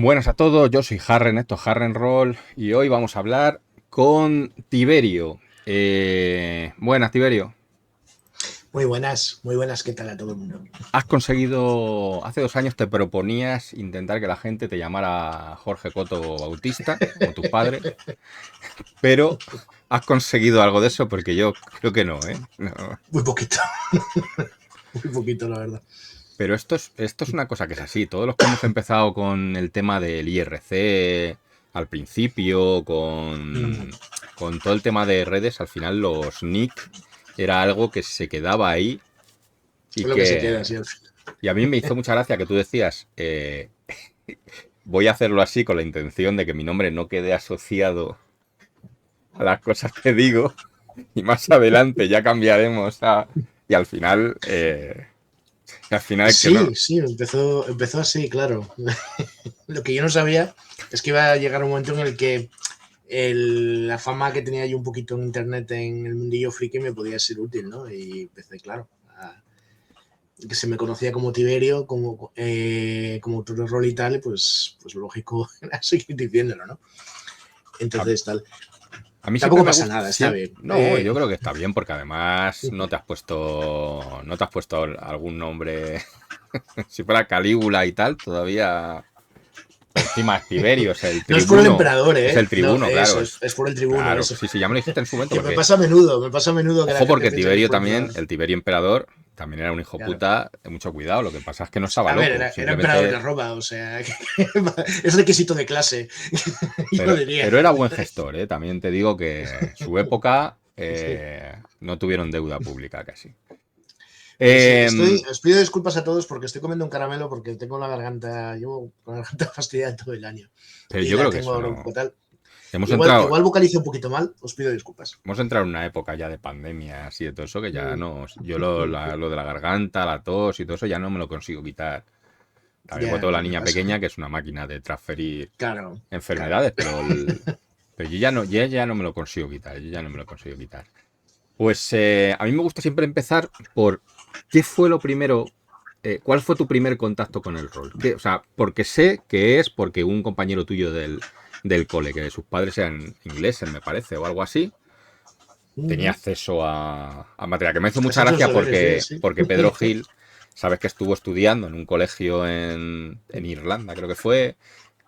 Buenas a todos, yo soy Harren, esto es Harren Roll y hoy vamos a hablar con Tiberio. Buenas, Tiberio. Muy buenas, ¿qué tal a todo el mundo? Has conseguido, hace 2 años te proponías intentar que la gente te llamara Jorge Coto Bautista, como tus padres, pero has conseguido algo de eso porque yo creo que no, ¿eh? No. Muy poquito, muy poquito, la verdad. Pero esto es una cosa que es así. Todos los que hemos empezado con el tema del IRC al principio, Mm, con todo el tema de redes, al final los nick era algo que se quedaba ahí y es lo que se queda, que... sí, al final. Y a mí me hizo mucha gracia que tú decías, voy a hacerlo así con la intención de que mi nombre no quede asociado a las cosas que digo y más adelante ya cambiaremos a... Y al final es que no. Sí, sí, empezó así, claro. Lo que yo no sabía es que iba a llegar un momento en el que la fama que tenía yo un poquito en internet en el mundillo friki me podía ser útil, ¿no? Y empecé, claro, que se me conocía como Tiberio, como autor de rol y tal, pues lógico era seguir diciéndolo, ¿no? A, Entonces, tal. A mí siempre Tampoco me pasa gusta. nada, está bien. No, yo creo que está bien porque además no te has puesto algún nombre. Si fuera Calígula y tal, todavía. Encima es Tiberio, es el No es por el tribuno. emperador, Es ¿eh? el No, tribuno, claro. eso, es por el tribuno, Claro, eso. sí, sí, ya me lo dijiste en su momento Que porque. me pasa a menudo que la Ojo, gente porque piensa que es Tiberio por el también, emperador. el Tiberio emperador, también era un hijo Claro. puta de mucho cuidado. Lo que pasa es que no estaba A ver, loco. era emperador Simplemente. que roba, o sea, es requisito de clase, yo Pero, diría. pero era buen gestor, ¿eh? También te digo que su época Sí. no tuvieron deuda pública casi. Pues Eh, os pido disculpas a todos porque estoy comiendo un caramelo porque tengo la garganta, llevo con la garganta fastidiada todo el año pero y yo la creo que tengo eso ahora un no. poco tal. Hemos Igual, entrado, igual vocalizo un poquito mal, os pido disculpas. hemos entrado en una época ya de pandemia así de todo eso que ya Mm, no. Yo lo de la garganta, la tos y todo eso ya no me lo consigo quitar. También por ya, toda la ya me niña pasa. pequeña que es una máquina de transferir Claro, claro. enfermedades, pero yo ya no me lo consigo quitar. Yo ya no me lo consigo quitar. Pues a mí me gusta siempre empezar por qué fue lo primero. ¿Cuál fue tu primer contacto con el rol? O sea, porque sé que es porque un compañero tuyo del cole, que sus padres eran ingleses, me parece, o algo así, tenía Ujú. acceso a material. Que me hizo mucha Hacer los gracia deberes bien, porque, sí. porque Pedro Gil, sabes que estuvo estudiando en un colegio en Irlanda, creo que fue,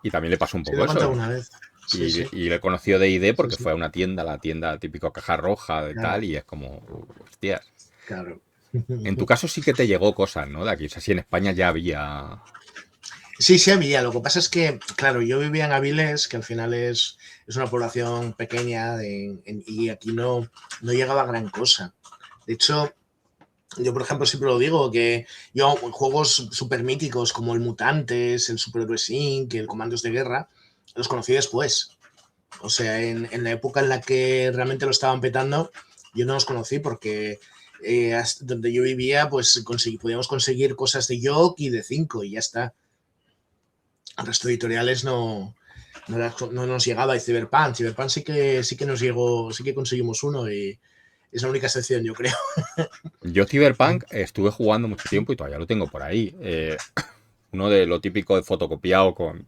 y también le pasó un Sí, lo poco he contado eso. una vez. Sí, Y, sí, y le conoció de ID sí, porque sí. fue a una tienda, la tienda típico caja roja de tal, Claro, y es como, hostias. claro. En tu caso sí que te llegó cosas, ¿no? De aquí, o sea, sí en España ya había. Sí, sí había. Lo que pasa es que, claro, yo vivía en Avilés, que al final es una población pequeña y aquí no llegaba a gran cosa. De hecho, yo, por ejemplo, siempre lo digo, que yo juegos súper míticos como el Mutantes, el Superhéroes Inc., el Comandos de Guerra, los conocí después. O sea, en la época en la que realmente lo estaban petando, yo no los conocí porque donde yo vivía, pues podíamos conseguir cosas de Yoke y de 5 y ya está. El resto de editoriales no nos llegaba. Y Cyberpunk sí que nos llegó, sí que conseguimos uno y es la única excepción, yo creo. Yo Cyberpunk estuve jugando mucho tiempo y todavía lo tengo por ahí. Uno de lo típico de fotocopiado con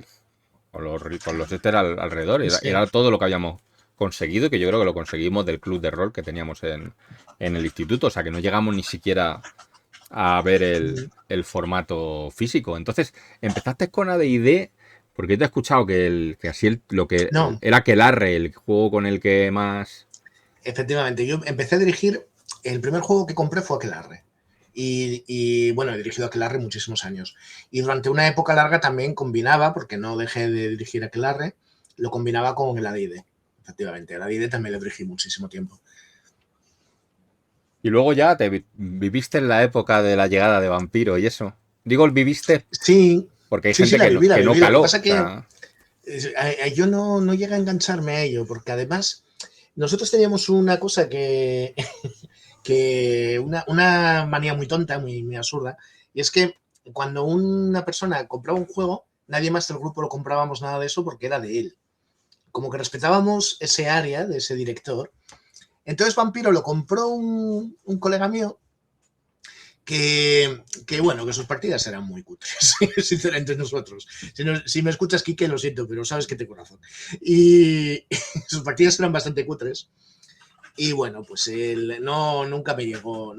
los alrededor. Era, Sí, era todo lo que habíamos conseguido, que yo creo que lo conseguimos del club de rol que teníamos en el instituto. O sea, que no llegamos ni siquiera a ver el formato físico. Entonces, empezaste con AD&D, porque te he escuchado que así no, era Aquelarre el juego con el que más. efectivamente. Yo empecé a dirigir, el primer juego que compré fue Aquelarre. Bueno, he dirigido Aquelarre muchísimos años. Y durante una época larga también combinaba, porque no dejé de dirigir Aquelarre, lo combinaba con el AD&D. Efectivamente, el AD&D también lo dirigí muchísimo tiempo. Y luego ya viviste en la época de la llegada de Vampiro y eso. Digo, viviste Sí, porque hay sí, sí, gente la que no, viví, la que no viví. Lo que caló. pasa O que sea, yo no llegué a engancharme a ello, porque además nosotros teníamos una cosa una manía muy tonta, muy absurda, y es que cuando una persona compraba un juego, nadie más del grupo lo comprábamos nada de eso porque era de él. Como que respetábamos ese área de ese director. Entonces Vampiro lo compró un colega mío bueno, que sus partidas eran muy cutres, sinceramente nosotros. Si me escuchas, Quique, lo siento, pero sabes que tengo razón. Y sus partidas eran bastante cutres. Y bueno, pues nunca me llegó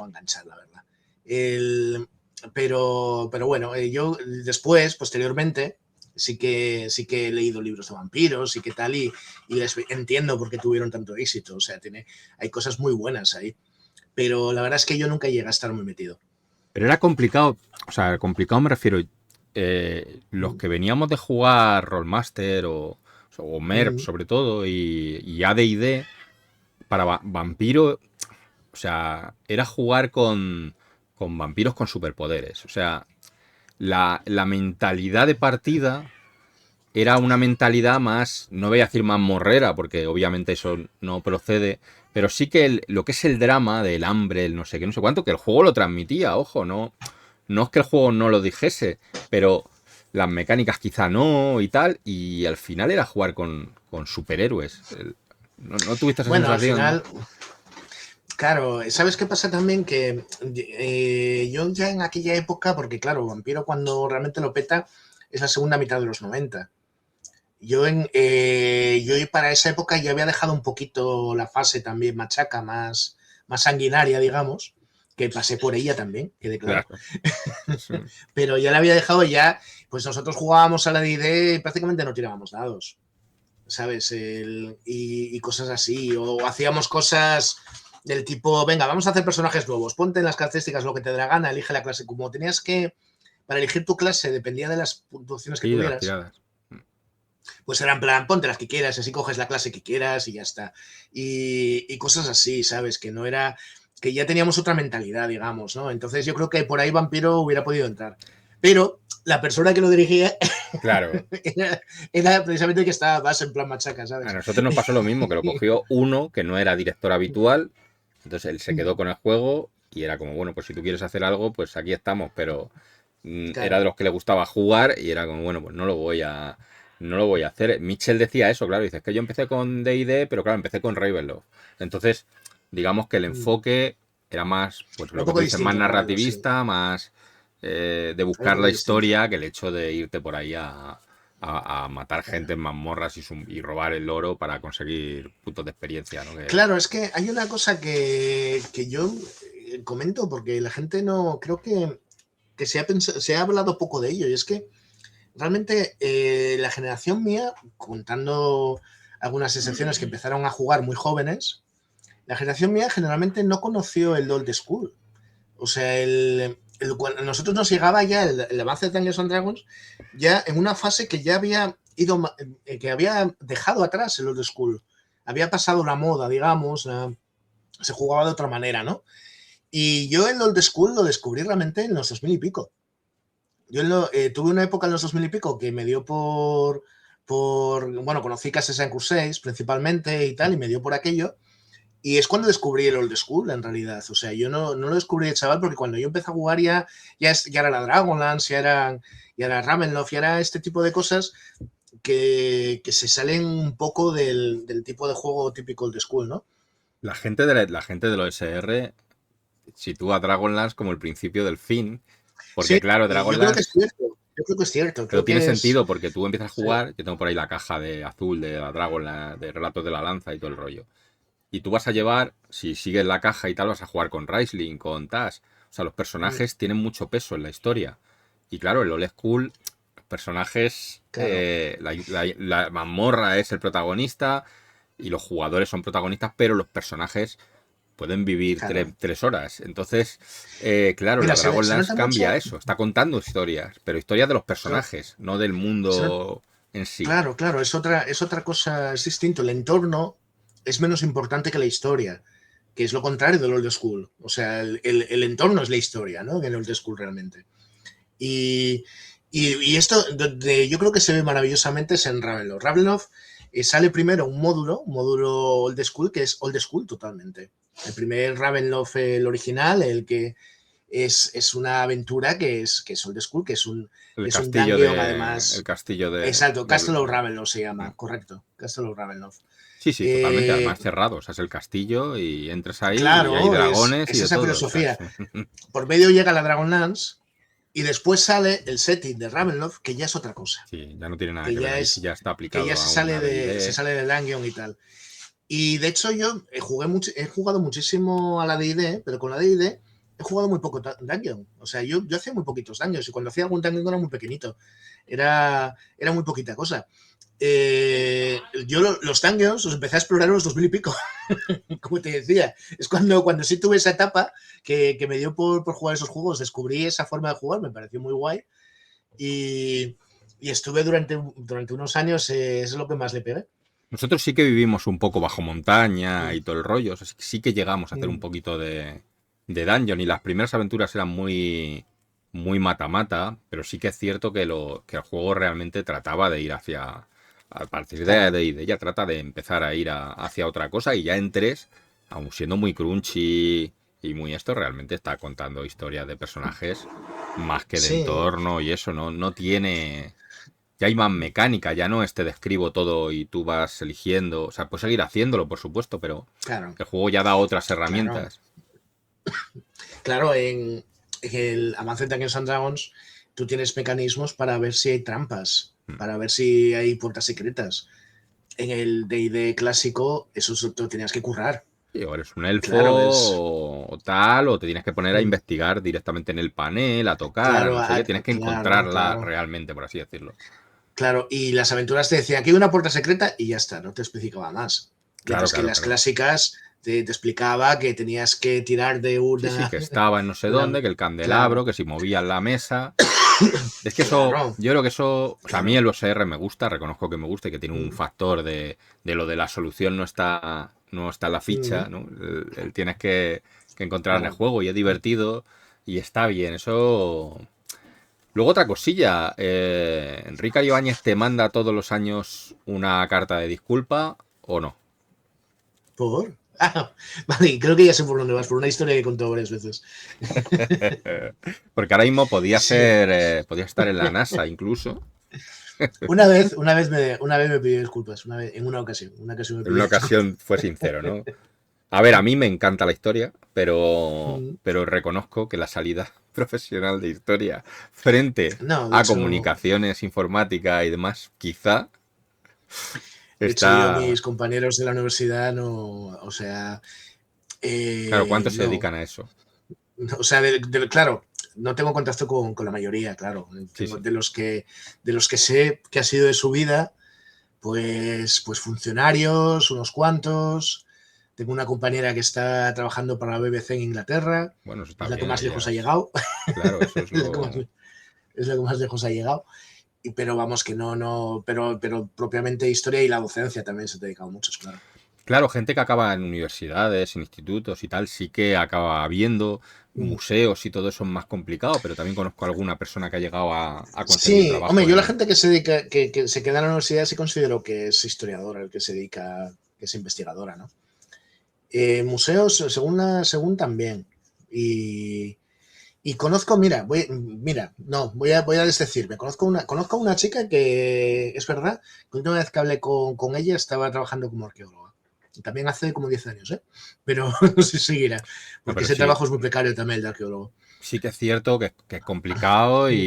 a enganchar, la verdad. El, pero bueno, yo después, posteriormente, sí que he leído libros de vampiros y qué tal, y les entiendo por qué tuvieron tanto éxito. O sea, hay cosas muy buenas ahí. Pero la verdad es que yo nunca llegué a estar muy metido. Pero era complicado, o sea, complicado me refiero, los Mm, que veníamos de jugar Rollmaster o MERP mm, sobre todo y AD&D, para vampiro, o sea, era jugar con vampiros con superpoderes. O sea, la mentalidad de partida era una mentalidad más, no voy a decir más morrera, porque obviamente eso no procede, pero sí que lo que es el drama del hambre, el no sé qué, no sé cuánto, que el juego lo transmitía, ojo, no es que el juego no lo dijese, pero las mecánicas quizá no y tal, y al final era jugar con superhéroes. No tuviste esa Bueno, al sensación, ¿no? final, claro, ¿sabes qué pasa también? Que yo ya en aquella época, porque claro, Vampiro cuando realmente lo peta es la segunda mitad de los 90. Yo para esa época ya había dejado un poquito la fase también machaca, más sanguinaria, digamos, que pasé por ella también, quede claro. Claro. Sí. Pero ya la había dejado ya, pues nosotros jugábamos a la D&D y prácticamente no tirábamos dados, ¿sabes? Y cosas así, o hacíamos cosas del tipo, venga, vamos a hacer personajes nuevos, ponte en las características lo que te dé la gana, elige la clase. Como tenías que, para elegir tu clase, dependía de las puntuaciones que Sí, de las tuvieras, tiradas. pues era en plan, ponte las que quieras, así coges la clase que quieras y ya está. Y cosas así, ¿sabes? Que no era, que ya teníamos otra mentalidad, digamos, ¿no? Entonces yo creo que por ahí Vampiro hubiera podido entrar. Pero la persona que lo dirigía Claro. era precisamente el que estaba más en plan machaca, A ¿sabes? nosotros nos pasó lo mismo, que lo cogió uno que no era director habitual, entonces él se quedó con el juego y era como, bueno, pues si tú quieres hacer algo, pues aquí estamos, pero era Claro. de los que le gustaba jugar y era como, bueno, pues no lo voy a hacer. Mitchell decía eso, claro, dice, es que yo empecé con D&D, pero claro, empecé con Ravenloft. Entonces, digamos que el enfoque era más, pues Era lo un que poco tú dices, más distinto, Ravenlo, sí. narrativista, más de Era un buscar poco la distinto. historia que el hecho de irte por ahí a matar gente Claro. en mazmorras y robar el oro para conseguir puntos de experiencia, ¿no? Claro, es que hay una cosa que yo comento porque la gente no, creo que se ha hablado poco de ello y es que realmente la generación mía, contando algunas excepciones que empezaron a jugar muy jóvenes, la generación mía generalmente no conoció el old school. O sea, cuando nosotros nos llegaba ya el avance de Dungeons and Dragons ya en una fase que ya había ido, que había dejado atrás el old school. Había pasado la moda, digamos, se jugaba de otra manera, ¿no? Y yo el old school lo descubrí realmente en los 2000 y pico. Tuve una época en los 2000 y pico que me dio bueno, conocí Casas en Crusaders principalmente y tal, y me dio por aquello. Y es cuando descubrí el old school, en realidad. O sea, yo no lo descubrí de chaval porque cuando yo empecé a jugar ya era la Dragonlance, ya era Ravenloft, ya era este tipo de cosas que se salen un poco del tipo de juego típico old school, ¿no? La gente de los SR sitúa Dragonlance como el principio del fin, porque Sí, claro, y yo creo que es Dragonlance, cierto. Yo creo que es cierto. pero Creo tiene que es. sentido porque tú empiezas a Sí, jugar, yo tengo por ahí la caja de azul de la Dragonlance, de Relatos de la Lanza y todo el rollo. Y tú vas a llevar, si sigues la caja y tal, vas a jugar con Raistlin, con Tash. O sea, los mm, personajes tienen mucho peso en la historia. Y claro, el old school, los personajes, claro, la mazmorra es el protagonista y los jugadores son protagonistas, pero los personajes pueden vivir claro. 3 horas. Entonces, claro, Mira, la se Dragonlance nota mucho. cambia eso. Está contando historias, pero historias de los Claro, personajes, no del se nota- mundo en sí. claro, claro, es otra cosa, es distinto. El entorno es menos importante que la historia, que es lo contrario del old school. O sea, el entorno es la historia, ¿no? En el old school realmente. Y, y esto yo creo que se ve maravillosamente es en Ravenloft. Ravenloft sale primero un módulo old school, que es old school totalmente. El primer Ravenloft, el original, el que es una aventura que es old school, El es un castillo dungeon de. El además. castillo de. Exacto, Castle of Ravenloft se llama, correcto. Castle of Ravenloft. Sí, sí, totalmente. Además cerrado. O sea, es el castillo y entras ahí y hay Claro, dragones y es de esa todo. O sea, filosofía. Por medio llega la Dragonlance y después sale el setting de Ravenloft, que ya es otra cosa. sí, ya no tiene nada Que que ver ya ahí si es ya está que ya aplicado a una se D&D. sale del Dungeon y tal. Y de hecho yo he jugado muchísimo a la D&D, pero con la D&D he jugado muy poco Dungeon. O sea, yo hacía muy poquitos Dungeons y cuando hacía algún Dungeon era muy pequeñito. Era muy poquita cosa. Yo los Dungeons los empecé a explorar en los 2000 y pico, como te decía. Es cuando sí tuve esa etapa que me dio por jugar esos juegos. Descubrí esa forma de jugar, me pareció muy guay. Y, y estuve durante unos años, es lo que más le pegué. Nosotros sí que vivimos un poco bajo montaña Mm, y todo el rollo. O sea, sí que llegamos a hacer un mm, poquito de dungeon y las primeras aventuras eran muy mata-mata, pero sí que es cierto que el juego realmente trataba de ir hacia... A partir claro, de ella trata de empezar a ir hacia otra cosa y ya en 3, aun siendo muy crunchy y muy esto, realmente está contando historias de personajes más que de sí, entorno y eso, no tiene... Ya hay más mecánica, ya no te describo todo y tú vas eligiendo. O sea, puedes seguir haciéndolo, por supuesto, pero claro, el juego ya da otras claro. herramientas. Claro, en el Avance de Dungeons and Dragons tú tienes mecanismos para ver si hay trampas, Mm. para ver si hay puertas secretas. En el D&D clásico eso te lo tenías que currar. Sí, o eres un elfo Claro, o tal, o te tienes que poner a investigar directamente en el panel, a tocar, a claro, no sé qué. Tienes que claro, encontrarla claro. realmente, por así decirlo. Claro, y las aventuras te decían que hay una puerta secreta y ya está, no te especificaba más. Claro, Mientras que claro, las claro. clásicas te explicaba que tenías que tirar de Sí, sí, una, que estaba en no sé una... dónde, que el candelabro, Claro, que si movías la mesa. Es que eso, claro, yo creo que eso, o sea, a mí claro. el OSR me gusta, reconozco que me gusta y que tiene un factor de lo de la solución no está en la ficha, ¿no? Tienes que encontrar en el Claro. juego y es divertido y está bien, eso... Luego otra cosilla, ¿Enrique Ibáñez te manda todos los años una carta de disculpa o no? ¿Por? Ah, vale, creo que ya sé por dónde vas, por una historia que he contado varias veces. Porque ahora mismo Sí. podía estar en la NASA incluso. Una vez me pidió disculpas, en una ocasión me En pidió una disculpas. ocasión fue sincero, ¿no? A ver, a mí me encanta la historia, pero reconozco que la salida profesional de historia frente No, a comunicaciones, informática y demás, quizá de hecho yo, está... mis compañeros de la universidad, no, o sea, Claro, ¿cuántos se no, dedican a eso? o sea, claro, no tengo contacto con la mayoría, claro. Sí, Tengo sí. de los que sé que ha sido de su vida, pues funcionarios, unos cuantos. Tengo una compañera que está trabajando para la BBC en Inglaterra, Bueno, eso es está la que bien, más ahí lejos ha es... llegado, Claro, eso es es la que lo... más, es la que más lejos ha llegado. Pero vamos, que no, pero propiamente historia y la docencia también se ha dedicado muchos, claro. Claro, gente que acaba en universidades, en institutos y tal, sí que acaba viendo Mm. museos y todo eso es más complicado, pero también conozco a alguna persona que ha llegado a conseguir Sí, hombre, trabajo yo la en... gente que se dedica, que se queda en la universidad sí considero que es historiadora, el que se dedica, que es investigadora, ¿no? Museos, según también. Y, y conozco, mira, no, voy a desdecirme. Conozco a una chica que es verdad que la última vez que hablé con ella estaba trabajando como arqueóloga. También hace como 10 años, ¿eh? Pero no sé si seguirá, No, porque pero ese sí, trabajo es muy precario también, el de arqueólogo. sí que es cierto que es complicado Mm,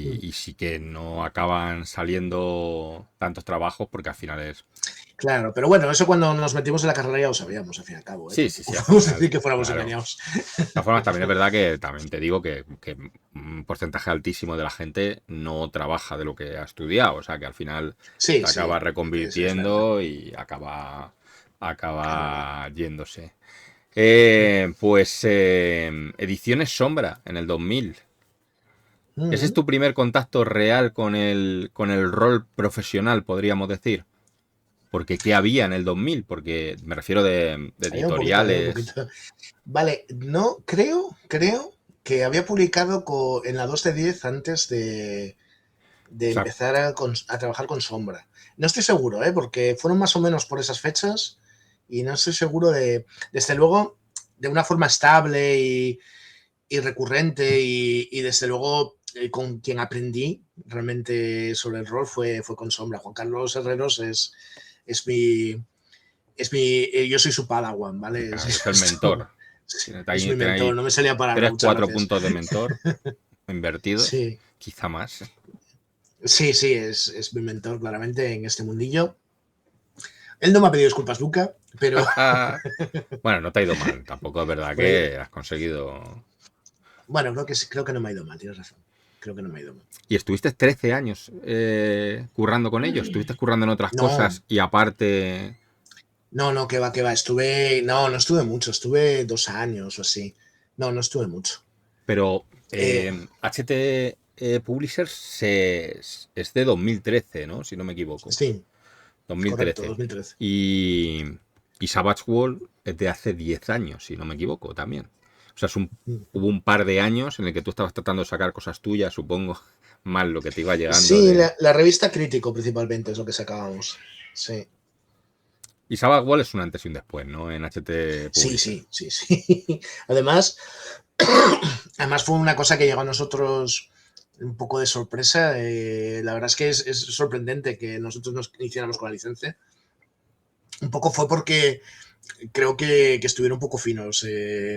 mm. y sí que no acaban saliendo tantos trabajos porque al final es... Claro, pero bueno, eso cuando nos metimos en la carrera ya lo sabíamos, al fin y al cabo, ¿eh? Sí, sí, Tampoco sí, al podemos decir final, que fuéramos claro. engañados. De todas formas, también es verdad que también te digo que un porcentaje altísimo de la gente no trabaja de lo que ha estudiado, o sea que al final Sí, se acaba sí, es verdad. reconvirtiendo y Claro. acaba yéndose. Pues Ediciones Sombra en el 2000. ¿Ese es Mm, tu primer contacto real con el rol profesional, podríamos decir? Porque ¿qué había en el 2000? Porque me refiero de había un poquito, había un poquito. editoriales. Vale, no, creo que había publicado en la 2 de 10 antes O de sea, empezar a trabajar con Sombra. No estoy seguro, ¿eh? Porque fueron más o menos por esas fechas y no estoy seguro desde luego, de una forma estable y recurrente y desde luego con quien aprendí realmente sobre el rol fue con Sombra. Juan Carlos Herreros yo soy su padawan, ¿vale? Claro, es el mentor. Es mi mentor, no me salía para nada. 3-4 puntos de mentor invertidos, sí. quizá más. Sí, es mi mentor claramente en este mundillo. Él no me ha pedido disculpas nunca, pero... Bueno, no te ha ido mal, tampoco es verdad que has conseguido... Bueno, creo que no me ha ido mal, tienes razón. Creo que no me ha ido mal. ¿Y estuviste 13 años currando con ellos? ¿Estuviste currando en otras cosas y aparte...? No, que va. No estuve mucho, estuve 2 años o así. No estuve mucho. Pero HT Publishers es de 2013, ¿no? Si no me equivoco. Sí, 2013. correcto, 2013. Y Savage World es de hace 10 años, si no me equivoco, también. O sea, hubo un par de años en el que tú estabas tratando de sacar cosas tuyas, supongo, más lo que te iba llegando. Sí, la revista Crítico principalmente es lo que sacábamos. Sí. Y Savage World es un antes y un después, ¿no? En HT Publishers. Sí. Además fue una cosa que llegó a nosotros un poco de sorpresa. La verdad es que es sorprendente que nosotros nos iniciáramos con la licencia. Un poco fue porque creo que estuvieron un poco finos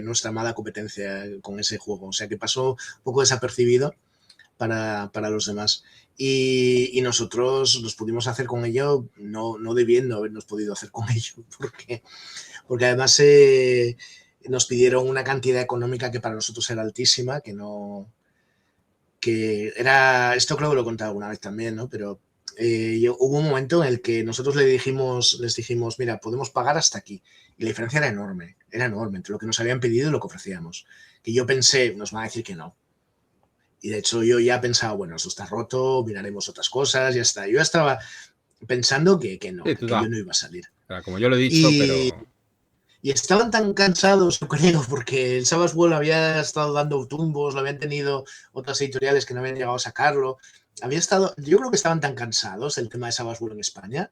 nuestra mala competencia con ese juego. O sea, que pasó un poco desapercibido para los demás. Y nosotros nos pudimos hacer con ello, no debiendo habernos podido hacer con ello, porque además nos pidieron una cantidad económica que para nosotros era altísima, esto creo que lo he contado alguna vez también, ¿no? Pero hubo un momento en el que nosotros les dijimos, mira, podemos pagar hasta aquí. Y la diferencia era enorme entre lo que nos habían pedido y lo que ofrecíamos. Que yo pensé, nos van a decir que no. Y de hecho yo ya pensaba, bueno, esto está roto, miraremos otras cosas, ya está. Yo ya estaba pensando que no, Sí, que yo no iba a salir. Como yo lo he dicho, pero... Y estaban tan cansados, yo creo, porque el Savage World había estado dando tumbos, lo habían tenido otras editoriales que no habían llegado a sacarlo. Yo creo que estaban tan cansados del tema de Savage World en España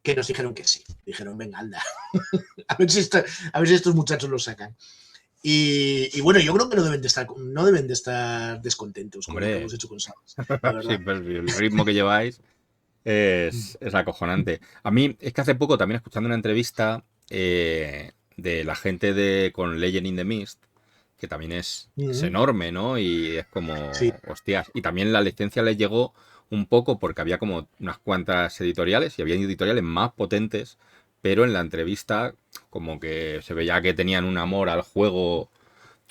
que nos dijeron que sí. Dijeron, venga, anda, a ver si estos muchachos lo sacan. Y bueno, yo creo que no deben de estar descontentos con lo que hemos hecho con Savage. Sí, pero el ritmo que lleváis es acojonante. A mí es que hace poco también escuchando una entrevista de la gente con Legend in the Mist, que también es enorme, ¿no? Y es como, hostias. Y también la licencia les llegó un poco porque había como unas cuantas editoriales y había editoriales más potentes, pero en la entrevista como que se veía que tenían un amor al juego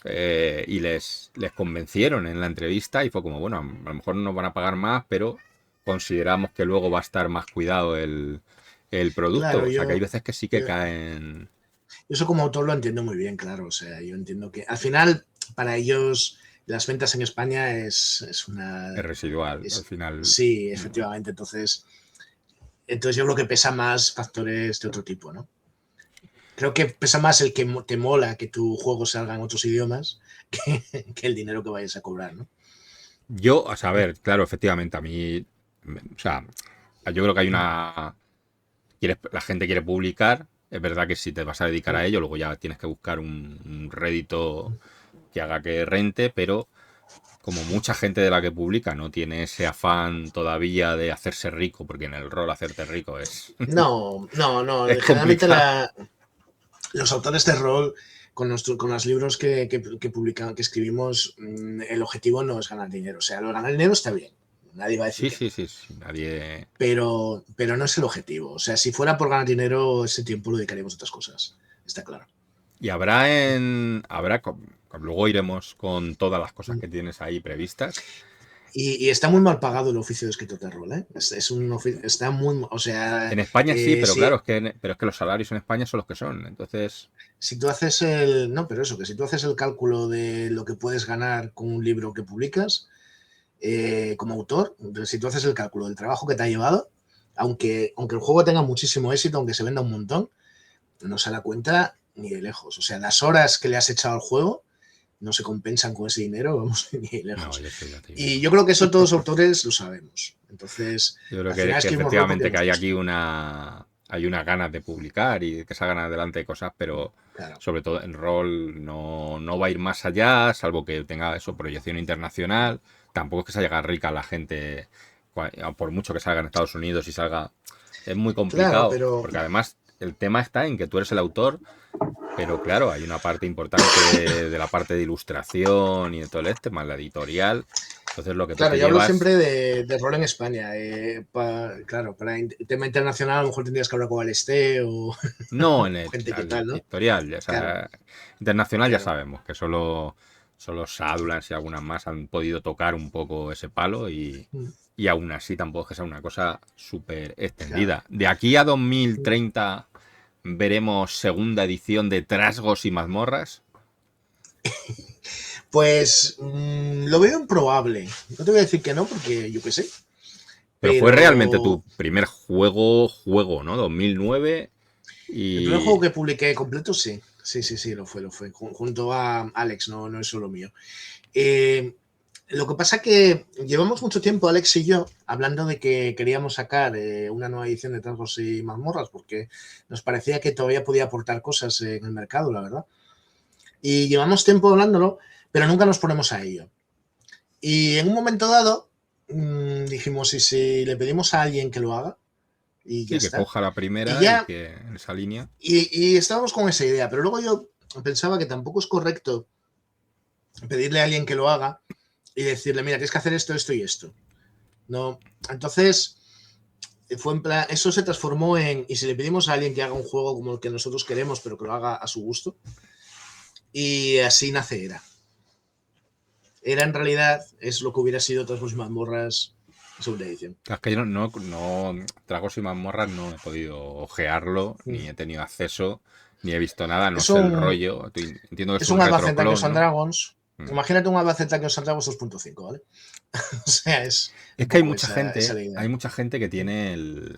y les convencieron en la entrevista y fue como, bueno, a lo mejor no nos van a pagar más, pero consideramos que luego va a estar más cuidado el producto. Claro, o sea, que hay veces que sí que caen... Eso como autor lo entiendo muy bien, claro. O sea, yo entiendo que al final, para ellos, las ventas en España es una... Es residual, al final. Sí, efectivamente. Entonces yo creo que pesa más factores de otro tipo, ¿no? Creo que pesa más el que te mola que tu juego salga en otros idiomas que el dinero que vayas a cobrar, ¿no? Yo, a saber, claro, efectivamente, a mí... O sea, yo creo que hay una... La gente quiere publicar. Es verdad que si te vas a dedicar a ello, luego ya tienes que buscar un rédito que haga que rente, pero como mucha gente de la que publica no tiene ese afán todavía de hacerse rico, porque en el rol hacerte rico es... No. es Generalmente complicado. Los autores de rol, con los libros que escribimos, el objetivo no es ganar dinero. O sea, lo de ganar dinero está bien. Nadie va a decir Sí, nadie... Pero no es el objetivo. O sea, si fuera por ganar dinero, ese tiempo lo dedicaríamos a otras cosas. Está claro. Y luego iremos con todas las cosas que tienes ahí previstas. Y está muy mal pagado el oficio de escritor de rol, ¿eh? Está muy... O sea... En España sí, pero claro, es que los salarios en España son los que son. Entonces... Si tú haces que si tú haces el cálculo de lo que puedes ganar con un libro que publicas, como autor, si tú haces el cálculo del trabajo que te ha llevado, aunque el juego tenga muchísimo éxito, aunque se venda un montón, no se da cuenta ni de lejos. O sea, las horas que le has echado al juego no se compensan con ese dinero, vamos, ni de lejos. Y yo creo que eso todos los autores lo sabemos. Entonces, yo creo que efectivamente que hay aquí hay unas ganas de publicar y que salgan adelante cosas, pero claro, sobre todo en rol no va a ir más allá, salvo que tenga eso, proyección internacional. Tampoco es que se haga rica la gente, por mucho que salga en Estados Unidos y salga es muy Claro, complicado, pero porque además el tema está en que tú eres el autor, pero claro, hay una parte importante de la parte de ilustración y de todo el más la editorial. Entonces lo que tú claro, te yo hablo llevas, siempre de rol en España. Claro, para tema internacional a lo mejor tendrías que hablar con Alesté o no en gente que la tal, ¿no? editorial, ya Claro, sea, internacional ya claro. sabemos que solo Shadowlands y algunas más han podido tocar un poco ese palo Mm, y aún así tampoco es que sea una cosa súper claro. extendida. De aquí a Mm. 2030 veremos segunda edición de Trasgos y Mazmorras. Pues lo veo improbable. No te voy a decir que no, porque yo qué sé. Pero fue realmente tu Pero primer juego, ¿no? 2009 el primer juego y... que publiqué completo, sí. Sí, sí, sí, lo fue, lo fue. Junto a Alex, no, no es solo mío. Eh, lo que pasa que llevamos mucho tiempo, Alex y yo, hablando de que queríamos sacar una nueva edición de Tragos y Mazmorras, porque nos parecía que todavía podía aportar cosas en el mercado, la verdad. Y llevamos tiempo hablándolo, pero nunca nos ponemos a ello. Y en un momento dado dijimos, ¿y si le pedimos a alguien que lo haga? Y ya Sí, que está. coja la Y primera y ya, que en esa línea... y estábamos con esa idea, pero luego yo pensaba que tampoco es correcto pedirle a alguien que lo haga y decirle, mira, tienes que hacer esto, esto y esto. No, entonces fue en plan, eso se transformó en, y si le pedimos a alguien que haga un juego como el que nosotros queremos, pero que lo haga a su gusto, y así nace Era. Era en realidad es lo que hubiera sido todas las mazmorras segunda edición. Es que yo Tragos y Mazmorras no he podido ojearlo, ni he tenido acceso, ni he visto nada, no Es sé el un, rollo. Entiendo que es es un un Advanced Dungeons retroclon, and ¿no? Dragons. Mm. Imagínate un Advanced Dungeons and Dragons 2.5, ¿vale? O sea, es Es un que poco esa la hay idea. mucha gente que tiene el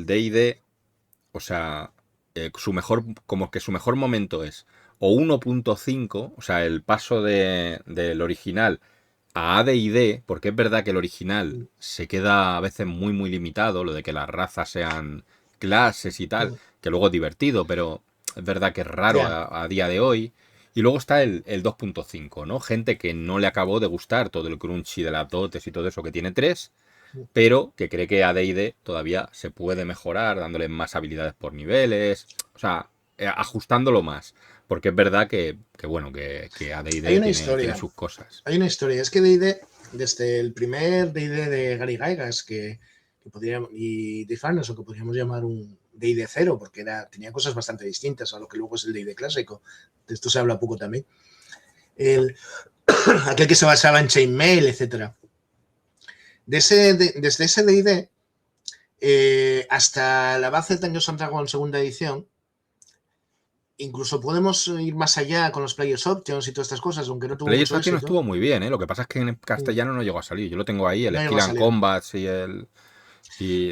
D&D, o sea, como que su mejor momento es o 1.5, o sea, el paso del original a AD&D, porque es verdad que el original se queda a veces muy muy limitado, lo de que las razas sean clases y tal, que luego es divertido, pero es verdad que es raro Ya, a día de hoy. Y luego está el 2.5, ¿no? Gente que no le acabó de gustar todo el crunchy de las dotes y todo eso que tiene 3, pero que cree que AD&D todavía se puede mejorar, dándole más habilidades por niveles, o sea, ajustándolo más. Porque es verdad que hay AD&D una tiene historia. sus cosas. Hay una historia. Es que D&D, desde el primer D&D de Gary Gygax, que podríamos, y de Farnes, o que podríamos llamar un D&D cero, porque tenía cosas bastante distintas a lo que luego es el D&D clásico. De esto se habla poco también. El, aquel que se basaba en Chainmail, etcétera. Desde ese D&D hasta la base de Dungeons and Dragons segunda edición, incluso podemos ir más allá con los Players Options y todas estas cosas, aunque no tuvo Players mucho Option éxito. estuvo muy bien, ¿eh? Lo que pasa es que en castellano no llegó a salir. Yo lo tengo ahí, el No llegó Skill a and salir. Combats y el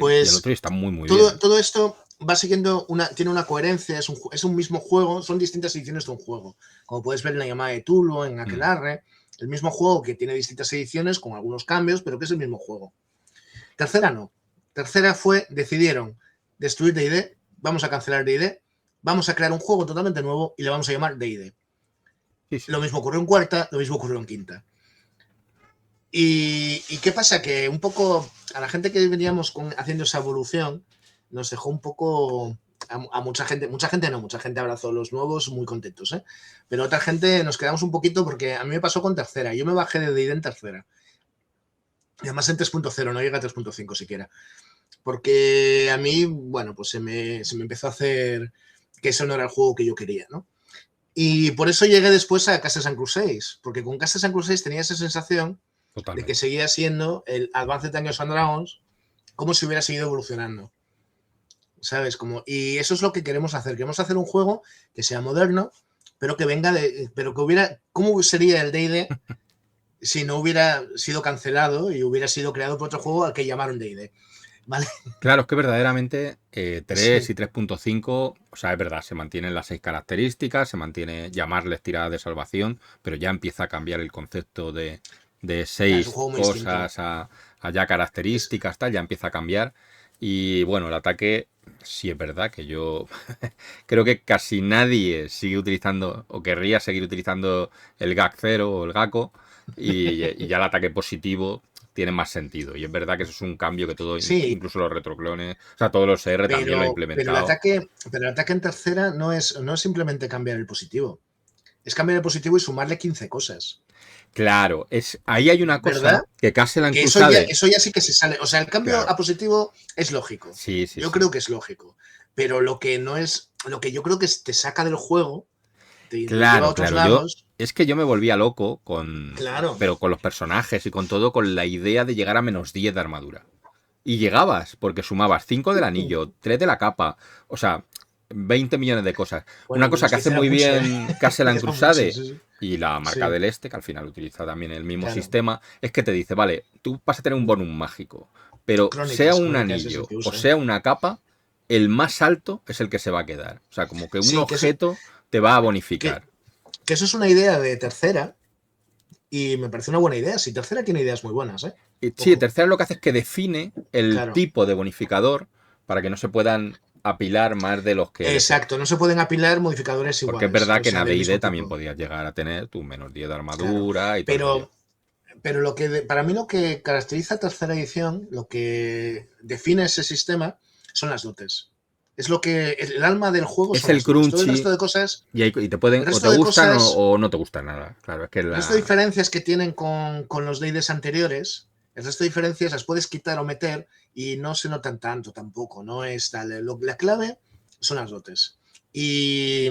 otro Pues y está muy muy bien. todo esto va siguiendo tiene una coherencia, es un mismo juego, son distintas ediciones de un juego. Como puedes ver en la llamada de Tulu, en Mm. Aquelarre, el mismo juego que tiene distintas ediciones con algunos cambios, pero que es el mismo juego. Tercera no. Tercera decidieron destruir D&D, vamos a cancelar D&D, vamos a crear un juego totalmente nuevo y le vamos a llamar D&D. Sí, Lo sí. mismo ocurrió en cuarta, lo mismo ocurrió en quinta. ¿Y qué pasa? Que un poco a la gente que veníamos haciendo esa evolución nos dejó un poco a mucha gente no, mucha gente abrazó los nuevos muy contentos, ¿eh? Pero otra gente nos quedamos un poquito porque a mí me pasó con tercera, yo me bajé de D&D en tercera, y además en 3.0, no llega a 3.5 siquiera, porque a mí, bueno, pues se me empezó a hacer que eso no era el juego que yo quería, ¿no? Y por eso llegué después a Castles and Crusades, porque con Castles and Crusades tenía esa sensación de que Totalmente. seguía siendo el Advanced Dungeons and Dragons como si hubiera seguido evolucionando. ¿Sabes? Y eso es lo que queremos hacer. Queremos hacer un juego que sea moderno, pero que venga pero que hubiera. ¿Cómo sería el DD si no hubiera sido cancelado y hubiera sido creado por otro juego al que llamaron DD? ¿Vale? Claro, es que verdaderamente 3 Sí. y 3.5, o sea, es verdad, se mantienen las 6 características, se mantiene llamarles tirada de salvación, pero ya empieza a cambiar el concepto de Es un 6 juego muy distinto. cosas a ya Es, características, tal, ya empieza a cambiar. Y bueno, el ataque, sí es verdad que yo creo que casi nadie sigue utilizando o querría seguir utilizando el GAC 0 o el GACO y ya el ataque positivo tienen más sentido. Y es verdad que eso es un cambio que todo, Sí, incluso los retroclones, o sea, todos los R también lo ha implementado. pero el ataque en tercera no es simplemente cambiar el positivo. Es cambiar el positivo y sumarle 15 cosas. Claro, ahí hay una ¿Verdad? cosa que Castellan Que Crusade. eso ya sí que se sale. O sea, el cambio Claro, a positivo es lógico. sí, sí, Yo sí. creo que es lógico. Pero lo que no es. Lo que yo creo que te saca del juego, te lleva a Claro, otros claro. lados. Es que yo me volvía loco Claro. pero con los personajes y con todo, con la idea de llegar a -10 de armadura. Y llegabas, porque sumabas 5 del anillo, 3 de la capa, o sea, 20 millones de cosas. Una Bueno, cosa que 10 hace era muy mucho, ¿eh? bien Castellan Era mucho, Crusade sí, sí. y la marca Sí, del Este, que al final utiliza también el mismo claro. sistema, es que te dice, vale, tú vas a tener un bonus mágico, pero sea un Crónicas es el anillo que o usa. sea una capa, el más alto es el que se va a quedar. O sea, como que un Sí, objeto te va a que, bonificar. que eso es una idea de tercera y me parece una buena idea. Si tercera tiene ideas muy buenas, ¿eh? Y sí, Ojo. tercera lo que hace es que define el Claro. tipo de bonificador para que no se puedan apilar más de los que desee. Exacto, no se pueden apilar modificadores Porque es iguales, verdad o que en sea, del AD&D mismo también tipo. podías llegar a tener tu -10 de Claro. armadura y todo el rollo. Pero para mí lo que caracteriza a tercera edición, lo que define ese sistema, son las dotes. Es lo que el alma del juego Es son el las dotes. Todo el crunchy resto de cosas, y te pueden el o te resto de gustan cosas, o no te gustan nada. Claro, es que el resto de la... diferencias que tienen con los D&Ds anteriores, el resto de diferencias las puedes quitar o meter y no se notan tanto tampoco. No es tal. La clave son las dotes. Y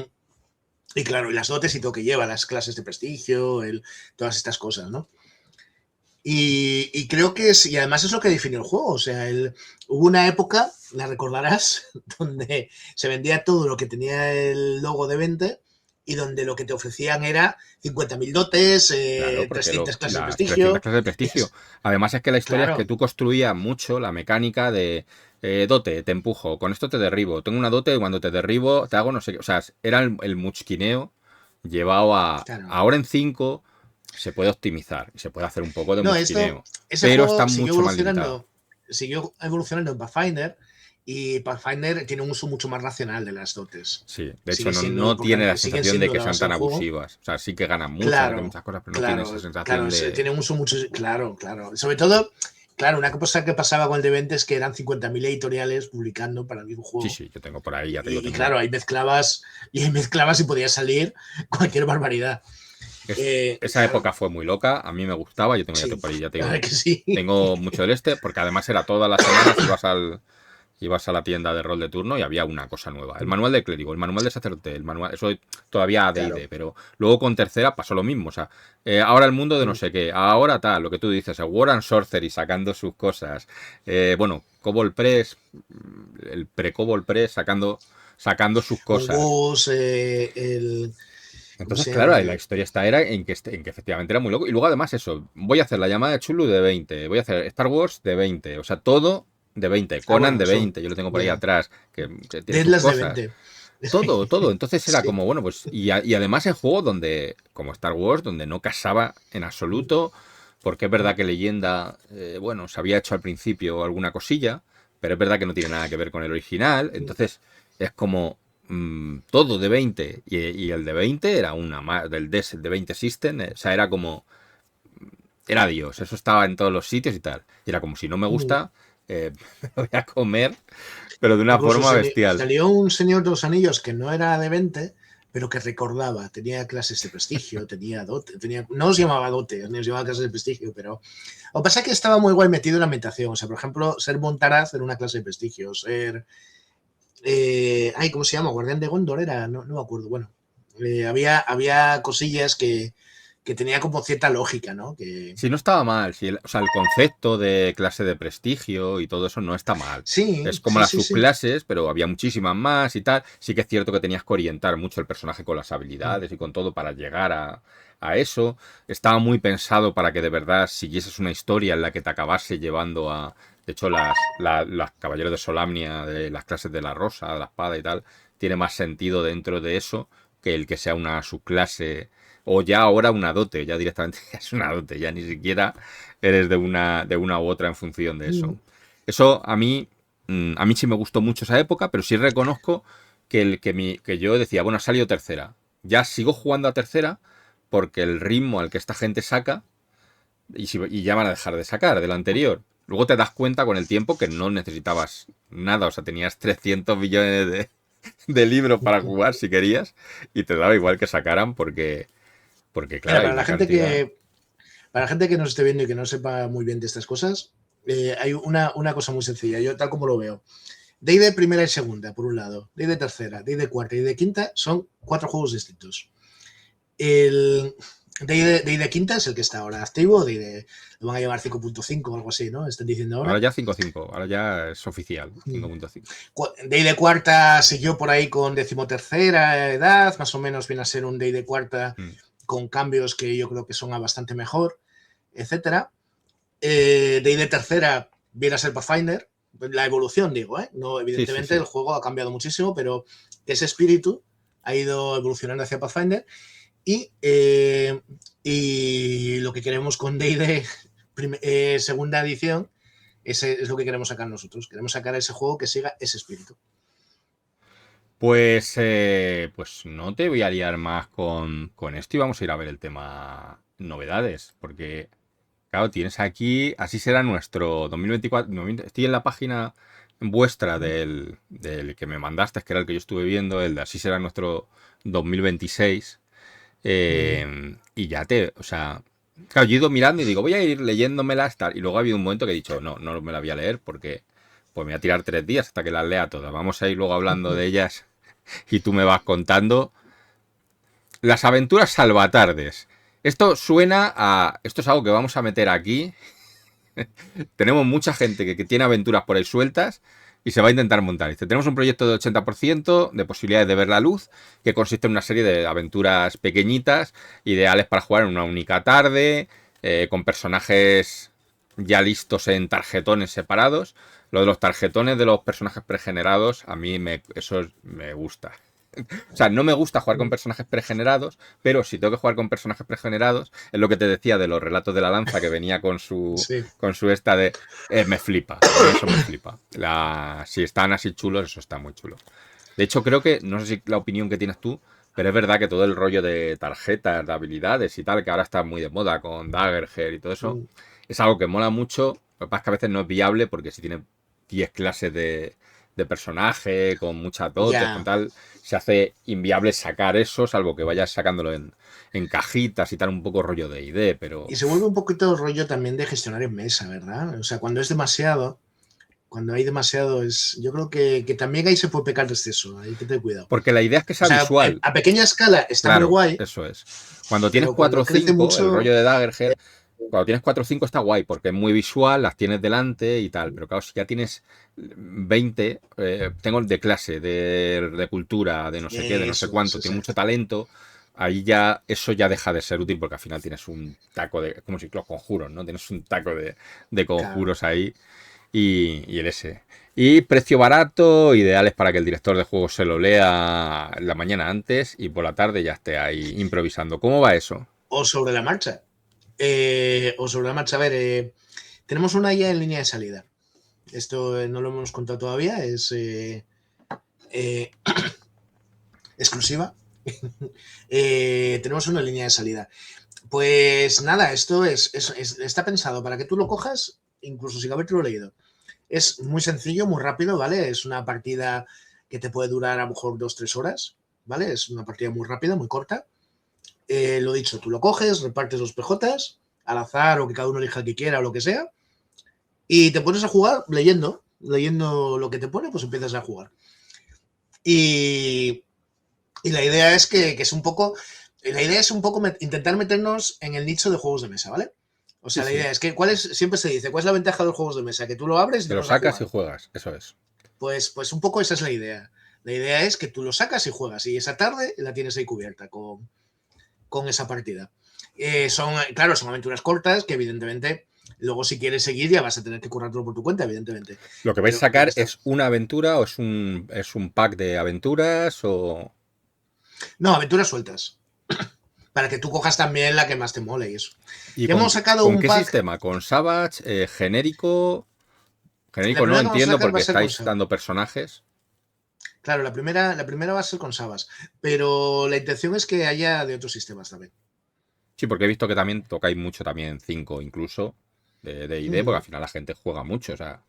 claro, y las dotes y todo que lleva, las clases de prestigio, todas estas cosas, ¿no? Y creo que es, y además es lo que definió el juego. O sea, hubo una época, la recordarás, donde se vendía todo lo que tenía el logo de 20 y donde lo que te ofrecían era 50.000 dotes, Claro, porque 300 clases de las 300 prestigio. clases de prestigio. Además es que la historia es que Claro, tú construías mucho la mecánica de dote, te empujo, con esto te derribo. Tengo una dote y cuando te derribo te hago no sé qué. O sea, era el muchquineo llevado a... claro. Ahora en 5 se puede optimizar y se puede hacer un poco de No, muchquineo, ese pero está juego mucho más limitado. siguió evolucionando en Pathfinder y Pathfinder tiene un uso mucho más racional de las dotes. Sí, de hecho Sigue no, siendo no tiene la importante, siguen sensación de siendo que la sean base tan del juego. abusivas. O sea, sí que ganan muchas, hacen Claro, muchas cosas, pero no tiene esa claro, sensación claro, de... tiene un uso mucho, claro, claro. Sobre todo, claro, una cosa que pasaba con el de 20 es que eran 50.000 editoriales publicando para el mismo Sí, juego. sí, yo tengo por ahí, ya te digo, Claro, tengo... ahí mezclabas y podía salir cualquier barbaridad. Esa Claro, época fue muy loca, a mí me gustaba, yo tengo ya sí, por ahí, ya te la verdad digo, que sí. tengo mucho del este, porque además era todas las semanas ibas a la tienda de rol de turno y había una cosa nueva. El manual de clérigo, el manual de sacerdote, el manual, eso todavía Claro. AD&D, pero luego con tercera pasó lo mismo. O sea, ahora el mundo de no sé qué, ahora tal, lo que tú dices, War and Sorcery sacando sus cosas. Bueno, Cobalt Press, el pre-Cobalt Press sacando sus Un cosas. Gus, ¿cómo Entonces, se claro, llama? la historia esta era en que efectivamente era muy loco. Y luego, además, eso, voy a hacer la llamada de Chulu de 20, voy a hacer Star Wars de 20, o sea, todo de 20, Conan Bueno, de eso, 20, yo lo tengo por ahí ya. atrás, que tiene sus Deadlands de cosas. 20. Todo, todo. Entonces era Sí. como, bueno, pues. Y además en juego donde, como Star Wars, donde no casaba en absoluto, porque es verdad que Leyenda, bueno, se había hecho al principio alguna cosilla, pero es verdad que no tiene nada que ver con el original. Entonces es como todo de 20 y el de 20 era una más del de 20 System, o sea, era como era Dios, eso estaba en todos los sitios y tal. Y era como si no me gusta, me lo voy a comer, pero de una Incluso forma bestial. salió un Señor de los Anillos que no era de 20, pero que recordaba, tenía clases de prestigio, tenía dote, no os llamaba dote, ni os llamaba clases de prestigio, pero lo que pasa es que estaba muy guay metido en la ambientación. O sea, por ejemplo, ser Montaraz era una clase de prestigio, ¿cómo se llama? Guardián de Gondor era, no me acuerdo, bueno. Había cosillas que tenía como cierta lógica, ¿no? Si no estaba mal, si o sea, el concepto de clase de prestigio y todo eso no está mal. Sí, Es como sí, las sí, sí. subclases, pero había muchísimas más y tal. Sí que es cierto que tenías que orientar mucho el personaje con las habilidades y con todo para llegar a eso. Estaba muy pensado para que de verdad siguieses una historia en la que te acabase llevando a... De hecho, las Caballeros de Solamnia, de las clases de la rosa, de la espada y tal, tiene más sentido dentro de eso que el que sea una subclase o ya ahora una dote, ya directamente es una dote, ya ni siquiera eres de una u otra en función de eso. Eso a mí sí me gustó mucho esa época, pero sí reconozco que yo decía, bueno, ha salido tercera. Ya sigo jugando a tercera porque el ritmo al que esta gente saca y ya van a dejar de sacar de lo anterior. Luego te das cuenta con el tiempo que no necesitabas nada, o sea, tenías 300 millones de libros para jugar si querías y te daba igual que sacaran porque Mira, claro, hay una cantidad. para la gente que nos esté viendo y que no sepa muy bien de estas cosas, hay una cosa muy sencilla, yo tal como lo veo. D&D primera y segunda, por un lado. D&D tercera, D&D cuarta y D&D quinta son 4 juegos distintos. El D&D quinta es el que está ahora activo, D&D, lo van a llamar 5.5 o algo así, ¿no? Están diciendo Ahora ahora. ya 5.5, ahora ya es oficial, 5.5. D&D cuarta siguió por ahí con decimotercera edad, más o menos viene a ser un D&D cuarta Mm. con cambios que yo creo que son a bastante mejor, etcétera. D&D tercera viene a ser Pathfinder, la evolución digo, ¿eh? No, Sí, sí, evidentemente el sí. juego ha cambiado muchísimo, pero ese espíritu ha ido evolucionando hacia Pathfinder y lo que queremos con D&D segunda edición es lo que queremos sacar nosotros. Queremos sacar ese juego que siga ese espíritu. Pues no te voy a liar más con esto y vamos a ir a ver el tema novedades, porque claro, tienes aquí, así será nuestro 2024. Estoy en la página vuestra del que me mandaste, que era el que yo estuve viendo, el de así será nuestro 2026. Y ya o sea, claro, yo he ido mirando y digo, voy a ir leyéndomelas tal. Y luego ha habido un momento que he dicho, no, no me la voy a leer porque pues me voy a tirar 3 días hasta que las lea todas. Vamos a ir luego hablando de ellas y tú me vas contando. Las aventuras salvatardes. Esto suena a... Esto es algo que vamos a meter aquí. Tenemos mucha gente que tiene aventuras por ahí sueltas y se va a intentar montar. Dice, tenemos un proyecto de 80% de posibilidades de ver la luz, que consiste en una serie de aventuras pequeñitas, ideales para jugar en una única tarde, con personajes ya listos en tarjetones separados. Lo de los tarjetones de los personajes pregenerados, a mí eso me gusta. O sea, no me gusta jugar con personajes pregenerados, pero si tengo que jugar con personajes pregenerados, es lo que te decía de los relatos de la lanza que venía con su Sí. con su esta de me flipa, a mí eso me flipa. Si están así chulos, eso está muy chulo. De hecho, creo que, no sé si la opinión que tienes tú, pero es verdad que todo el rollo de tarjetas, de habilidades y tal, que ahora está muy de moda con Daggerhead y todo eso, es algo que mola mucho. Lo que pasa es que a veces no es viable porque si tiene 10 clases de personaje, con muchas dotes, con Ya. tal, se hace inviable sacar eso, salvo que vayas sacándolo en cajitas y tal, un poco rollo de ID, pero Y se vuelve un poquito rollo también de gestionar en mesa, ¿verdad? O sea, cuando es demasiado, cuando hay demasiado, yo creo que también ahí se puede pecar de exceso, hay que tener cuidado. porque la idea es que O sea sea, visual, a pequeña escala está muy claro, guay, eso es. Cuando tienes pero 4 cuando o crece 5, el mucho, rollo de Daggerhead, cuando tienes 4 o 5 está guay, porque es muy visual, las tienes delante y tal, pero claro, si ya tienes 20, tengo de clase, de cultura, de no sé qué, de no sé eso es, cuánto, tiene mucho exacto. talento, ahí ya eso ya deja de ser útil porque al final tienes un taco de, como si los conjuros, ¿no? Tienes un taco de Claro. conjuros ahí y el ese. Y precio barato, ideales para que el director de juegos se lo lea la mañana antes y por la tarde ya esté ahí improvisando. ¿Cómo va eso? O sobre la marcha. O sobre la marcha, a ver, tenemos una IA en línea de salida. Esto no lo hemos contado todavía, es eh, exclusiva. Tenemos una línea de salida. Pues nada, esto está pensado para que tú lo cojas, incluso sin habértelo leído. Es muy sencillo, muy rápido, ¿vale? Es una partida que te puede durar a lo mejor 2 o 3 horas, ¿vale? Es una partida muy rápida, muy corta. Lo dicho, tú lo coges, repartes los PJs al azar o que cada uno elija que quiera o lo que sea, y te pones a jugar leyendo lo que te pone, pues empiezas a jugar. Y, y la idea es que es un poco, intentar meternos en el nicho de juegos de mesa, ¿vale? O Sí, sea, la sí. idea es que, siempre se dice, ¿cuál es la ventaja de los juegos de mesa? Que tú lo abres y Que te lo pones a sacas y jugar. juegas, eso es. Pues un poco esa es la idea. La idea es que tú lo sacas y juegas, y esa tarde la tienes ahí cubierta con esa partida. Claro, son aventuras cortas que evidentemente luego si quieres seguir ya vas a tener que currártelo por tu cuenta, evidentemente. ¿Lo que vais a Pero que sacar está. es una aventura o es un pack de aventuras o...? No, aventuras sueltas. Para que tú cojas también la que más te mole y eso. ¿Y Que hemos sacado con un qué pack. sistema? ¿Con Savage? ¿Genérico? La Genérico no primera que vamos a entiendo sacar va porque a ser con estáis Sabas. dando personajes. Claro, la primera va a ser con Sabas. Pero la intención es que haya de otros sistemas también. Sí, porque he visto que también tocáis mucho también 5 incluso de D&D, porque al final la gente juega mucho, o sea,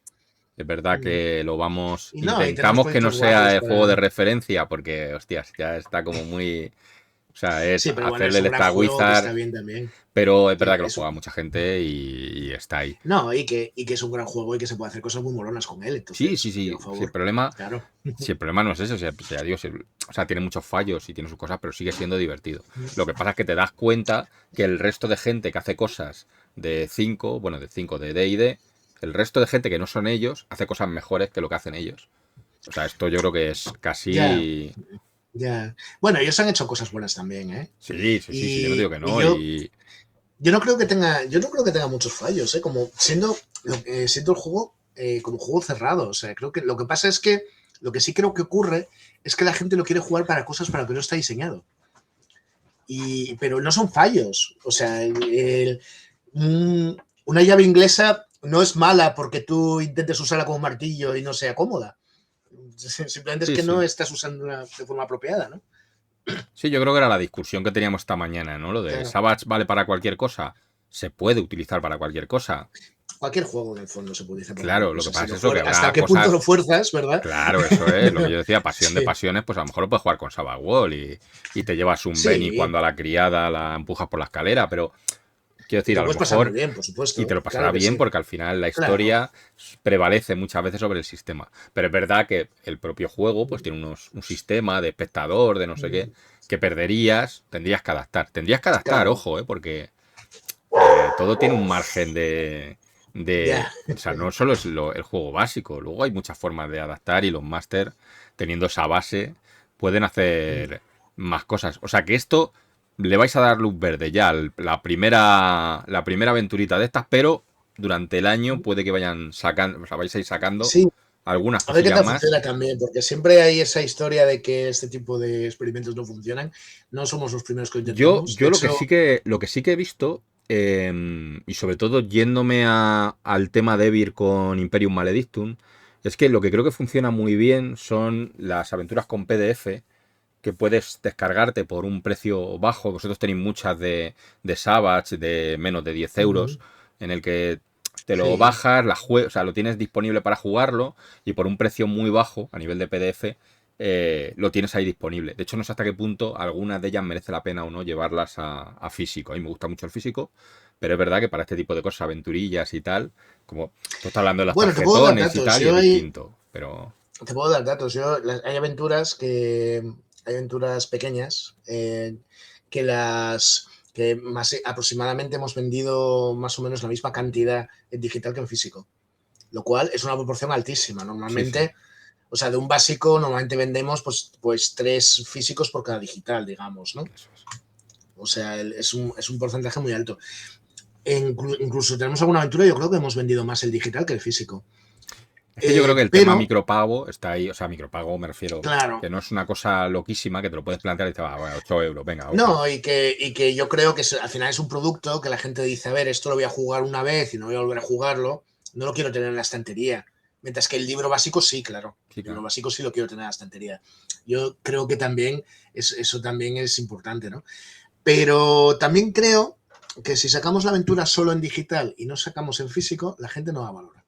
es verdad que lo vamos, Y no, y tenemos intentamos que no proyectos sea guays el juego de para... referencia, porque, hostias, ya está como muy, o sea, es Sí, pero bueno, es hacerle el un gran Star juego que está Wizard, bien también. pero es verdad Que que lo es juega mucha gente y está ahí. No, y que es un gran juego y que se puede hacer cosas muy molonas con él. Sí, sí, Entonces, yo sí. a favor. Claro. Si el problema no es eso, si ya digo, o sea, tiene muchos fallos y tiene sus cosas, pero sigue siendo divertido. Lo que pasa es que te das cuenta que el resto de gente que hace cosas de 5, bueno, de 5 de D&D, el resto de gente que no son ellos, hace cosas mejores que lo que hacen ellos. O sea, esto yo creo que es Ya, casi... ya. Bueno, ellos han hecho cosas buenas también, ¿eh? Sí, sí, sí, sí, yo no digo Y, que y no. yo, Y yo no creo que tenga muchos fallos, ¿eh? Como siendo el juego como un juego cerrado. O sea, creo que lo que pasa es que lo que sí creo que ocurre es que la gente lo quiere jugar para cosas para lo que no está diseñado. Pero no son fallos. O sea, una llave inglesa no es mala porque tú intentes usarla como martillo y no sea cómoda. Simplemente es sí, que no sí. estás usándola de forma apropiada, ¿no? Sí, yo creo que era la discusión que teníamos esta mañana, ¿no? Lo de Claro. Savage vale para cualquier cosa. Se puede utilizar para cualquier cosa. Cualquier juego en el fondo se puede utilizar para cualquier Claro, lo que cosa. pasa es eso, que ¿Hasta habrá qué punto cosas. lo fuerzas, verdad? Claro, eso es lo que yo decía, pasión de Sí. pasiones, pues a lo mejor lo puedes jugar con Savage Wall y te llevas un Benny Sí. cuando a la criada la empujas por la escalera, pero quiero Y decir, te a lo puedes pasar muy mejor, bien, por y te supuesto. lo pasará Claro que bien sí. porque al final la Claro. historia prevalece muchas veces sobre el sistema. Pero es verdad que el propio juego pues tiene un sistema de espectador, de no sé qué, que perderías, tendrías que adaptar. Tendrías que adaptar, Claro. ojo, porque todo tiene un margen Ya. o sea, no solo es el juego básico, luego hay muchas formas de adaptar y los máster, teniendo esa base, pueden hacer más cosas. O sea que esto le vais a dar luz verde ya, la primera aventurita de estas, pero durante el año puede que vayan sacando, o sea, vais a ir sacando Sí. algunas A ver qué cosillas tal más. funciona también, porque siempre hay esa historia de que este tipo de experimentos no funcionan. No somos los primeros que lo intentamos. De Yo hecho, lo que sí que he visto, y sobre todo yéndome al tema de Evir con Imperium Maledictum, es que lo que creo que funciona muy bien son las aventuras con PDF que puedes descargarte por un precio bajo. Vosotros tenéis muchas de Savage de menos de 10 euros, en el que te lo sí. bajas, o sea, lo tienes disponible para jugarlo y por un precio muy bajo a nivel de PDF lo tienes ahí disponible. De hecho, no sé hasta qué punto algunas de ellas merece la pena o no llevarlas a físico. A mí me gusta mucho el físico, pero es verdad que para este tipo de cosas, aventurillas y tal, como tú estás hablando de las Bueno, te puedo dar tarjetones y datos. tal, y es distinto. Pero Te puedo dar datos. Hay aventuras pequeñas que más aproximadamente hemos vendido más o menos la misma cantidad en digital que en físico, lo cual es una proporción altísima. sí, sí. Normalmente, o sea, de un básico normalmente vendemos pues 3 físicos por cada digital, digamos, ¿no? Eso es. O sea, es un porcentaje muy alto. Incluso tenemos alguna aventura, yo creo que hemos vendido más el digital que el físico. Es que yo creo que el tema Pero, micropago está ahí, o sea, micropago me refiero, claro, que no es una cosa loquísima que te lo puedes plantear y te va, bueno, 8 euros, venga, ok. no, y que yo creo que al final es un producto que la gente dice, a ver, esto lo voy a jugar una vez y no voy a volver a jugarlo, no lo quiero tener en la estantería. Mientras que el libro básico sí, claro. Sí, El libro claro. básico sí lo quiero tener en la estantería. Yo creo que también eso también es importante, ¿no? Pero también creo que si sacamos la aventura solo en digital y no sacamos en físico, la gente no va a valorar.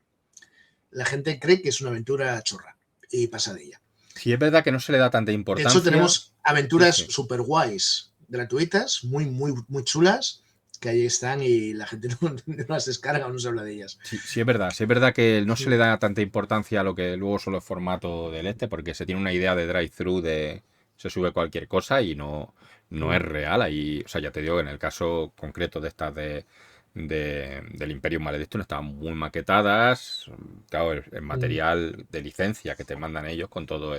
La gente cree que es una aventura chorra y pasa de ella. Si es verdad que no se le da tanta De hecho, importancia, tenemos sí, aventuras sí. super guays, gratuitas, muy, muy, muy chulas, que ahí están y la gente no las descarga o no se habla de ellas. Sí, sí es verdad que no se le da tanta importancia a lo que luego solo es formato del porque se tiene una idea de drive-thru de se sube cualquier cosa y no es real. Ahí, o sea, ya te digo, en el caso concreto de estas del Imperium Maledictum estaban muy maquetadas. Claro, el material de licencia que te mandan ellos con todo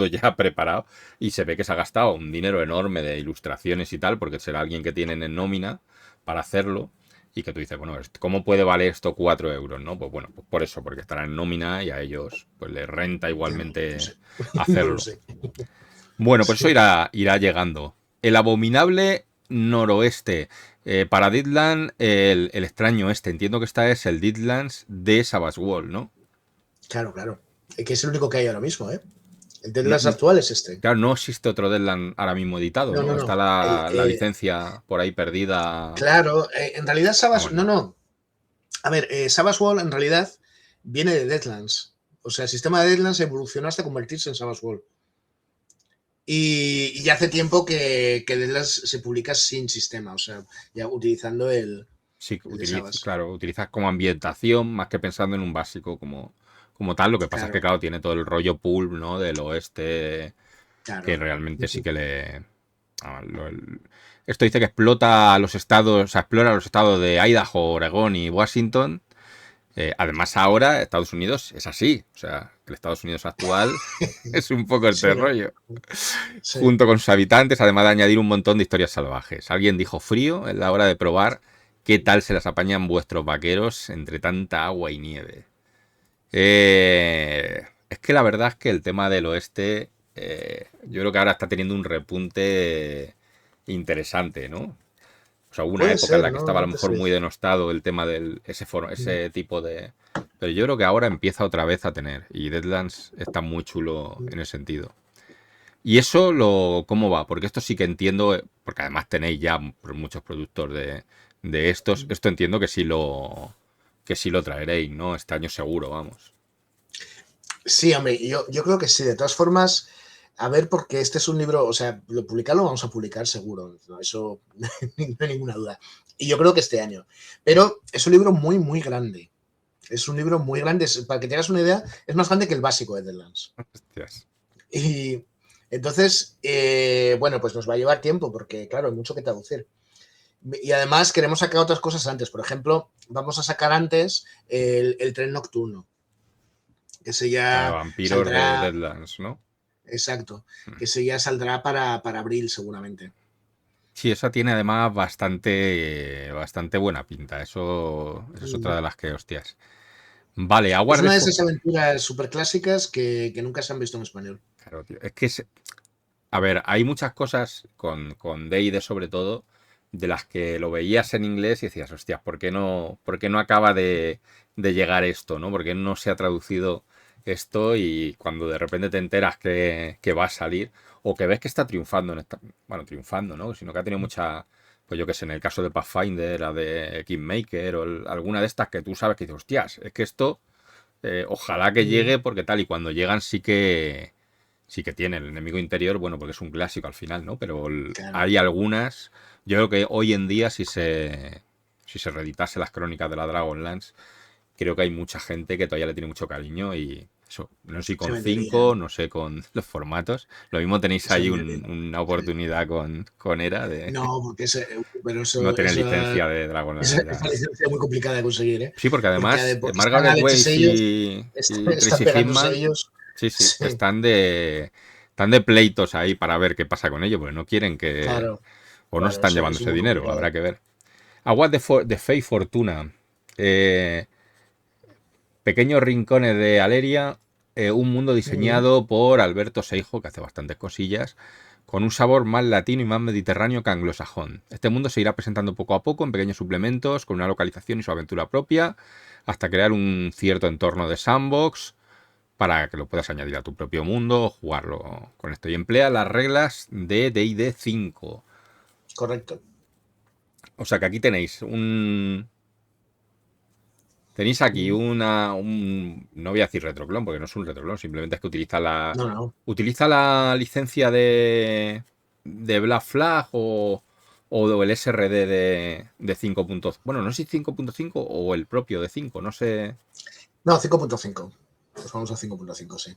ya preparado. Y se ve que se ha gastado un dinero enorme de ilustraciones y tal, porque será alguien que tienen en nómina para hacerlo. Y que tú dices, bueno, ¿cómo puede valer esto 4 euros? ¿No? Pues bueno, pues por eso, porque estarán en nómina y a ellos pues les renta No igualmente sé, no lo hacerlo. sé. Bueno, pues eso Sí. irá llegando. El abominable noroeste. Para Deadland, el extraño este. Entiendo que esta es el Deadlands de Savage Wall, ¿no? Claro, claro. Que es el único que hay ahora mismo, ¿eh? El No, Deadlands actual es este. claro, no existe otro Deadland ahora mismo editado, No, no, ¿no? Está no. la licencia por ahí perdida. Claro, en realidad Savage... No, Bueno, no. A ver, Savage World en realidad viene de Deadlands. O sea, el sistema de Deadlands evolucionó hasta convertirse en Savage World. Y ya hace tiempo que Deadlands se publica sin sistema, o sea, ya utilizando sí, el de Savage. claro, utilizas como ambientación más que pensando en un básico como tal. Lo que pasa es que, Claro, claro, tiene todo el rollo pulp, ¿no? Del oeste, que claro. realmente sí que le... Esto dice que explota los estados, o sea, explora los estados de Idaho, Oregón y Washington. Además, ahora Estados Unidos es así. O sea, el Estados Unidos actual es un poco Sí, este rollo. sí. Junto con sus habitantes, además de añadir un montón de historias salvajes. Alguien dijo frío en la hora de probar qué tal se las apañan vuestros vaqueros entre tanta agua y nieve. Es que la verdad es que el tema del oeste, yo creo que ahora está teniendo un repunte interesante, ¿no? O sea, hubo una Puede época en ser, la que ¿no? estaba a lo No te sé mejor muy decir. denostado el tema del ese tipo de... Pero yo creo que ahora empieza otra vez a tener. Y Deadlands está muy chulo en ese sentido. ¿Y eso cómo va? Porque esto sí que entiendo, porque además tenéis ya muchos productos de estos. Esto entiendo que sí lo traeréis, ¿no? Este año seguro, vamos. Sí, hombre, yo creo que sí. De todas formas, a ver, porque este es un libro, o sea, lo publicarlo vamos a publicar seguro, ¿no? Eso no hay ninguna duda. Y yo creo que este año. Pero es un libro muy, muy grande. Es un libro muy grande. Para que tengas una idea, es más grande que el básico de Deadlands. Hostias. Y entonces, bueno, pues nos va a llevar tiempo porque, claro, hay mucho que traducir. Y además queremos sacar otras cosas antes. Por ejemplo, vamos a sacar antes el tren nocturno, que ese Para ya vampiros de saldrá, Deadlands, ¿no? exacto, que ese ya saldrá para abril seguramente. Sí, esa tiene además bastante buena pinta. Eso, esa es otra de las que, hostias. Vale, Es Aguas de una de Fuego. esas aventuras súper clásicas que nunca se han visto en español. Claro, tío. Es que, a ver, hay muchas cosas con D&D sobre todo, de las que lo veías en inglés y decías, hostias, por qué no acaba de llegar esto, ¿no? ¿Por qué no se ha traducido esto? Y cuando de repente te enteras que va a salir, o que ves que está triunfando bueno, triunfando, ¿no? Sino que ha tenido mucha, pues yo qué sé, en el caso de Pathfinder, la de Kingmaker, o alguna de estas que tú sabes que dices, hostias, es que esto, ojalá que llegue, porque tal, y cuando llegan sí que tiene el enemigo interior, bueno, porque es un clásico al final, ¿no? Pero Claro. hay algunas, yo creo que hoy en día si se reeditase las crónicas de la Dragonlance, creo que hay mucha gente que todavía le tiene mucho cariño y eso, no sé si Se con vendería, 5, no sé con los formatos, lo mismo tenéis se ahí vendería. una Sí. oportunidad con ERA de No, porque pero no tener esa, licencia de Dragonlance esa ya. licencia es muy complicada de conseguir, ¿eh? Sí, porque además Porque están Margaret Alex y Weiss sellos, y están Tracy pegándose Hickman, ellos. sí, sí, Sí, están de pleitos ahí para ver qué pasa con ello, porque no quieren que... claro, O no claro, están eso llevando es ese muy dinero, complicado. habrá que ver. Aguas de Fe y Fortuna. Eh, Pequeños rincones de Aleria, un mundo Ujú. diseñado por Alberto Seijo, que hace bastantes cosillas, con un sabor más latino y más mediterráneo que anglosajón. Este mundo se irá presentando poco a poco en pequeños suplementos, con una localización y su aventura propia, hasta crear un cierto entorno de sandbox para que lo puedas añadir a tu propio mundo o jugarlo con esto. Y emplea las reglas de D&D 5. Correcto. O sea que aquí tenéis aquí Ujú. no voy a decir retroclon, porque no es un retroclon, simplemente es que No, no. utiliza la licencia de Black Flag o el SRD de 5. Bueno, no sé si 5.5 o el propio de 5, no sé. No, 5.5. Pues vamos a 5.5, sí.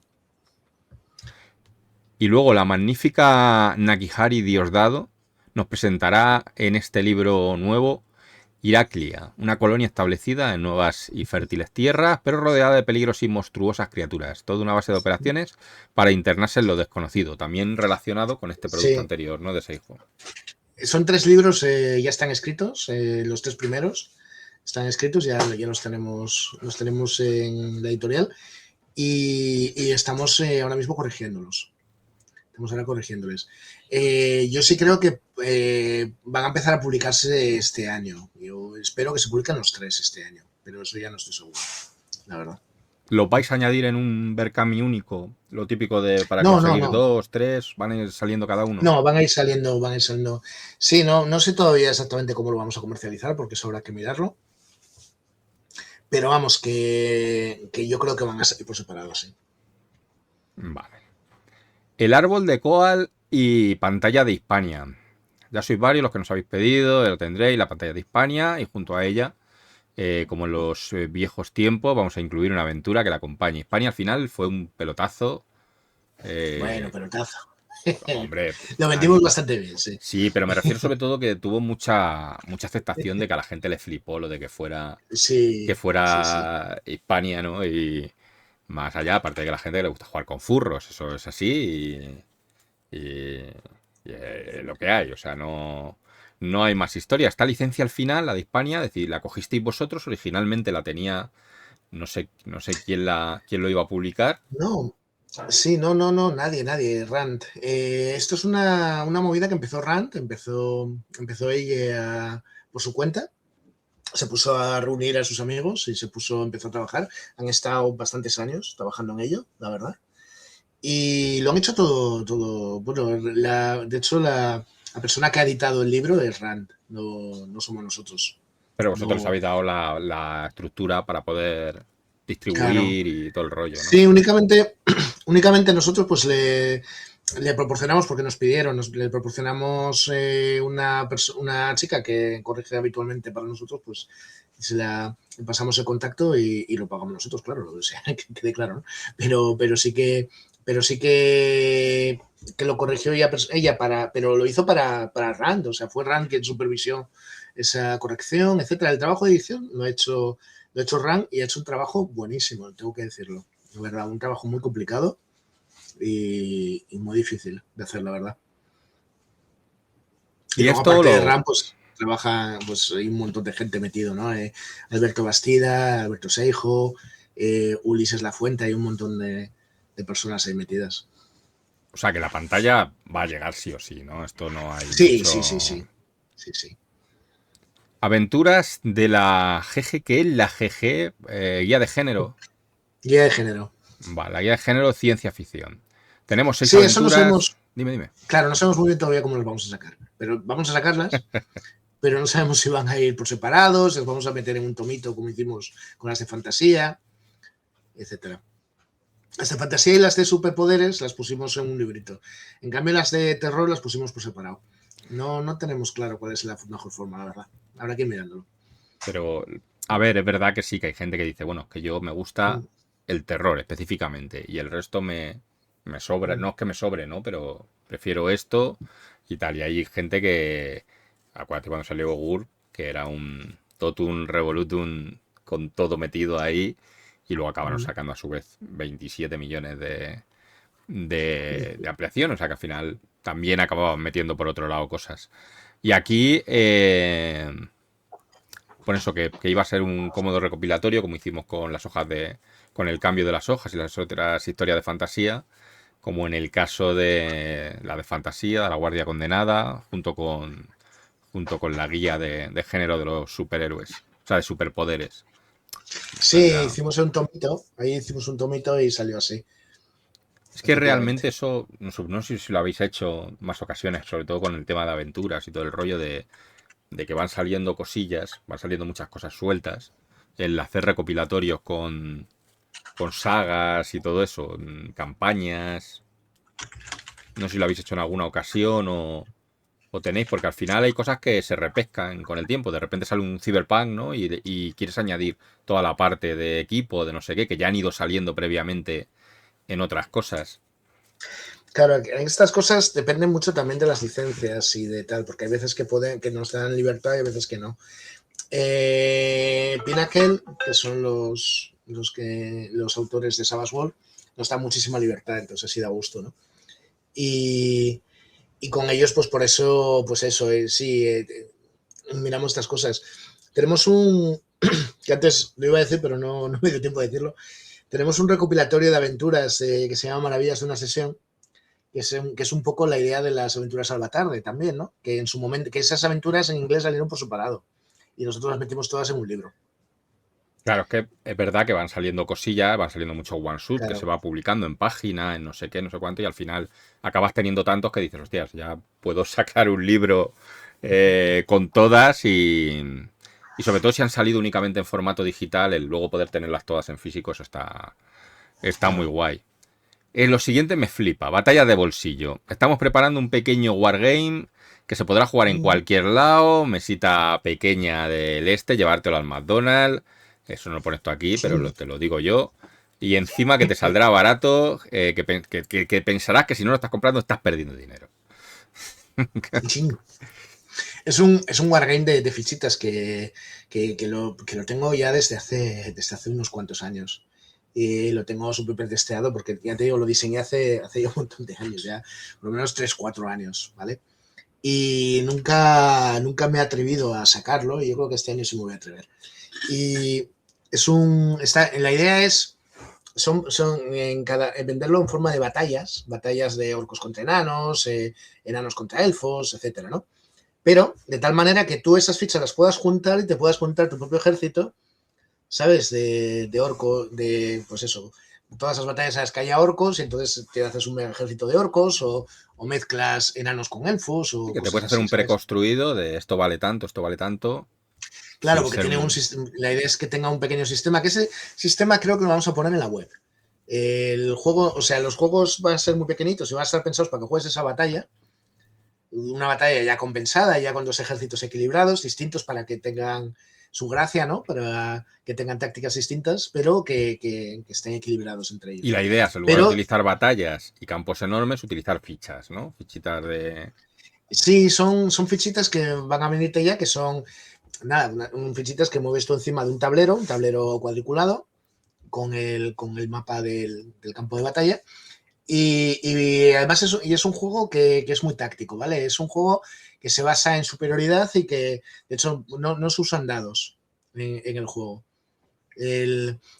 Y luego la magnífica Nakihari Diosdado nos presentará en este libro nuevo Iraklia, una colonia establecida en nuevas y fértiles tierras, pero rodeada de peligros y monstruosas criaturas. Toda una base de operaciones para internarse en lo desconocido, también relacionado con este producto Sí, anterior, ¿no? De Seijo. son 3 libros, ya están escritos, los 3 primeros están escritos, ya los tenemos en la editorial y estamos ahora mismo corrigiéndolos. Estamos ahora corrigiéndoles. Yo sí creo que van a empezar a publicarse este año. Yo espero que se publiquen los 3 este año, pero eso ya no estoy seguro, la verdad. ¿Lo vais a añadir en un Berkami único? Lo típico de para No, no, conseguir no. 2, 3, van a ir saliendo cada uno. No, van a ir saliendo, van a ir saliendo. Sí, no, no sé todavía exactamente cómo lo vamos a comercializar, porque eso habrá que mirarlo. Pero vamos, que yo creo que van a salir por separado, sí. Vale. El árbol de Coal y pantalla de Hispania. Ya sois varios los que nos habéis pedido, lo tendréis, la pantalla de Hispania, y junto a ella, como en los viejos tiempos, vamos a incluir una aventura que la acompañe. Hispania al final fue un pelotazo. Bueno, eh, pelotazo. hombre, Lo vendimos bastante bien, sí. sí, pero me refiero sobre todo que tuvo mucha aceptación de que a la gente le flipó lo de que Sí, sí, sí. fuera Hispania, ¿no? Y más allá, aparte de que a la gente le gusta jugar con furros, eso es así y lo que hay, o sea, no hay más historia. Esta licencia al final, la de Hispania, es decir, la cogisteis vosotros, originalmente la tenía, no sé quién lo iba a publicar. No, sí, no, no, no, nadie, Rand. Esto es una movida que empezó Rand, empezó ella por su cuenta, se puso a reunir a sus amigos y empezó a trabajar. Han estado bastantes años trabajando en ello, la verdad. Y lo han hecho todo. Bueno, de hecho, la persona que ha editado el libro es Rand, no somos nosotros. Pero vosotros les No, habéis dado la estructura para poder claro. distribuir y todo el rollo, ¿no? Sí, únicamente nosotros pues le proporcionamos, porque nos pidieron, le proporcionamos una chica que corrige habitualmente para nosotros, pues le pasamos el contacto y lo pagamos nosotros, claro, o sea, que quede claro, ¿no? Pero sí que lo corrigió ella pero lo hizo para Rand, o sea, fue Rand quien supervisó esa corrección, etcétera. El trabajo de edición lo ha hecho Rand y ha hecho un trabajo buenísimo, tengo que decirlo. De verdad, un trabajo muy complicado y muy difícil de hacer, la verdad. Y Y luego, esto aparte de lo, RAM, pues trabaja, pues hay un montón de gente metido, ¿no? Alberto Bastida, Alberto Seijo, Ulises Lafuente, hay un montón de personas ahí metidas. o sea, que la pantalla va a llegar sí o sí, ¿no? Esto no hay Sí, sí, sí, mucho. sí. Sí, sí. Aventuras de la GG, ¿qué es la GG? Guía de género. Guía de género. Vale, la guía de género ciencia ficción. Tenemos 6 Sí, eso no aventuras. sabemos, Dime, dime. claro, no sabemos muy bien todavía cómo los vamos a sacar, pero vamos a sacarlas, pero no sabemos si van a ir por separados, los vamos a meter en un tomito como hicimos con las de fantasía, etcétera. Las de fantasía y las de superpoderes las pusimos en un librito. En cambio, las de terror las pusimos por separado. No tenemos claro cuál es la mejor forma, la verdad. Habrá que ir mirándolo. Pero, a ver, es verdad que sí, que hay gente que dice, bueno, que yo me gusta Mm, el terror específicamente y el resto me sobra. mm. No es que me sobre, ¿no? Pero prefiero esto y tal. Y hay gente que, acuérdate cuando salió Gur, que era un totum revolutum con todo metido ahí y luego acabaron Mm. sacando a su vez 27 millones de ampliación. O sea que al final también acababan metiendo por otro lado cosas. Y aquí, por eso que iba a ser un cómodo recopilatorio, como hicimos con las hojas con el cambio de las hojas y las otras historias de fantasía, como en el caso de la de fantasía, de la Guardia Condenada, junto con la guía de género de los superhéroes, o sea, de superpoderes. Sí, Era. ahí hicimos un tomito y salió así, Es que realmente efectivamente. eso, no sé si lo habéis hecho más ocasiones, sobre todo con el tema de aventuras y todo el rollo de que van saliendo cosillas, van saliendo muchas cosas sueltas, el hacer recopilatorios con sagas y todo eso, campañas. No sé si lo habéis hecho en alguna ocasión o tenéis, porque al final hay cosas que se repescan con el tiempo. De repente sale un Cyberpunk, ¿no? Y quieres añadir toda la parte de equipo, de no sé qué, que ya han ido saliendo previamente en otras cosas. Claro, en estas cosas dependen mucho también de las licencias y de tal, porque hay veces que nos dan libertad y hay veces que no. Pinnacle, que son los autores de Savage World, nos dan muchísima libertad, entonces sí da gusto, ¿no? Y, y con ellos, pues por eso, pues eso, sí, miramos estas cosas. Tenemos que antes lo iba a decir, pero no me dio tiempo de decirlo. Tenemos un recopilatorio de aventuras que se llama Maravillas de una sesión, que es un poco la idea de las aventuras a la tarde también, ¿no? Que en su momento, que esas aventuras en inglés salieron por separado y nosotros las metimos todas en un libro. Claro, es que es verdad que van saliendo cosillas, van saliendo muchos one-shot que se Claro, va publicando en página, en no sé qué, no sé cuánto, y al final acabas teniendo tantos que dices, hostias, ya puedo sacar un libro con todas y sobre todo si han salido únicamente en formato digital, el luego poder tenerlas todas en físico, eso está muy claro. guay. Lo siguiente me flipa, batalla de bolsillo. Estamos preparando un pequeño wargame que se podrá jugar en Mm. cualquier lado, mesita pequeña del este, llevártelo al McDonald's. Eso no lo pones tú aquí, pero te lo digo yo. Y encima que te saldrá barato, que pensarás que si no lo estás comprando estás perdiendo dinero. Sí. Es un wargame de fichitas que lo tengo ya desde hace unos cuantos años. Y lo tengo súper testeado porque ya te digo, lo diseñé hace ya un montón de años, ya por lo menos 3 4 años, ¿vale? Y nunca me he atrevido a sacarlo y yo creo que este año sí me voy a atrever. Y la idea es en venderlo en forma de batallas de orcos contra enanos, enanos contra elfos, etcétera, ¿no? Pero de tal manera que tú esas fichas las puedas juntar y te puedas montar tu propio ejército, ¿sabes? De orco, pues eso, todas esas batallas sabes que haya orcos y entonces te haces un ejército de orcos o mezclas enanos con elfos Y o que te cosas puedes hacer así, un ¿sabes? preconstruido de esto vale tanto, Claro, sin porque ser tiene un un... sistema, la idea es que tenga un pequeño sistema, que ese sistema creo que lo vamos a poner en la web. El juego, o sea, los juegos van a ser muy pequeñitos y van a estar pensados para que juegues esa batalla, una batalla ya compensada, ya con dos ejércitos equilibrados, distintos para que tengan su gracia, ¿no? Para que tengan tácticas distintas, pero que estén equilibrados entre Y ellos. la idea es, en lugar de Pero utilizar batallas y campos enormes, utilizar fichas, ¿no? Fichitas de... sí, son fichitas que van a venirte ya, que son, nada, fichitas que mueves tú encima de un tablero cuadriculado, con el mapa del campo de batalla. Y además es un juego que es muy táctico, ¿vale? Es un juego que se basa en superioridad y que, de hecho, no se usan dados en el juego.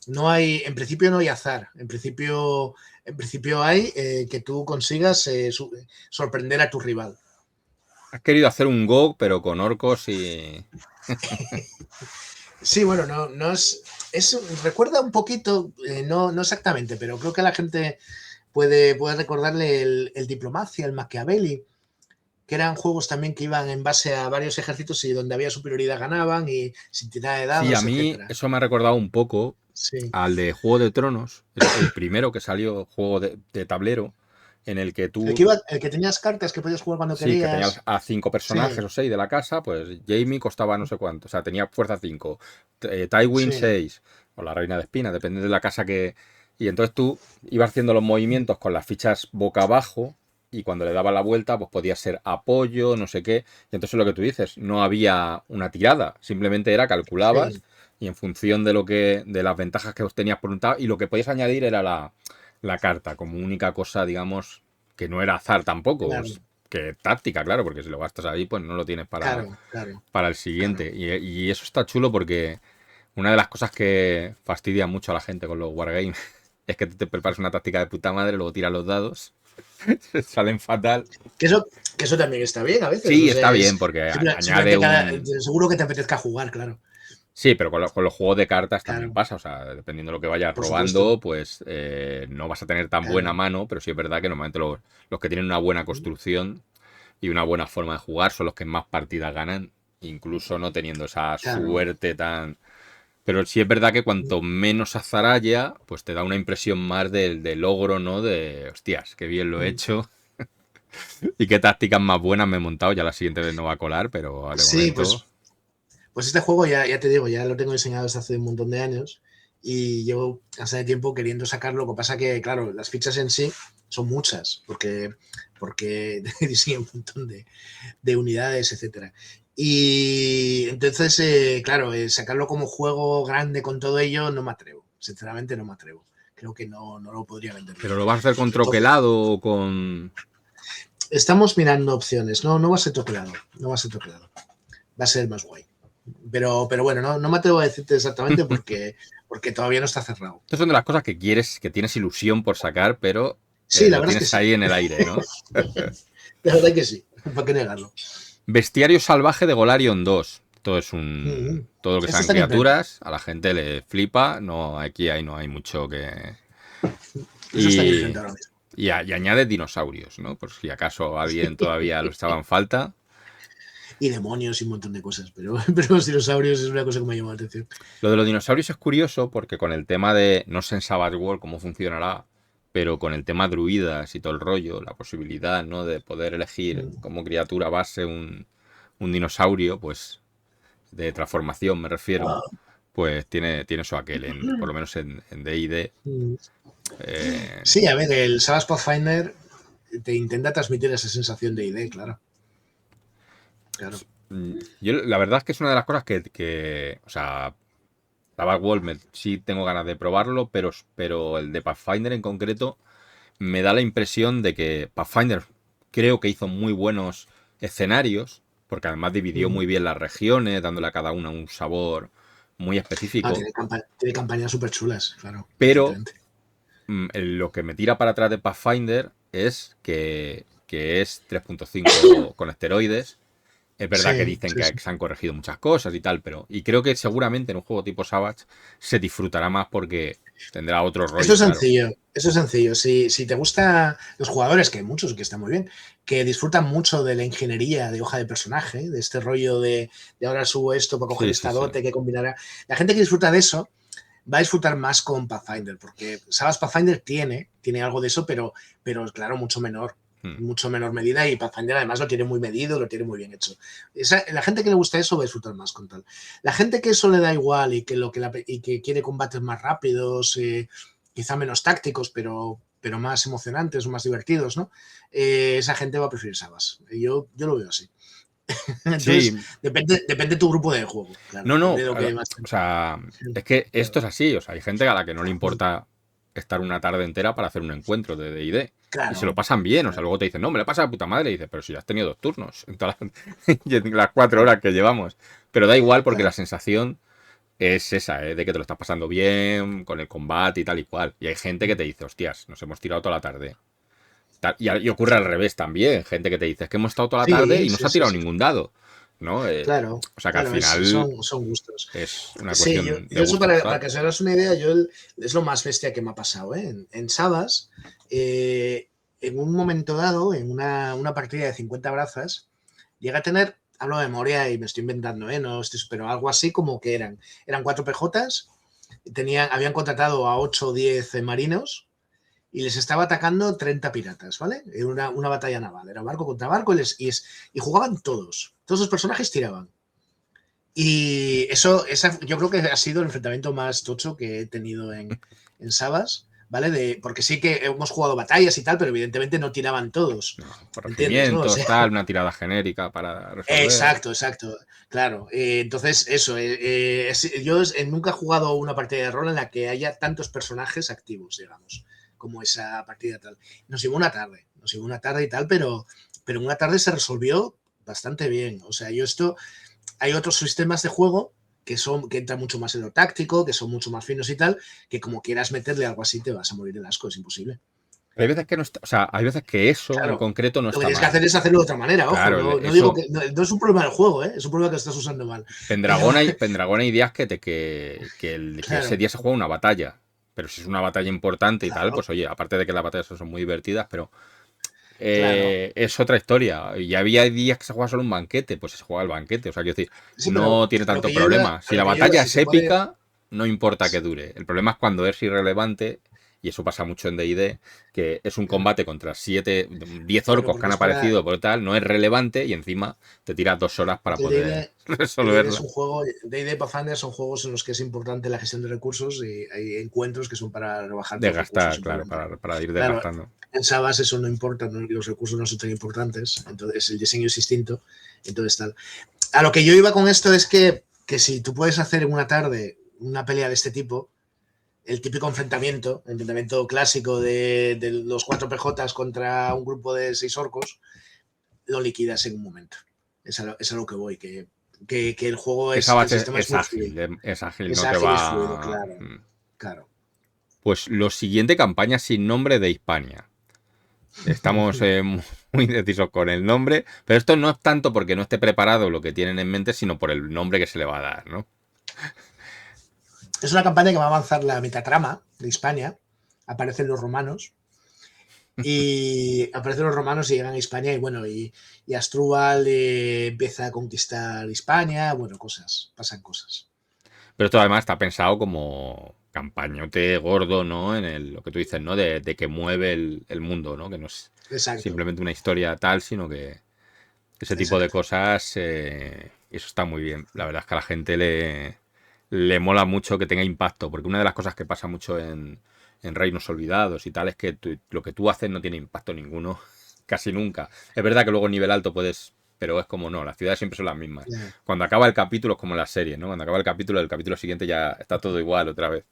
No hay, en principio no hay azar. En principio hay que tú consigas sorprender a tu rival. Has querido hacer un Go, pero con orcos y... Sí, bueno, no recuerda un poquito, no exactamente, pero creo que la gente puede recordarle el Diplomacia, el Machiavelli, que eran juegos también que iban en base a varios ejércitos y donde había superioridad ganaban y sin tirar de Sí, a dados, mí etcétera. eso me ha recordado un poco Sí. al de Juego de Tronos, el primero que salió, juego de tablero, en el que tú, El que tenías cartas que podías jugar cuando sí, que tenías querías. a 5 personajes Sí, o 6 de la casa, pues Jamie costaba no sé cuánto, o sea, tenía fuerza 5, Tywin sí, 6 o la Reina de Espinas, depende de la casa que... Y entonces tú ibas haciendo los movimientos con las fichas boca abajo y cuando le dabas la vuelta, pues podía ser apoyo, no sé qué. Y entonces lo que tú dices, no había una tirada, simplemente era calculabas sí, y en función de lo que, de las ventajas que tenías por un lado, y lo que podías añadir era la carta, como única cosa, digamos, que no era azar tampoco, claro, que táctica, claro, porque si lo gastas ahí, pues no lo tienes claro, claro, para el claro. siguiente. Y eso está chulo porque una de las cosas que fastidia mucho a la gente con los wargames es que te preparas una táctica de puta madre, luego tiras los dados, salen fatal. Que eso, que eso también está bien a veces, o Sí, está sea, bien porque añade simplemente un... seguro que te apetezca jugar, claro, Sí, pero con los juegos de cartas también claro, pasa. O sea, dependiendo de lo que vayas por supuesto, robando, pues no vas a tener tan buena claro. mano, pero sí es verdad que normalmente los que tienen una buena construcción y una buena forma de jugar son los que más partidas ganan, incluso no teniendo esa Claro. suerte tan... Pero sí es verdad que cuanto menos azar haya, pues te da una impresión más del logro, ¿no? De, hostias, qué bien lo he hecho y qué tácticas más buenas me he montado. Ya la siguiente vez no va a colar, pero de Sí, momento... pues este juego ya te digo, ya lo tengo diseñado desde hace un montón de años y llevo hace tiempo queriendo sacarlo. Lo que pasa que, claro, las fichas en sí son muchas, porque diseño un montón de unidades, etcétera. Y entonces, claro, sacarlo como juego grande con todo ello no me atrevo. Sinceramente no me atrevo. Creo que no lo podría vender Pero bien. lo vas a hacer con Entonces, troquelado o con... estamos mirando opciones. No va a ser troquelado. No va a ser troquelado. Va a ser más guay. Pero bueno, no me atrevo a decirte exactamente porque todavía no está cerrado. Estas son de las cosas que quieres, que tienes ilusión por sacar, pero Sí, la lo verdad es que tienes sí. ahí en el aire, ¿no? La verdad es que sí. ¿Para qué negarlo? Bestiario salvaje de Golarion 2. Esto es un... Todo lo que Esto sean está en invento. criaturas, a la gente le flipa. No, aquí no hay mucho que... Eso está en Y, invento ahora mismo. y añade dinosaurios, ¿no? Por si acaso alguien todavía lo estaba en falta. Y demonios y un montón de cosas, pero los dinosaurios es una cosa que me ha llamado la atención. Lo de los dinosaurios es curioso porque con el tema de, no sé en Savage World cómo funcionará, pero con el tema druidas y todo el rollo, la posibilidad, ¿no? De poder elegir como criatura base un dinosaurio, pues de transformación me refiero, pues tiene eso aquel, por lo menos en D&D. Eh, Sí, a ver, el Savage Pathfinder te intenta transmitir esa sensación de ID, claro. Claro. yo la verdad es que es una de las cosas o sea, Savage World sí tengo ganas de probarlo, pero el de Pathfinder en concreto me da la impresión de que Pathfinder creo que hizo muy buenos escenarios, porque además dividió muy bien las regiones, dándole a cada una un sabor muy Ah, específico, tiene campañas súper chulas, claro, pero evidentemente. lo que me tira para atrás de Pathfinder es que es 3.5 con esteroides. Es verdad que Sí, dicen sí, que sí. se han corregido muchas cosas y tal, pero... Y creo que seguramente en un juego tipo Savage se disfrutará más porque tendrá otro Esto rollo, es claro. sencillo, eso es sencillo. Si te gusta los jugadores, que hay muchos que están muy bien, que disfrutan mucho de la ingeniería de hoja de personaje, de este rollo de ahora subo esto para coger Sí, sí, esta sí. dote que combinará. La gente que disfruta de eso va a disfrutar más con Pathfinder, porque Sabas Pathfinder tiene algo de eso, pero claro, Hmm. mucho menor medida, y Pathfinder además lo tiene muy medido, lo tiene muy bien hecho. La gente que le gusta eso va a disfrutar más con tal. La gente que eso le da igual y que quiere combates más rápidos, quizá menos tácticos, pero más emocionantes o más divertidos, ¿no? Esa gente va a preferir Sabas. Yo lo veo así. Entonces, Sí, depende de tu grupo de juego, claro, no, no, depende de lo que más te... o sea, es que Claro, esto es así, o sea, hay gente a la que no le importa estar una tarde entera para hacer un encuentro de D&D y se lo claro, pasan bien, o sea, claro. luego te dicen, no, me la pasa de puta madre, y dices, pero si ya has tenido 2 turnos en todas y en las 4 horas que llevamos, pero da igual porque la Claro. sensación es esa, de que te lo estás pasando bien con el combate y tal y cual, y hay gente que te dice, hostias, nos hemos tirado toda la tarde. Y ocurre al revés también, gente que te dice, es que hemos estado toda la tarde Sí, y no se sí, ha sí, tirado sí. ningún dado, ¿no? Claro, O sea que al claro, final son gustos. es una Sí, cuestión de eso gusto para total. que os hagáis una idea, es lo más bestia que me ha pasado, ¿eh? En Sabas, en un momento dado, en una partida de 50 brazas, llega a tener, hablo de memoria y me estoy inventando, no pero algo así como que eran 4 PJs, habían contratado a 8 o 10 marinos y les estaba atacando 30 piratas, ¿vale? Era una batalla naval, era barco contra barco y jugaban todos los personajes tiraban. Y yo creo que ha sido el enfrentamiento más tocho que he tenido en Sabas, ¿vale? Porque sí que hemos jugado batallas y tal, pero evidentemente no tiraban todos, No, ¿entiendes? ¿No? O corregimientos, sea, tal, una tirada genérica para resolver. exacto, claro. Entonces, eso, nunca he jugado una partida de rol en la que haya tantos personajes activos, digamos, como esa partida tal. Nos llevó una tarde y tal, pero en una tarde se resolvió bastante bien. O sea, hay otros sistemas de juego que entran mucho más en lo táctico, que son mucho más finos y tal, que como quieras meterle algo así te vas a morir del asco, es imposible. Hay veces que no está, o sea, hay veces que eso en Claro, concreto no lo que está tienes que mal. hacer es hacerlo de otra manera, ojo, Claro, no digo eso, que no es un problema del juego, es un problema que estás usando mal. Pero, Pendragón hay días que ese claro, día se juega una batalla. Pero si es una batalla importante y tal, claro, pues oye, aparte de que las batallas son muy divertidas, pero claro. es otra historia. Y había días que se juega solo un banquete, pues se juega el banquete. O sea, quiero decir, Sí, pero no tiene a lo tanto que yo iba, problema. a Si lo la que yo iba, batalla si es se puede, épica, no importa que dure. El problema es cuando es irrelevante, y eso pasa mucho en D&D, que es un combate contra 10 pero orcos que porque han es para, aparecido por tal, no es relevante y encima te tiras 2 horas para porque poder D&D es resolverla. un juego, D&D Pathfinder son juegos en los que es importante la gestión de recursos y hay encuentros que son para rebajarte los recursos Desgastar, claro, simplemente. para ir Claro, desgastando. en Sabas eso no importa, ¿no? Los recursos no son tan importantes, entonces el diseño es distinto, entonces tal. A lo que yo iba con esto es que si tú puedes hacer en una tarde una pelea de este tipo, el típico enfrentamiento clásico de los 4 PJs contra un grupo de 6 orcos, lo liquidas en un momento. Es a lo que voy, que el juego Esa el base sistema es muy fluido. es ágil, Es no te ágil y es fluido, va... claro, claro. Pues lo siguiente, campaña sin nombre de Hispania. Estamos muy indecisos con el nombre, pero esto no es tanto porque no esté preparado lo que tienen en mente, sino por el nombre que se le va a dar, ¿no? Es una campaña que va a avanzar la metatrama de Hispania. Aparecen los romanos. Y aparecen los romanos y llegan a Hispania y bueno, y Asdrúbal empieza a conquistar Hispania, bueno, pasan cosas. Pero esto además está pensado como campañote gordo, ¿no? Lo que tú dices, ¿no? De que mueve el mundo, ¿no? Que no es Exacto, simplemente una historia tal, sino que ese tipo de exacto. cosas, eso está muy bien. La verdad es que a la gente le mola mucho que tenga impacto, porque una de las cosas que pasa mucho en Reinos Olvidados y tal es que lo que tú haces no tiene impacto ninguno, casi nunca. Es verdad que luego en nivel alto puedes, pero es como no, las ciudades siempre son las mismas. Yeah. Cuando acaba el capítulo es como en la serie, ¿no? Cuando acaba el capítulo siguiente ya está todo igual otra vez,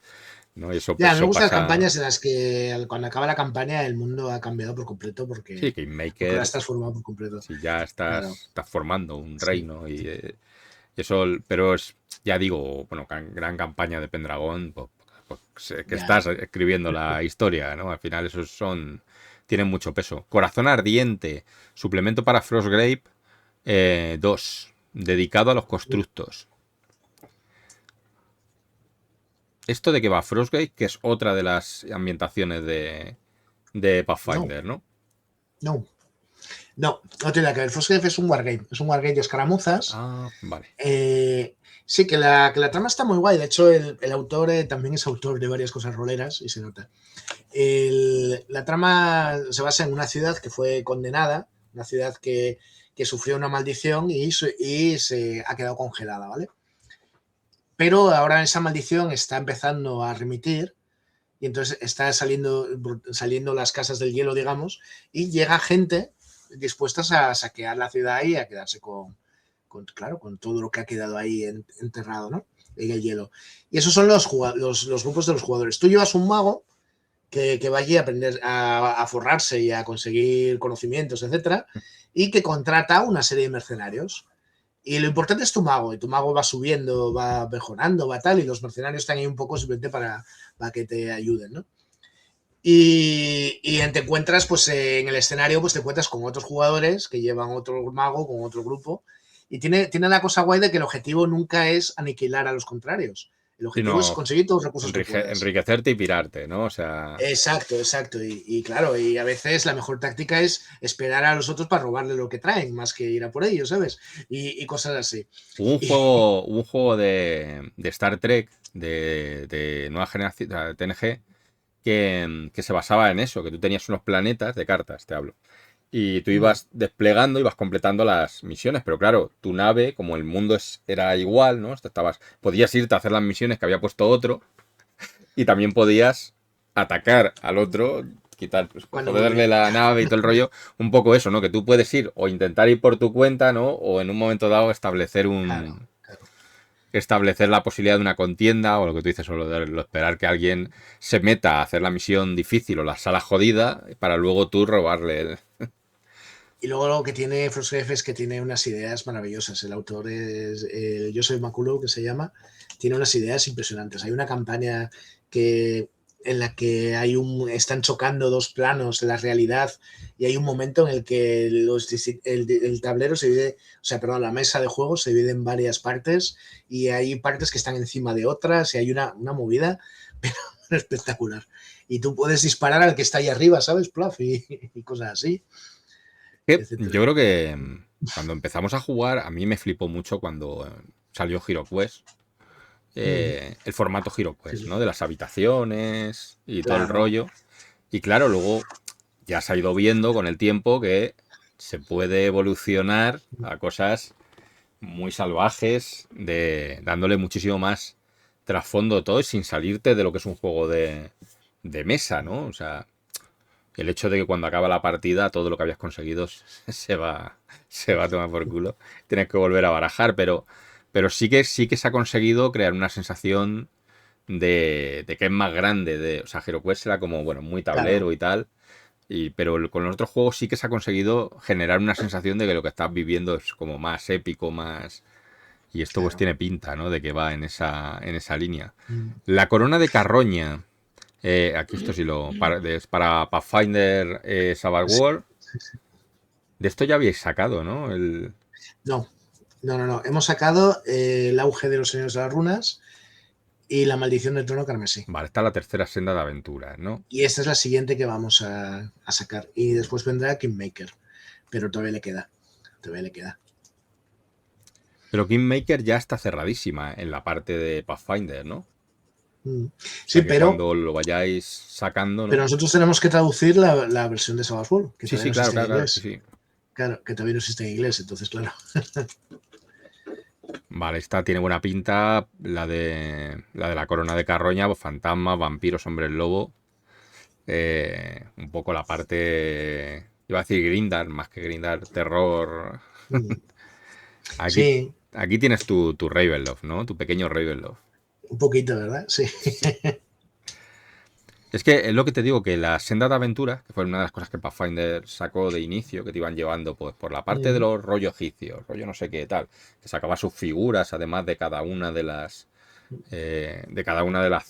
¿no? Y Ya, me eso gustan las pasa. campañas en las que cuando acaba la campaña el mundo ha cambiado por completo Sí, porque lo Kingmaker, has transformado por completo. si ya Claro, estás formando un sí, reino eso, pero es, ya digo, bueno, gran campaña de Pendragón, pues, que ya. estás escribiendo la historia, ¿no? Al final tienen mucho peso. Corazón Ardiente, suplemento para Frostgrave 2, dedicado a los constructos. Esto de que va Frostgrave, que es otra de las ambientaciones de No, Pathfinder, ¿no? no, no tiene nada que ver. Frostgrave es un wargame de escaramuzas. Ah, vale. Sí, que la trama está muy guay. De hecho, el autor también es autor de varias cosas roleras y se nota. La trama se basa en una ciudad que fue condenada, una ciudad que sufrió una maldición y se ha quedado congelada, ¿vale? Pero ahora esa maldición está empezando a remitir y entonces está saliendo las casas del hielo, digamos, y llega gente dispuestas a saquear la ciudad y a quedarse claro, con todo lo que ha quedado ahí enterrado, ¿no? En el hielo. Y esos son los grupos de los jugadores. Tú llevas un mago que va allí a aprender a forrarse y a conseguir conocimientos, etcétera, y que contrata una serie de mercenarios. Y lo importante es tu mago, y tu mago va subiendo, va mejorando, va tal, y los mercenarios están ahí un poco simplemente para que te ayuden, ¿no? Y te encuentras, pues en el escenario, pues te encuentras con otros jugadores que llevan otro mago, con otro grupo. Y tiene la cosa guay de que el objetivo nunca es aniquilar a los contrarios. El objetivo es Sino conseguir todos los recursos que puedas. enriquecerte y pirarte, ¿no? O sea, Exacto, exacto. Claro, y a veces la mejor táctica es esperar a los otros para robarle lo que traen, más que ir a por ellos, ¿sabes? Y cosas así. hubo un juego de Star Trek de nueva generación, de TNG, que se basaba en eso, que tú tenías unos planetas de cartas, te hablo. Y tú ibas desplegando, ibas completando las misiones, pero claro, tu nave, como el mundo era igual, ¿no? Podías irte a hacer las misiones que había puesto otro, y también podías atacar al otro, quitar, pues, Cuando joderle volvía. la nave y todo el rollo. Un poco eso, ¿no? Que tú puedes ir o intentar ir por tu cuenta, ¿no? O en un momento dado Claro, claro. establecer la posibilidad de una contienda, o lo que tú dices, o lo esperar que alguien se meta a hacer la misión difícil o la sala jodida para luego tú robarle Y luego lo que tiene Frostgrave es que tiene unas ideas maravillosas. El autor es Yo soy Maculo, que se llama, tiene unas ideas impresionantes. Hay una campaña que en la que están chocando dos planos de la realidad y hay un momento en el que el tablero se divide, o sea, perdón, la mesa de juego se divide en varias partes y hay partes que están encima de otras y hay una movida pero espectacular. Y tú puedes disparar al que está ahí arriba, ¿sabes? Plaf, y cosas así, Yo etcétera. creo que cuando empezamos a jugar, a mí me flipó mucho cuando salió HeroQuest, Mm, el formato sí, HeroQuest, sí. ¿no? De las habitaciones y todo el Claro, rollo. Y claro, luego ya se ha ido viendo con el tiempo que se puede evolucionar a cosas muy salvajes, dándole muchísimo más trasfondo todo y sin salirte de lo que es un juego de mesa, ¿no? O sea, el hecho de que cuando acaba la partida todo lo que habías conseguido se va a tomar por culo. Tienes que volver a barajar, pero sí que se ha conseguido crear una sensación de que es más grande. O sea, HeroQuest era como, bueno, muy claro, tablero y tal. Pero con los otros juegos sí que se ha conseguido generar una sensación de que lo que estás viviendo es como más épico, más. Y esto pues claro. tiene pinta, ¿no? De que va en esa línea. Mm. La corona de Carroña. Aquí esto sí es para Pathfinder Savage Sí, World. sí, sí. De esto ya habíais sacado, ¿no? No, no. Hemos sacado el auge de los señores de las runas y la maldición del trono carmesí. Vale, está la tercera senda de aventuras, ¿no? Y esta es la siguiente que vamos a sacar. Y después vendrá Kingmaker. Pero todavía le queda. Todavía le queda. Pero Kingmaker ya está cerradísima en la parte de Pathfinder, ¿no? O Sí, sea que cuando lo vayáis sacando, pero ¿no? nosotros tenemos que traducir la versión de Savage World, que Sí, todavía sí, no claro, existe en claro, sí, inglés. sí. Claro, que todavía no existe en inglés, entonces, claro. Vale, esta tiene buena pinta, la de la corona de Carroña, pues, fantasmas, vampiros, hombres lobo. Un poco la parte, iba a decir Grindar, más que Grindar, terror. Aquí, Sí, aquí tienes tu Ravenloft, ¿no? Tu pequeño Ravenloft. un poquito, ¿verdad? Sí. Es que es lo que te digo, que la senda de aventuras, que fue una de las cosas que Pathfinder sacó de inicio, que te iban llevando pues por la parte de los rollos egipcios, rollo no sé qué tal, que sacaba sus figuras, además de cada una de las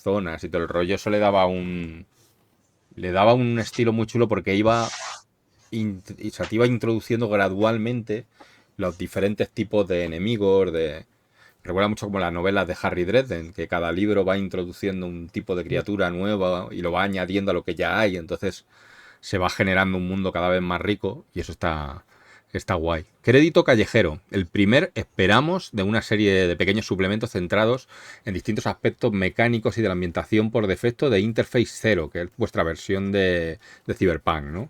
zonas y todo el rollo, eso le daba un estilo muy chulo porque o sea, te iba introduciendo gradualmente los diferentes tipos de enemigos, recuerda mucho como las novelas de Harry Dresden, que cada libro va introduciendo un tipo de criatura nueva y lo va añadiendo a lo que ya hay, entonces se va generando un mundo cada vez más rico y eso está guay. Crédito callejero, el primer, esperamos, de una serie de pequeños suplementos centrados en distintos aspectos mecánicos y de la ambientación por defecto de Interface Zero, que es vuestra versión de Cyberpunk, ¿no?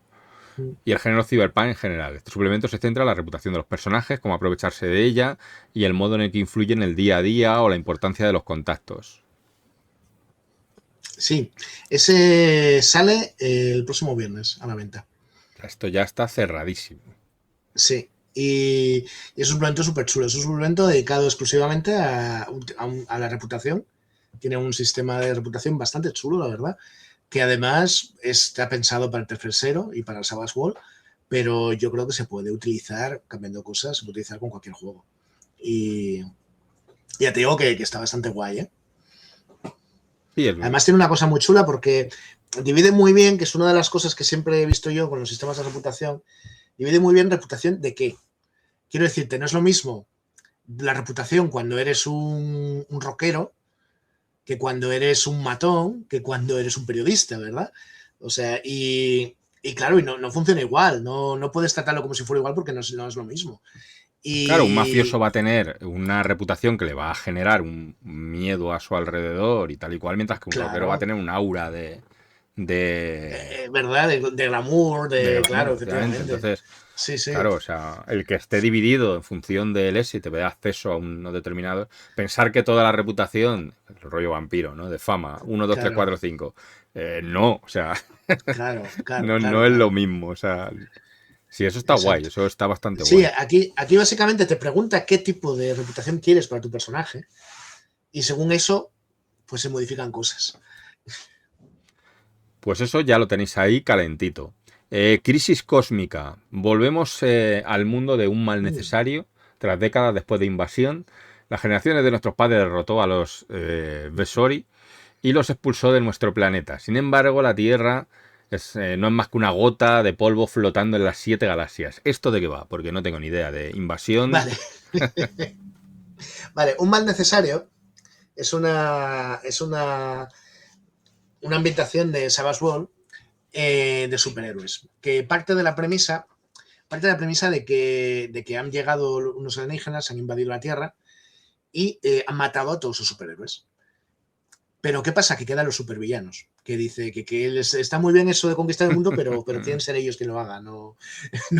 Y el género cyberpunk en general. Este suplemento se centra en la reputación de los personajes, cómo aprovecharse de ella y el modo en el que influye en el día a día o la importancia de los contactos. Sí, ese sale el próximo viernes a la venta. Esto ya está cerradísimo. Sí, y es un suplemento súper chulo. Es un suplemento dedicado exclusivamente a la reputación. Tiene un sistema de reputación bastante chulo, la verdad, que además está pensado para el tercero y para el Savage World, pero yo creo que se puede utilizar, cambiando cosas, se puede utilizar con cualquier juego. Y ya te digo que está bastante guay, ¿eh? Sí, Además tiene una cosa muy chula porque divide muy bien, que es una de las cosas que siempre he visto yo con los sistemas de reputación, divide muy bien reputación de qué. Quiero decirte, no es lo mismo la reputación cuando eres un rockero que cuando eres un matón, que cuando eres un periodista, ¿verdad? O sea, y claro, y no funciona igual, no puedes tratarlo como si fuera igual porque no es lo mismo. claro, un mafioso Y va a tener una reputación que le va a generar un miedo a su alrededor y tal y cual, mientras que un rockero va a claro, tener un aura de, ¿verdad? De glamour, de claro, glamour, efectivamente. efectivamente. Entonces, Sí, sí, claro, o sea, el que esté dividido en función del éxito y te dé acceso a uno determinado, pensar que toda la reputación, el rollo vampiro, ¿no? De fama, uno 2 3 claro, 4 5 no, o sea, no es lo claro. mismo, o sea, sí, eso está guay, Exacto. eso está bastante Sí, guay. aquí básicamente te pregunta qué tipo de reputación quieres para tu personaje y según eso, pues se modifican cosas. Pues eso ya lo tenéis ahí calentito. Crisis cósmica. Volvemos al mundo de un mal Mm. necesario. Tras décadas después de invasión, las generaciones de nuestros padres derrotó a los Vesori y los expulsó de nuestro planeta. Sin embargo, la Tierra no es más que una gota de polvo flotando en las 7 galaxias. ¿Esto de qué va? Porque no tengo ni idea. De invasión. Vale. Vale, un mal necesario una ambientación de Savage World de superhéroes, que parte de la premisa de que han llegado unos alienígenas, han invadido la Tierra y han matado a todos sus superhéroes. Pero ¿qué pasa? Que quedan los supervillanos, que dice que les está muy bien eso de conquistar el mundo, pero quieren ser ellos quien lo hagan, no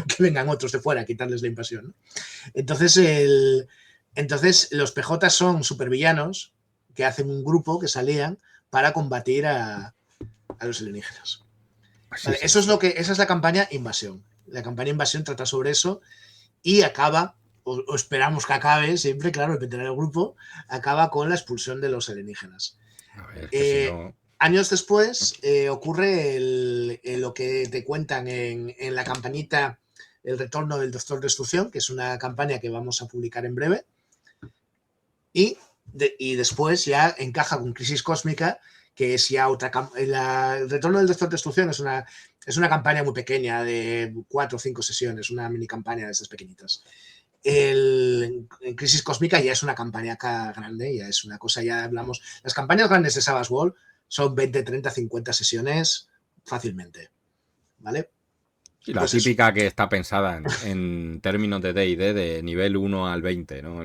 que vengan otros de fuera a quitarles la invasión, ¿no? Entonces, entonces los PJ son supervillanos que hacen un grupo que salían para combatir a los alienígenas. Así Vale, es. eso es esa es la campaña Invasión. La campaña Invasión trata sobre eso y acaba, o esperamos que acabe, siempre, claro, dependerá del grupo, acaba con la expulsión de los alienígenas. A ver, que si Eh, no. años después ocurre lo que te cuentan en la campañita El retorno del Doctor Destrucción, que es una campaña que vamos a publicar en breve, y después ya encaja con Crisis Cósmica, que es ya otra... El Retorno del Doctor Destrucción es una campaña muy pequeña de 4 o 5 sesiones, una mini campaña de esas pequeñitas. En Crisis Cósmica ya es una campaña grande, ya es una cosa, ya hablamos... Las campañas grandes de Savage World son 20, 30, 50 sesiones fácilmente, ¿vale? Y la Pues típica eso. que está pensada en términos de D&D de nivel 1 al 20, ¿no?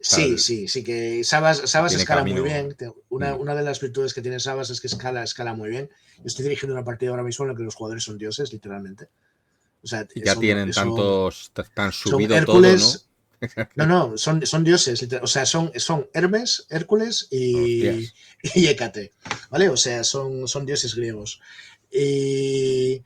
Sí, que Sabas tiene escala muy camino. bien. Una de las virtudes que tiene Sabas es que escala muy bien. Yo estoy dirigiendo una partida ahora mismo en la que los jugadores son dioses, literalmente. O sea, Y ya tienen tan son subido todo, ¿no? Hércules. No, son dioses. O sea, son Hermes, Hércules Hostias. y Hécate. ¿Vale? O sea, son dioses griegos. Y,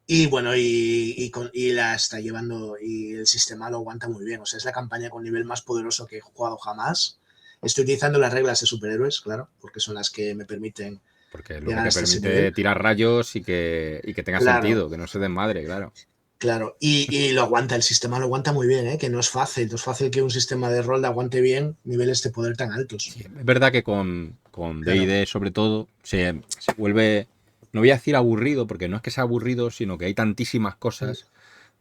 y bueno, y la está llevando, y el sistema lo aguanta muy bien. O sea, es la campaña con nivel más poderoso que he jugado jamás. Estoy utilizando las reglas de superhéroes, claro, porque son las que me permiten Porque es lo que llegar te hasta ese permite nivel. tirar rayos y que tenga Claro, sentido, que no se desmadre, claro. claro. Y lo aguanta, el sistema lo aguanta muy bien, ¿eh? Que no es fácil. No es fácil que un sistema de rol aguante bien niveles de poder tan altos. Sí, es verdad que con Claro. D&D sobre todo se vuelve, no voy a decir aburrido, porque no es que sea aburrido, sino que hay tantísimas cosas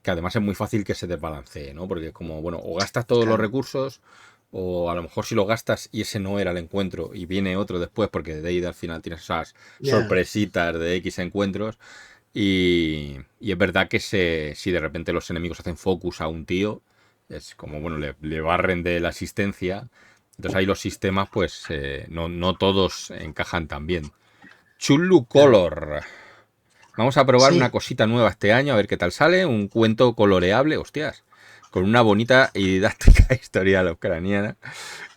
que además es muy fácil que se desbalancee, ¿no? Porque es como, bueno, o gastas todos los Claro. recursos, o a lo mejor si lo gastas y ese no era el encuentro y viene otro después, porque de D&D al final tienes esas Ya. sorpresitas de X encuentros, y es verdad que si de repente los enemigos hacen focus a un tío, es como, bueno, le barren de la asistencia. Entonces ahí los sistemas, pues, no todos encajan tan bien. Chulu Claro. Color. Vamos a probar una Sí. cosita nueva este año, a ver qué tal sale. Un cuento coloreable, hostias. Con una bonita y didáctica historia ucraniana.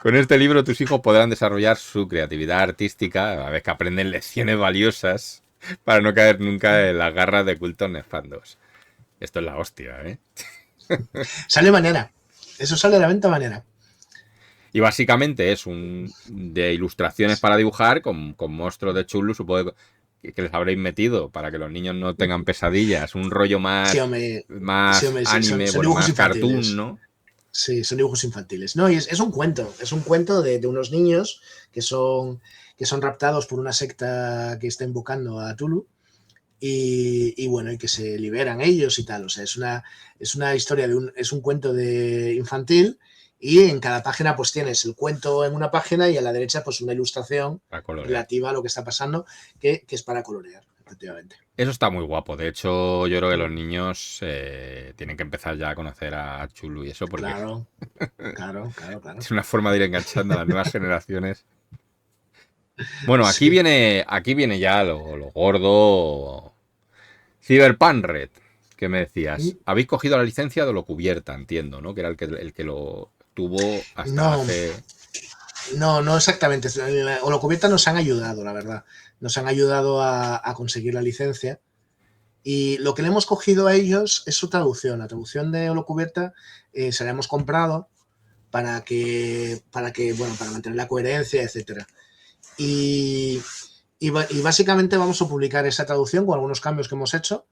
Con este libro tus hijos podrán desarrollar su creatividad artística, a la vez que aprenden lecciones valiosas para no caer nunca en las garras de cultos nefandos. Esto es la hostia, ¿eh? Sale mañana. Eso sale a la venta mañana. Y básicamente es un de ilustraciones para dibujar con monstruos de Chulu, supongo que les habréis metido para que los niños no tengan pesadillas. Un rollo Sí, más, hombre. Sí, más hombre, sí. anime, Son bueno, dibujos más cartoon, infantiles. ¿no? Sí, son dibujos infantiles. No, y es un cuento. Es un cuento de unos niños que son raptados por una secta que está invocando a Tulu. Y bueno, y que se liberan ellos y tal. O sea, es una historia es un cuento de infantil, y en cada página pues tienes el cuento en una página y a la derecha pues una ilustración Para colorear. relativa a lo que está pasando, que es para colorear, efectivamente. Eso está muy guapo. De hecho, yo creo que los niños tienen que empezar ya a conocer a Chulu y eso porque Claro, claro, claro, claro. es una forma de ir enganchando a las nuevas generaciones. Bueno, Sí. aquí viene ya lo gordo. Cyberpunk Red, ¿qué me decías? Habéis cogido la licencia de lo cubierta, entiendo, ¿no? Que era el que lo tuvo hasta No, hace. no exactamente. Holocubierta nos han ayudado, la verdad. Nos han ayudado a conseguir la licencia. Y lo que le hemos cogido a ellos es su traducción. La traducción de Holocubierta se la hemos comprado bueno, para mantener la coherencia, etcétera. Y básicamente vamos a publicar esa traducción con algunos cambios que hemos hecho,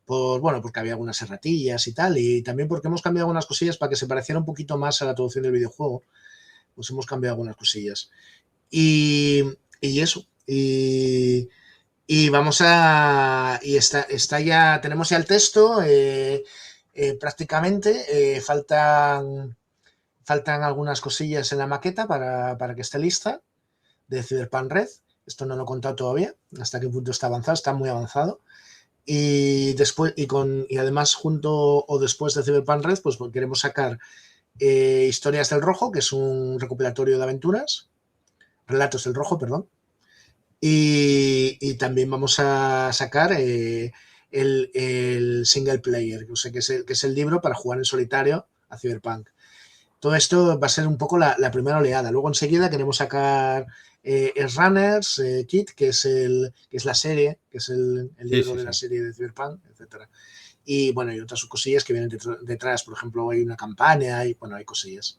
bueno, porque había algunas erratillas y tal, y también porque hemos cambiado algunas cosillas para que se pareciera un poquito más a la traducción del videojuego. Pues hemos cambiado algunas cosillas. Y, y eso. Y vamos a. Y está ya. Tenemos ya el texto. Prácticamente. Faltan algunas cosillas en la maqueta para que esté lista de Cyberpunk Red. Esto no lo he contado todavía. Hasta qué punto está avanzado. Está muy avanzado. Y después, y además, junto o después de Cyberpunk Red, pues queremos sacar Historias del Rojo, que es un recopilatorio de aventuras. Relatos del Rojo, perdón. Y también vamos a sacar el single player, o sea, que es el libro para jugar en solitario a Cyberpunk. Todo esto va a ser un poco la primera oleada. Luego enseguida queremos sacar el Runners Kit, que es la serie, que es el Sí, libro sí, de la sí. serie de Cyberpunk, etcétera. Y bueno, hay otras cosillas que vienen detrás. Por ejemplo, hay una campaña y bueno, hay cosillas.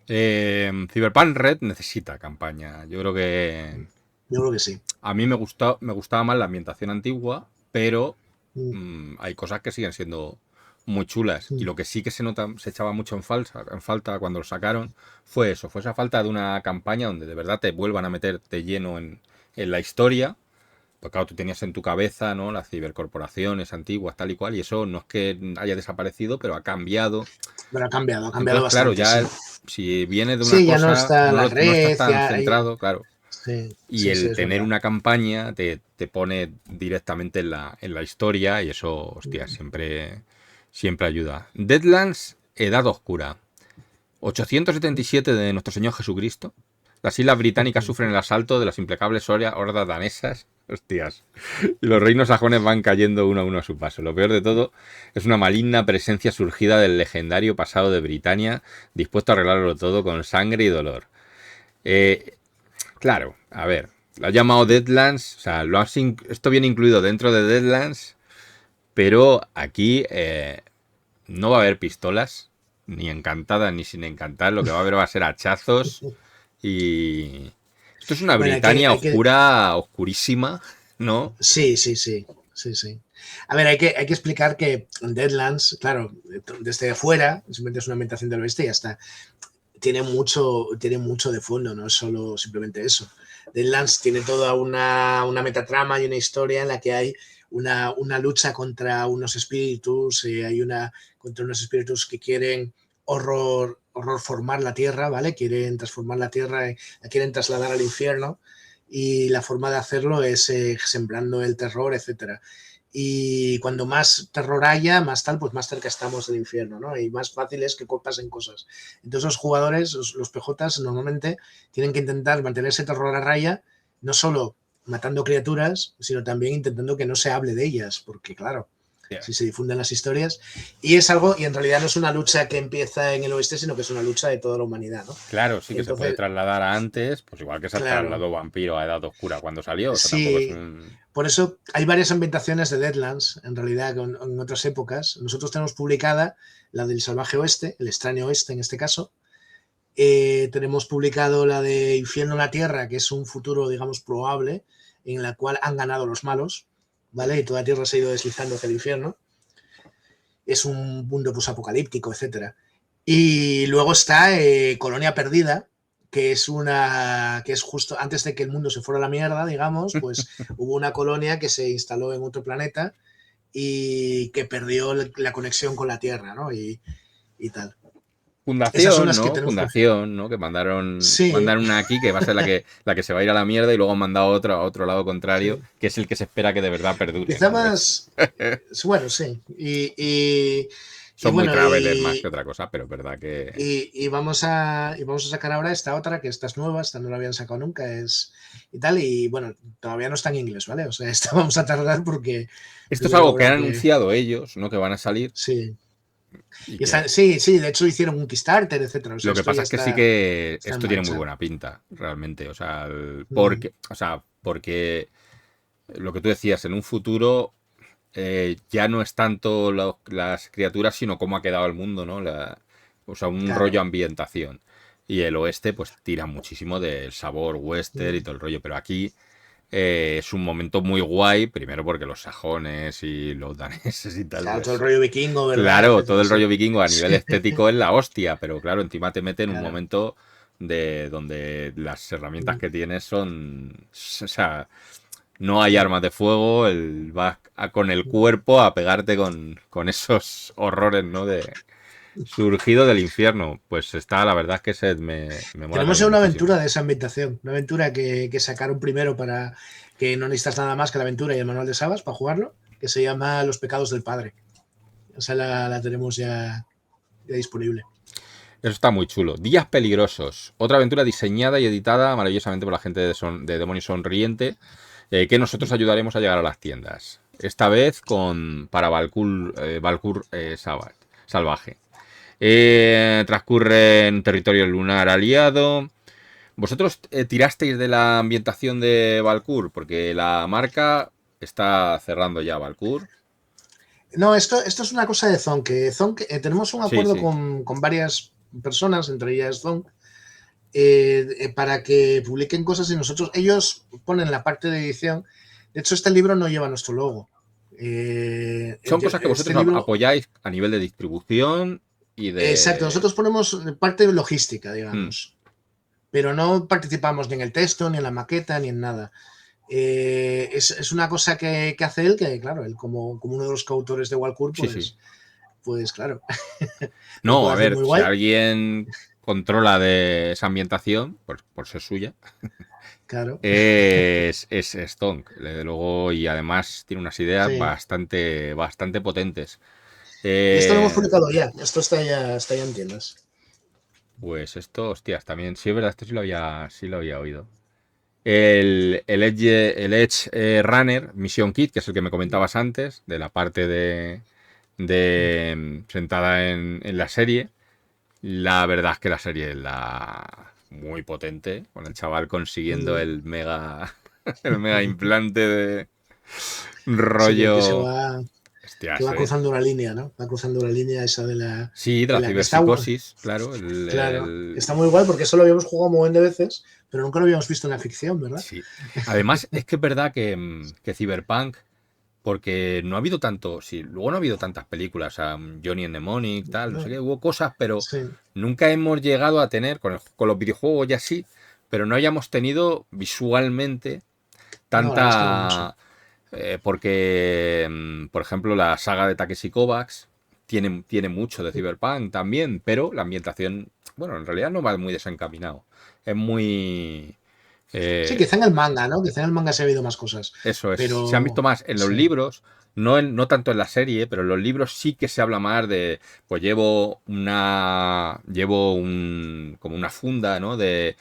Cyberpunk Red necesita campaña. Yo creo que Yo creo que sí. a mí me gustaba más la ambientación antigua, pero Mm, hay cosas que siguen siendo muy chulas. Y mm, lo que sí que se echaba mucho en falta cuando lo sacaron fue eso, fue esa falta de una campaña donde de verdad te vuelvan a meter de lleno en la historia. Pues claro, tú tenías en tu cabeza, ¿no? Las cibercorporaciones antiguas, tal y cual, y eso no es que haya desaparecido, pero ha cambiado. Pero ha cambiado Entonces, claro, bastante, sí. ya si viene de una Sí, ya no cosa, está no, la no estás red, tan ya centrado, claro. sí, Y sí, sí, el es tener verdad. una campaña te pone directamente en la historia y eso, hostia, siempre ayuda. Deadlands, Edad Oscura. 877 de nuestro Señor Jesucristo. Las islas británicas sufren el asalto de las implacables hordas danesas. Hostias. Y los reinos sajones van cayendo uno a uno a su paso. Lo peor de todo es una maligna presencia surgida del legendario pasado de Britania, dispuesto a arreglarlo todo con sangre y dolor. Eh, claro, a ver, lo has llamado Deadlands, o sea, esto viene incluido dentro de Deadlands, pero aquí no va a haber pistolas, ni encantadas ni sin encantar, lo que va a haber va a ser hachazos y... Esto es una Bueno, Britania hay que, oscura, oscurísima, ¿no? sí, sí, sí, sí, sí. A ver, hay que explicar que Deadlands, claro, desde fuera, simplemente es una ambientación del oeste y ya está. Tiene mucho de fondo, no es solo simplemente eso. Deadlands tiene toda una metatrama y una historia en la que hay una lucha contra unos espíritus, contra unos espíritus que quieren horror formar la tierra, ¿vale? Quieren transformar la tierra, la quieren trasladar al infierno y la forma de hacerlo es sembrando el terror, etcétera. Y cuando más terror haya, más tal, pues más cerca estamos del infierno, ¿no? Y más fácil es que pasen cosas. Entonces los jugadores, los PJs, normalmente tienen que intentar mantener ese terror a raya, no solo matando criaturas, sino también intentando que no se hable de ellas, porque claro, Yeah. si se difunden las historias, y es algo, y en realidad no es una lucha que empieza en el oeste, sino que es una lucha de toda la humanidad, ¿no? Claro, sí que se puede Entonces, trasladar a antes, pues igual que se claro, trasladó Vampiro a Edad Oscura cuando salió, o sea, tampoco es sí, un... por eso hay varias ambientaciones de Deadlands, en realidad, en otras épocas. Nosotros tenemos publicada la del Salvaje Oeste, el Extraño Oeste en este caso. Tenemos publicado la de Infierno en la Tierra, que es un futuro, digamos, probable, en la cual han ganado los malos, ¿vale? Y toda la Tierra se ha ido deslizando hacia el infierno. Es un mundo posapocalíptico, etcétera. Y luego está Colonia Perdida, que es justo antes de que el mundo se fuera a la mierda, digamos, pues hubo una colonia que se instaló en otro planeta y que perdió la conexión con la Tierra, ¿no? Y tal. Esas son Fundación, las que ¿no? tenemos. Fundación, ¿no? Que mandaron Sí, una aquí que va a ser la que se va a ir a la mierda y luego han mandado otra a otro lado contrario, sí. que es el que se espera que de verdad perdure, Quizá ¿no? más. Bueno, sí. Y Son muy bueno, travelers más que otra cosa, pero es verdad que... vamos a sacar ahora esta otra, que esta es nueva, esta no la habían sacado nunca, y tal, y bueno, todavía no está en inglés, ¿vale? O sea, esta vamos a tardar porque Esto es primero algo que han habrá que. anunciado ellos, ¿no? Que van a salir Sí. y que... Sí, sí, de hecho hicieron un Kickstarter, etcétera. O sea, Lo que esto pasa ya es que sí está, que está en esto tiene muy marcha. buena pinta, realmente. O sea, Mm, porque lo que tú decías, en un futuro ya no es tanto las criaturas, sino cómo ha quedado el mundo, ¿no? O sea, un rollo claro. ambientación. Y el oeste, pues tira muchísimo del sabor western y Mm. todo el rollo. Pero aquí es un momento muy guay, primero porque los sajones y los daneses y tal, Claro, todo el pues rollo vikingo, ¿verdad? claro, todo Etcétera, el rollo sí. vikingo a nivel Sí, estético es la hostia, pero claro, encima te mete en un claro. momento de donde las herramientas Mm. que tienes son, o sea, no hay armas de fuego, vas con el cuerpo a pegarte con esos horrores, ¿no? De surgido del infierno. Pues está, la verdad es que me mola Tenemos ya también una muchísimo. aventura de esa ambientación, una aventura que sacaron primero para que no necesitas nada más que la aventura y el manual de Sabas para jugarlo, que se llama Los pecados del padre. O sea, la tenemos ya disponible. Eso está muy chulo. Días peligrosos. Otra aventura diseñada y editada maravillosamente por la gente de Demonio Sonriente, que nosotros ayudaremos a llegar a las tiendas. Esta vez para Valcour Salvaje. Transcurre en territorio lunar aliado. ¿Vosotros tirasteis de la ambientación de Valcour? Porque la marca está cerrando ya Valcour. No, esto es una cosa de Zonk. Tenemos un Sí, acuerdo sí. con varias personas, entre ellas Zonk, para que publiquen cosas y ellos ponen la parte de edición. De hecho, este libro no lleva nuestro logo. Son cosas que Este vosotros libro, apoyáis a nivel de distribución y exacto, de... nosotros ponemos parte logística, Hmm. digamos, pero no participamos ni en el texto, ni en la maqueta, ni en nada. Es una cosa que hace él, que claro, él como uno de los coautores de Walcourt, Sí, sí. pues claro, lo No, puede a hacer ver, muy si guay, alguien controla de esa ambientación, por ser suya, claro. es Stonk. Luego, y además tiene unas ideas Sí. bastante potentes. Y esto lo hemos Eh, publicado ya, esto está ya en tiendas. pues esto, hostias, también, sí es verdad, esto sí lo había oído. El Edge Runner Mission Kit, que es el que me comentabas antes, de la parte sentada en la serie. La verdad es que la serie es muy potente, con el chaval consiguiendo Mm. el mega implante de Sí, rollo. que Hostias, va cruzando una línea, ¿no? Va cruzando la línea esa sí, de de la la que está, ciberpsicosis, claro. claro, está muy guay porque eso lo habíamos jugado un montón de veces, pero nunca lo habíamos visto en la ficción, ¿verdad? Sí. Además, es que es verdad que Cyberpunk, porque no ha habido tanto, sí, luego no ha habido tantas películas, Johnny Mnemonic, tal, no sé No, qué, hubo cosas, pero sí, nunca hemos llegado a tener, con los videojuegos ya sí, pero no hayamos tenido visualmente no, la verdad es que no mucho. tanta. Porque, por ejemplo, la saga de Takeshi Kovacs tiene mucho de Cyberpunk también, pero la ambientación, bueno, en realidad no va muy desencaminado. Es muy. Sí, eh, quizá en el manga, ¿no? Quizá en el manga se ha habido más cosas, eso es. Se han visto pero más en los sí, libros, no tanto en la serie, pero en los libros sí que se habla más de. Pues como una funda, ¿no? De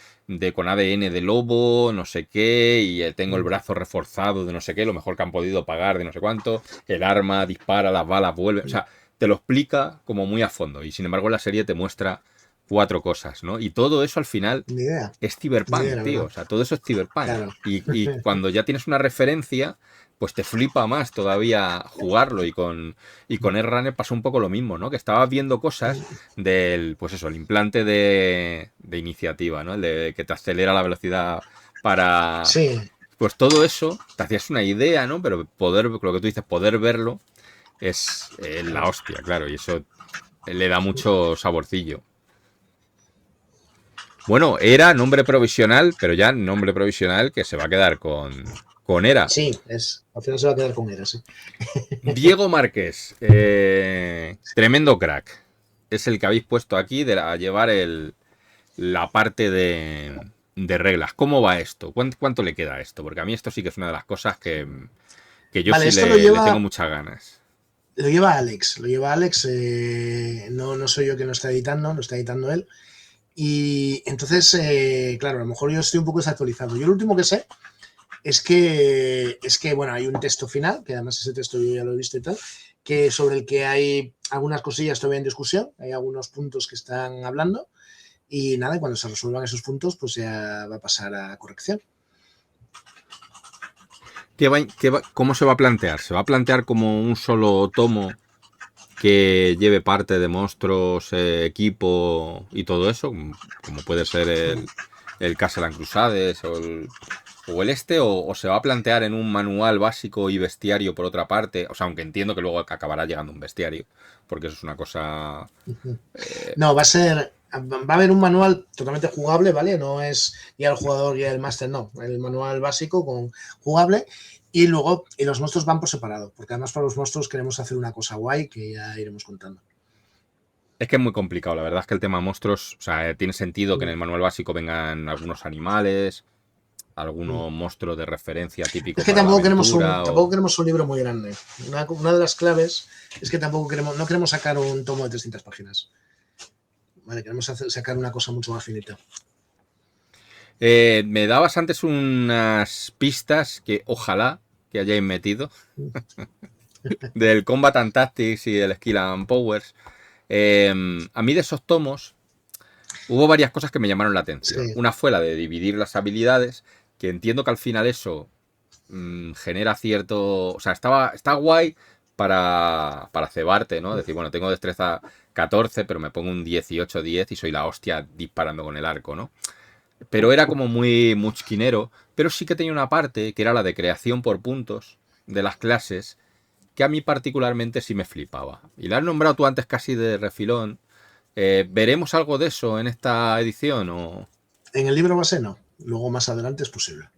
con ADN de lobo, no sé qué, y tengo el brazo reforzado de no sé qué, lo mejor que han podido pagar de no sé cuánto, el arma dispara, las balas vuelven. O sea, te lo explica como muy a fondo. Y sin embargo, la serie te muestra cuatro cosas, ¿no? Y todo eso al final ni es idea, Cyberpunk, la tío. verdad. O sea, todo eso es Cyberpunk. Claro. Y cuando ya tienes una referencia, pues te flipa más todavía jugarlo. Y con Runner pasó un poco lo mismo, ¿no? Que estabas viendo cosas pues eso, el implante de iniciativa, ¿no? El de que te acelera la velocidad para. Sí, Pues todo eso, te hacías una idea, ¿no? Pero lo que tú dices, poder verlo es la claro. hostia, claro. Y eso le da mucho saborcillo. Bueno, era nombre provisional, pero ya nombre provisional que se va a quedar con Era. Sí, al final se va a quedar con él, sí. Diego Márquez, tremendo crack. Es el que habéis puesto aquí a llevar la parte de reglas. ¿Cómo va esto? ¿Cuánto le queda a esto? Porque a mí esto sí que es una de las cosas que yo Vale, sí esto lo le tengo lleva, muchas ganas. lo lleva Alex, no soy yo quien lo está editando él. Y entonces, claro, a lo mejor yo estoy un poco desactualizado. Yo lo último que sé bueno, hay un texto final, que además ese texto yo ya lo he visto y tal, que sobre el que hay algunas cosillas todavía en discusión, hay algunos puntos que están hablando, y nada, cuando se resuelvan esos puntos, pues ya va a pasar a corrección. ¿Cómo se va a plantear? ¿Se va a plantear como un solo tomo que lleve parte de monstruos, equipo y todo eso, como puede ser el Castle and Crusades o el o se va a plantear en un manual básico y bestiario por otra parte, o sea, aunque entiendo que luego acabará llegando un bestiario, porque eso es una cosa. No, va a haber un manual totalmente jugable, ¿vale? No es ya el jugador, ya el máster, no. El manual básico con jugable. Y luego, los monstruos van por separado, porque además para los monstruos queremos hacer una cosa guay que ya iremos contando. Es que es muy complicado, la verdad es que el tema monstruos, o sea, tiene sentido que en el manual básico vengan algunos animales, algunos monstruos de referencia Es típico que para la aventura tampoco queremos un libro muy grande. Una de las claves es que no queremos sacar un tomo de 300 páginas. Vale, queremos sacar una cosa mucho más finita. Me dabas antes unas pistas que ojalá que hayáis metido del Combat and Tactics y del Skill and Powers. A mí de esos tomos hubo varias cosas que me llamaron la atención. Sí, Una fue la de dividir las habilidades, que entiendo que al final eso genera cierto. O sea, está guay para cebarte, ¿no? Decir, bueno, tengo destreza 14, pero me pongo un 18-10 y soy la hostia disparando con el arco, ¿no? Pero era como muy muchquinero, pero sí que tenía una parte que era la de creación por puntos de las clases, que a mí particularmente sí me flipaba. Y la has nombrado tú antes casi de refilón. ¿Veremos algo de eso en esta edición? en el libro base no. Luego más adelante es posible.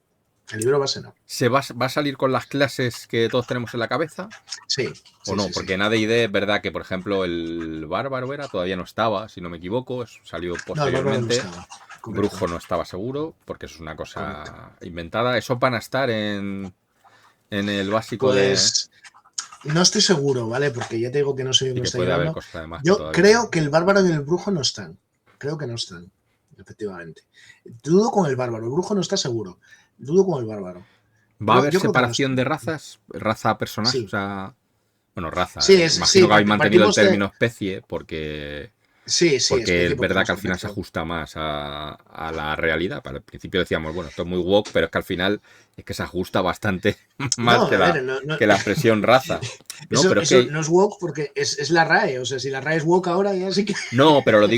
El libro base no. ¿Va a salir con las clases que todos tenemos en la cabeza? Sí, ¿O sí, no? sí, Porque sí. en AD&D es verdad que, por ejemplo, el bárbaro todavía no estaba, si no me equivoco, salió No, el bárbaro no posteriormente. estaba. Correcto, Brujo no estaba seguro, porque eso es una correcto. cosa inventada. ¿Esos van a estar en el básico de...? Pues no estoy seguro, ¿vale? Porque ya te digo que no sé de qué Y me que estoy puede haber hablando. cosas además que Yo todavía creo no... que el bárbaro y el brujo no están. Creo que no están, efectivamente. Dudo con el bárbaro. El brujo no está seguro. Dudo con el bárbaro. ¿Va a haber Yo creo que no separación están. de razas? ¿Raza-personaje? O Sí. sea... Bueno, raza. Sí, Imagino que habéis mantenido el partimos de. término especie porque... Sí, sí, Porque es especie, porque verdad que hemos al final se correcto. ajusta más a la realidad. Al principio decíamos, bueno, esto es muy woke, pero es que al final es que se ajusta bastante No, más a ver, no, que la expresión raza. No, pero es eso que no es woke porque es la RAE. O sea, si la RAE es woke ahora, ya sí que. no, pero lo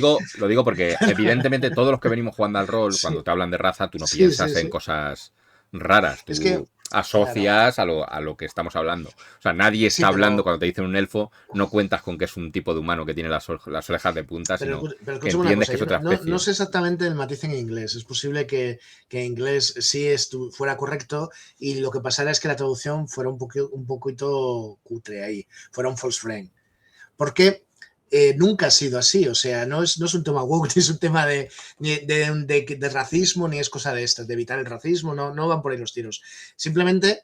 digo porque evidentemente todos los que venimos jugando al rol, cuando Sí, te hablan de raza, tú no sí, piensas sí, en sí. cosas raras, Es que, tú claro. asocias a lo que estamos hablando. O sea, nadie Sí, está hablando cuando te dicen un elfo, no cuentas con que es un tipo de humano que tiene las orejas de punta, sino pero que escúchame una entiendes cosa. que es Yo otra no especie. sé exactamente el matiz en inglés. Es posible que en inglés sí fuera correcto y lo que pasara es que la traducción fuera un poquito cutre ahí. Fuera un false frame. Porque nunca ha sido así, o sea, no es un tema woke, ni es un tema de racismo, ni es cosa de estas, de evitar el racismo, no van por ahí los tiros. Simplemente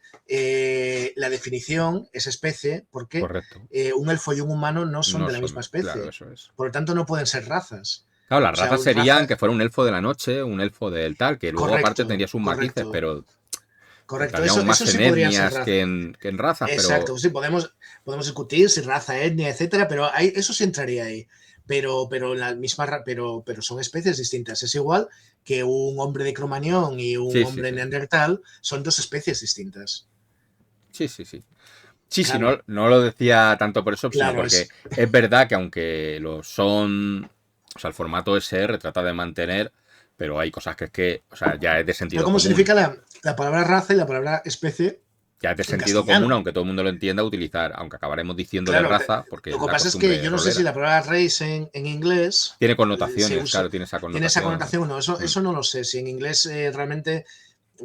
la definición es especie porque Correcto. un elfo y un humano no son No de la misma son, claro, especie, eso es. por lo tanto no pueden ser razas. Claro, O las sea, razas serían que fuera un elfo de la noche, un elfo del tal, que luego aparte correcto, tendría sus matices, correcto, pero correcto. entraríamos Eso más sí en podrían ser etnias razas. que en razas, pero Exacto, sí, podemos discutir si raza, etnia, etcétera, pero eso sí entraría ahí. Pero la misma pero son especies distintas. Es igual que un hombre de Cromañón y un sí, sí, hombre sí. neandertal son dos especies distintas. Sí, sí, sí. Sí, sí, Claro, no lo decía tanto por eso, sino claro, porque es verdad que aunque lo son, o sea, el formato SR trata de mantener, pero hay cosas o sea, ya es de es sentido como común. significa la palabra raza y la palabra especie Ya es de en sentido común, castellano. aunque todo el mundo lo entienda, utilizar, aunque acabaremos diciéndole Claro, raza, porque lo es que la pasa es que costumbre yo no sé si rolera. la palabra race en inglés Tiene se connotaciones, usa, claro, tiene esa tiene esa connotación. connotación o no. Eso no lo sé. Si en inglés realmente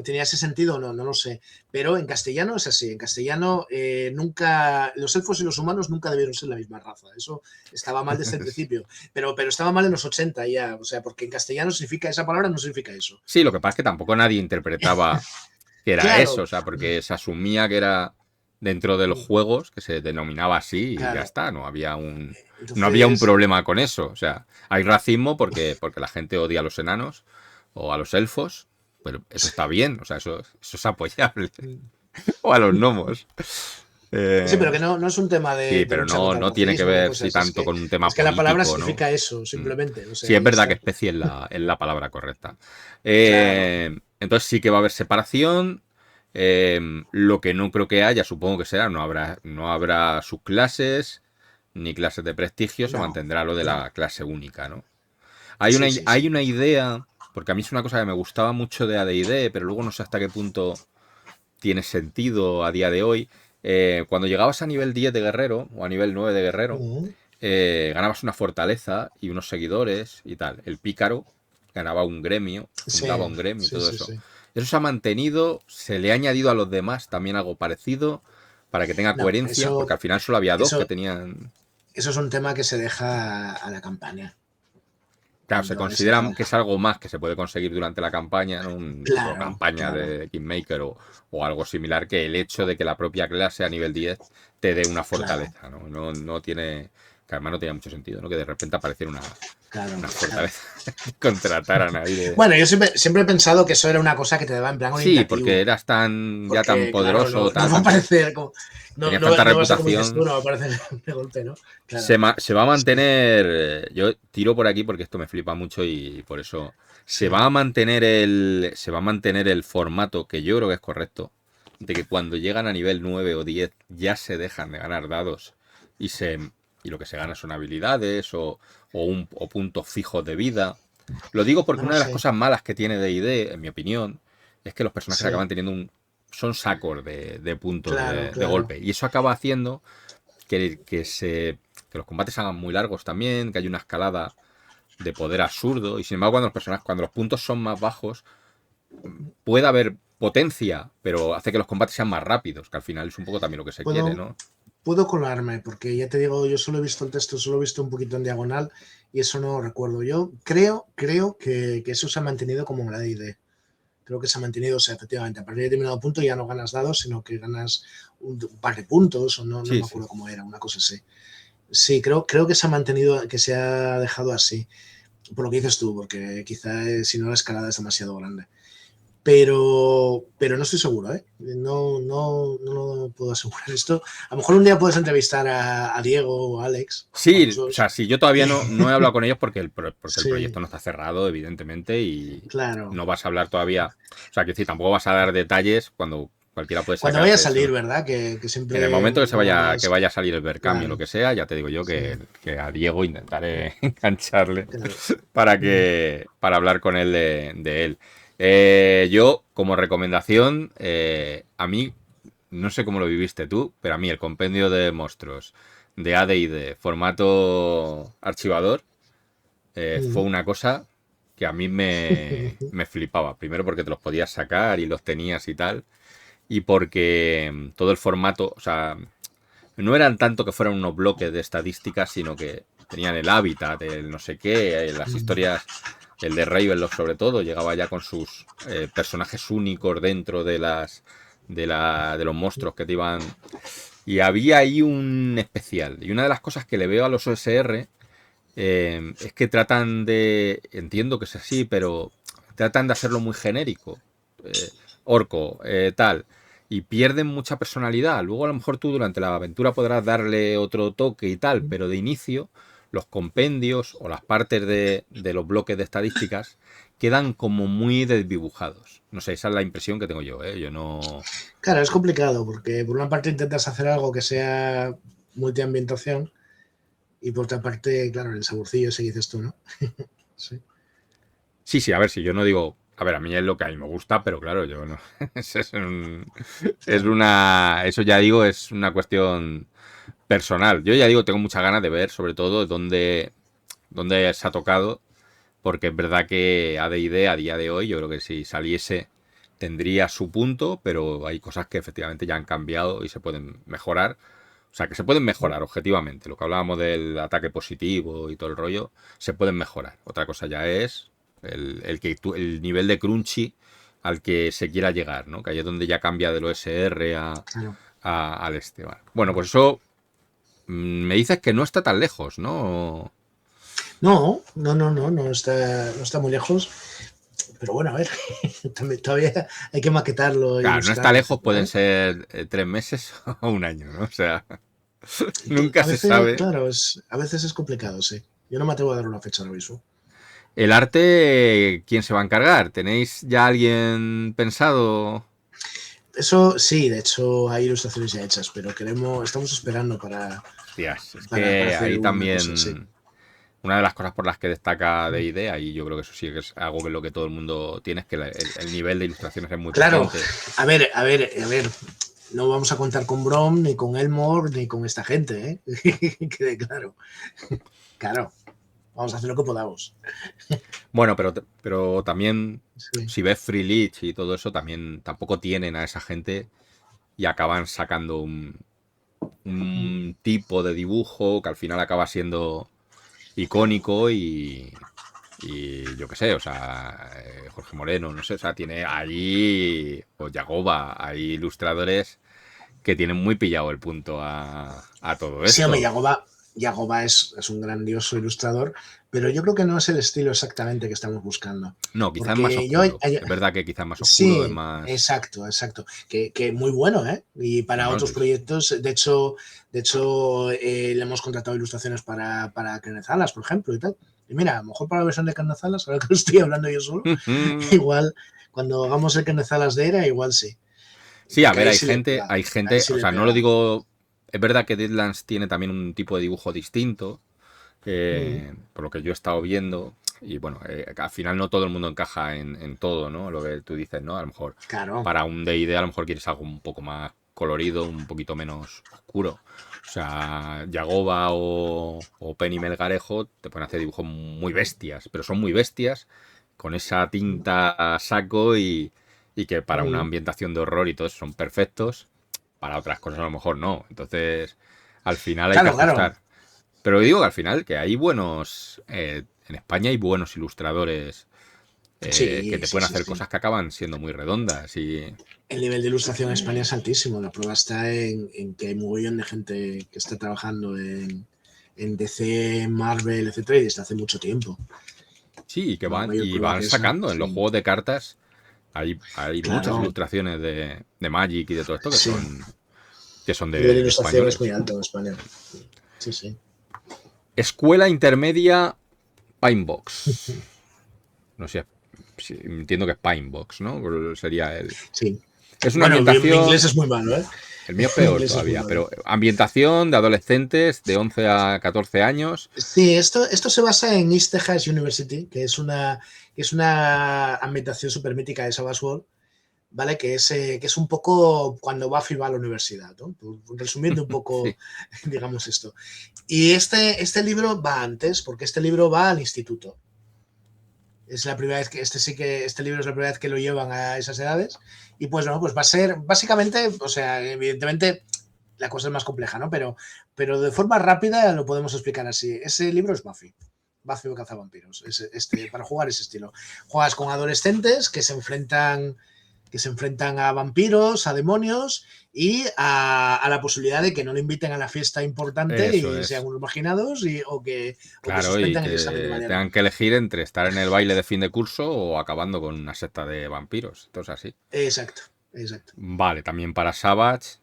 tenía ese sentido o no, no lo sé. Pero en castellano es así. En castellano nunca, los elfos y los humanos nunca debieron ser la misma raza. Eso estaba mal desde el principio. Pero estaba mal en los 80 ya. O sea, porque en castellano significa, esa palabra no significa eso. Sí, lo que pasa es que tampoco nadie interpretaba que era eso, Claro, o sea, porque se asumía que era dentro de los juegos, que se denominaba así y ya claro. está, no había un Entonces, problema con eso, o sea, hay racismo porque la gente odia a los enanos o a los elfos, pero eso está bien, o sea, eso es apoyable, o a los gnomos. sí, pero Eh, que no es un tema sí, de pero lucha no, contra el no tiene que racismo ni ver si cosas. Es tanto que, con un tema es que la palabra político, ¿no? significa eso, Mm. simplemente. O Sí, sea, es y ya verdad que está. especie es la palabra correcta. Claro. Entonces sí que va a haber separación. Lo que no creo que haya, supongo que será, no habrá subclases ni clases de prestigio, se No, mantendrá lo de no. la clase única, ¿no? Hay una, Sí, sí, hay sí. una idea, porque a mí es una cosa que me gustaba mucho de AD&D, pero luego no sé hasta qué punto tiene sentido a día de hoy. Cuando llegabas a nivel 10 de guerrero, o a nivel 9 de guerrero, Ujú. ganabas una fortaleza y unos seguidores y tal. El pícaro ganaba un gremio, Sí, fundaba un gremio y sí, todo sí, eso. sí. Eso se ha mantenido, se le ha añadido a los demás también algo parecido para que tenga No, coherencia, porque al final solo había dos que eso, tenían... eso es un tema que se deja a la campaña. Claro, se No, se considera deja. que es algo más que se puede conseguir durante la campaña, ¿no? Un tipo de Claro, campaña claro. de Kingmaker o algo similar, que el hecho de que la propia clase a nivel 10 te dé una Claro, fortaleza, ¿no? No tiene, que además no tenía mucho sentido, ¿no? Que de repente apareciera claro, una claro. fortaleza que contrataran ahí de... Bueno, yo siempre he pensado que eso era una cosa que te daba en plan Sí, porque orientativo. eras ya tan Porque, claro, poderoso, no tal, va a tanto, aparecer como. No, tenías no, tanta no va a ser como dices tú, reputación. no va a aparecer de golpe, ¿no? Se, Claro. ma- se va a Sí, mantener, yo tiro por aquí porque esto me flipa mucho y por eso se va sí. a mantener el formato que yo creo que es correcto, de que cuando llegan a nivel 9 o 10 ya se dejan de ganar dados y se y lo que se gana son habilidades o puntos fijos de vida. Lo digo No porque lo una de las sé. cosas malas que tiene D&D, en mi opinión, es que los personajes Sí, acaban teniendo son sacos de puntos claro, de claro. golpe y eso acaba haciendo que los combates se hagan muy largos también, que hay una escalada de poder absurdo. Y sin embargo, cuando los puntos son más bajos, puede haber potencia, pero hace que los combates sean más rápidos, que al final es un poco también lo que se quiere, Puedo, ¿no? puedo colarme, porque ya te digo, yo solo he visto el texto, solo he visto un poquito en diagonal y eso no lo recuerdo. Yo creo que eso se ha mantenido como en la D&D. Creo que se ha mantenido, o sea, efectivamente, a partir de determinado punto ya no ganas dados, sino que ganas un par de puntos, o no Sí, me sí. acuerdo cómo era, una cosa así. Sí, creo que se ha mantenido, que se ha dejado así, por lo que dices tú, porque quizá si no la escalada es demasiado grande. Pero no estoy seguro, ¿eh? No lo puedo asegurar esto. A lo mejor un día puedes entrevistar a Diego o a Alex, o a los Sí, o sea, dos. sí, yo todavía no he hablado con ellos porque el Sí, proyecto no está cerrado, evidentemente, y claro. no vas a hablar todavía. O sea, que sí, tampoco vas a dar detalles cuando cualquiera puede Cuando vaya a sacarse eso. salir, ¿verdad? Que En el siempre momento mola que más. vaya a salir el Berkami o lo Claro, que sea, ya te digo yo sí, que a Diego intentaré engancharle claro. para hablar con él de él. Yo, como recomendación, a mí, no sé cómo lo viviste tú, pero a mí el compendio de monstruos de AD&D formato archivador fue una cosa que a mí me flipaba. Primero porque te los podías sacar y los tenías y tal. Y porque todo el formato, o sea, no eran tanto que fueran unos bloques de estadísticas, sino que tenían el hábitat, el no sé qué, las historias, el de Ravenloft sobre todo, llegaba ya con sus personajes únicos dentro de los monstruos que te iban. Y había ahí un especial. Y una de las cosas que le veo a los OSR es que tratan de. Entiendo que es así, pero tratan de hacerlo muy genérico. Eh, orco, tal. Y pierden mucha personalidad. Luego a lo mejor tú durante la aventura podrás darle otro toque y tal, pero de inicio los compendios o las partes de los bloques de estadísticas quedan como muy desdibujados. No sé, esa es la impresión que tengo yo, ¿eh? Yo no. Claro, es complicado porque por una parte intentas hacer algo que sea multiambientación y por otra parte, claro, el saborcillo ese que dices tú, ¿no? Sí. Sí, sí, a ver, si yo no digo. A ver, a mí es lo que a mí me gusta, pero claro, yo no. Es Claro. una. Eso ya digo, es una cuestión personal. Yo ya digo, tengo muchas ganas de ver, sobre todo, dónde se ha tocado, porque es verdad que AD&D a día de hoy, yo creo que si saliese tendría su punto, pero hay cosas que efectivamente ya han cambiado y se pueden mejorar. O sea, que se pueden mejorar objetivamente. Lo que hablábamos del ataque positivo y todo el rollo, se pueden mejorar. Otra cosa ya es el nivel de crunchy al que se quiera llegar, ¿no? Que ahí es donde ya cambia del OSR Claro. al este. Vale. Bueno, pues eso me dices que no está tan lejos, ¿no? No está muy lejos. Pero bueno, a ver, todavía hay que maquetarlo e Claro, no está ilustrarlo, lejos, etcétera, pueden ¿eh? ser 3 meses o un año, ¿no? O sea, nunca A se veces, sabe. claro, a veces es complicado, sí. Yo no me atrevo a dar una fecha ahora mismo. El arte, ¿quién se va a encargar? ¿Tenéis ya alguien pensado? Eso sí, de hecho hay ilustraciones ya hechas, pero estamos esperando Hostias, es para que hacer ahí una cosa, sí. también una de las cosas por las que destaca D&D, y yo creo que eso sí que es algo que lo que todo el mundo tiene, es que el nivel de ilustraciones es muy Claro, potente. a ver, no vamos a contar con Brom, ni con Elmore, ni con esta gente, ¿eh? Quede claro. Claro, vamos a hacer lo que podamos. Bueno, pero también, Sí. si ves Free League y todo eso, también tampoco tienen a esa gente y acaban sacando un tipo de dibujo que al final acaba siendo icónico y yo qué sé, o sea, Jorge Moreno, no sé, o sea, tiene ahí, o Yagoba, hay ilustradores que tienen muy pillado el punto a todo Sí, hombre, esto. Yagoba es un grandioso ilustrador, pero yo creo que no es el estilo exactamente que estamos buscando. No, quizás es más Porque yo, oscuro. Es verdad que quizás es más oscuro, es sí, más. exacto. Que muy bueno, ¿eh? Y No, para no, otros proyectos, de hecho le hemos contratado ilustraciones para Canezalas, por ejemplo, y tal. Y mira, a lo mejor para la versión de Canezalas, ahora que estoy hablando yo solo, igual, cuando hagamos el Canezalas de Era, igual sí. Sí, a Porque ver, ahí sí le pega, hay ahí gente, sí o le sea, no lo pega. digo. Es verdad que Deadlands tiene también un tipo de dibujo distinto, Mm, por lo que yo he estado viendo. Y bueno, al final no todo el mundo encaja en todo, ¿no? Lo que tú dices, ¿no? A lo mejor claro, para un D&D a lo mejor quieres algo un poco más colorido, un poquito menos oscuro. O sea, Yagoba o Penny Melgarejo te pueden hacer dibujos muy bestias, pero son muy bestias con esa tinta a saco y que para una Mm. ambientación de horror y todo eso son perfectos, para otras cosas a lo mejor no. Entonces, al final hay que Claro, claro. ajustar. Pero digo que al final que hay buenos, en España hay buenos ilustradores que Sí, te sí, pueden sí, hacer sí. cosas que acaban siendo muy redondas y El nivel de ilustración en España es altísimo. La prueba está en que hay un mogollón de gente que está trabajando en DC, Marvel, etcétera, y desde hace mucho tiempo. sí, que No hay van mayor y prueba van que esa. sacando en los Sí. juegos de cartas. Hay muchas Claro, ilustraciones de Magic y de todo esto sí. que son El nivel de de ilustración es muy españoles. alto en España. Sí, sí. Escuela Intermedia Pinebox. No sé, entiendo que es Pinebox, ¿no? Sería el... Sí. Es una Bueno, mi inglés ambientación, es muy malo, ¿eh? el mío es Mi peor inglés es muy todavía, malo. pero ambientación de adolescentes de 11 a 14 años. Sí, esto se basa en East Texas University, que es una ambientación súper mítica de Savage World, ¿vale? Que es un poco cuando Buffy va a la universidad, ¿no? Resumiendo un poco, Sí, digamos esto. Y este libro va antes, porque este libro va al instituto. Es la primera vez que este libro es la primera vez que lo llevan a esas edades. Y pues no, pues va a ser básicamente, o sea, evidentemente la cosa es más compleja, ¿no? Pero de forma rápida lo podemos explicar así. Ese libro es Buffy. Buffy o Cazavampiros. Para jugar ese estilo. Juegas con adolescentes que se enfrentan a vampiros, a demonios y a la posibilidad de que no le inviten a la fiesta importante eso y sean es. unos marginados o que Claro, y suspendan el examen de que mañana. tengan que elegir entre estar en el baile de fin de curso o acabando con una secta de vampiros. Entonces así. Exacto, exacto. Vale, también para Savage,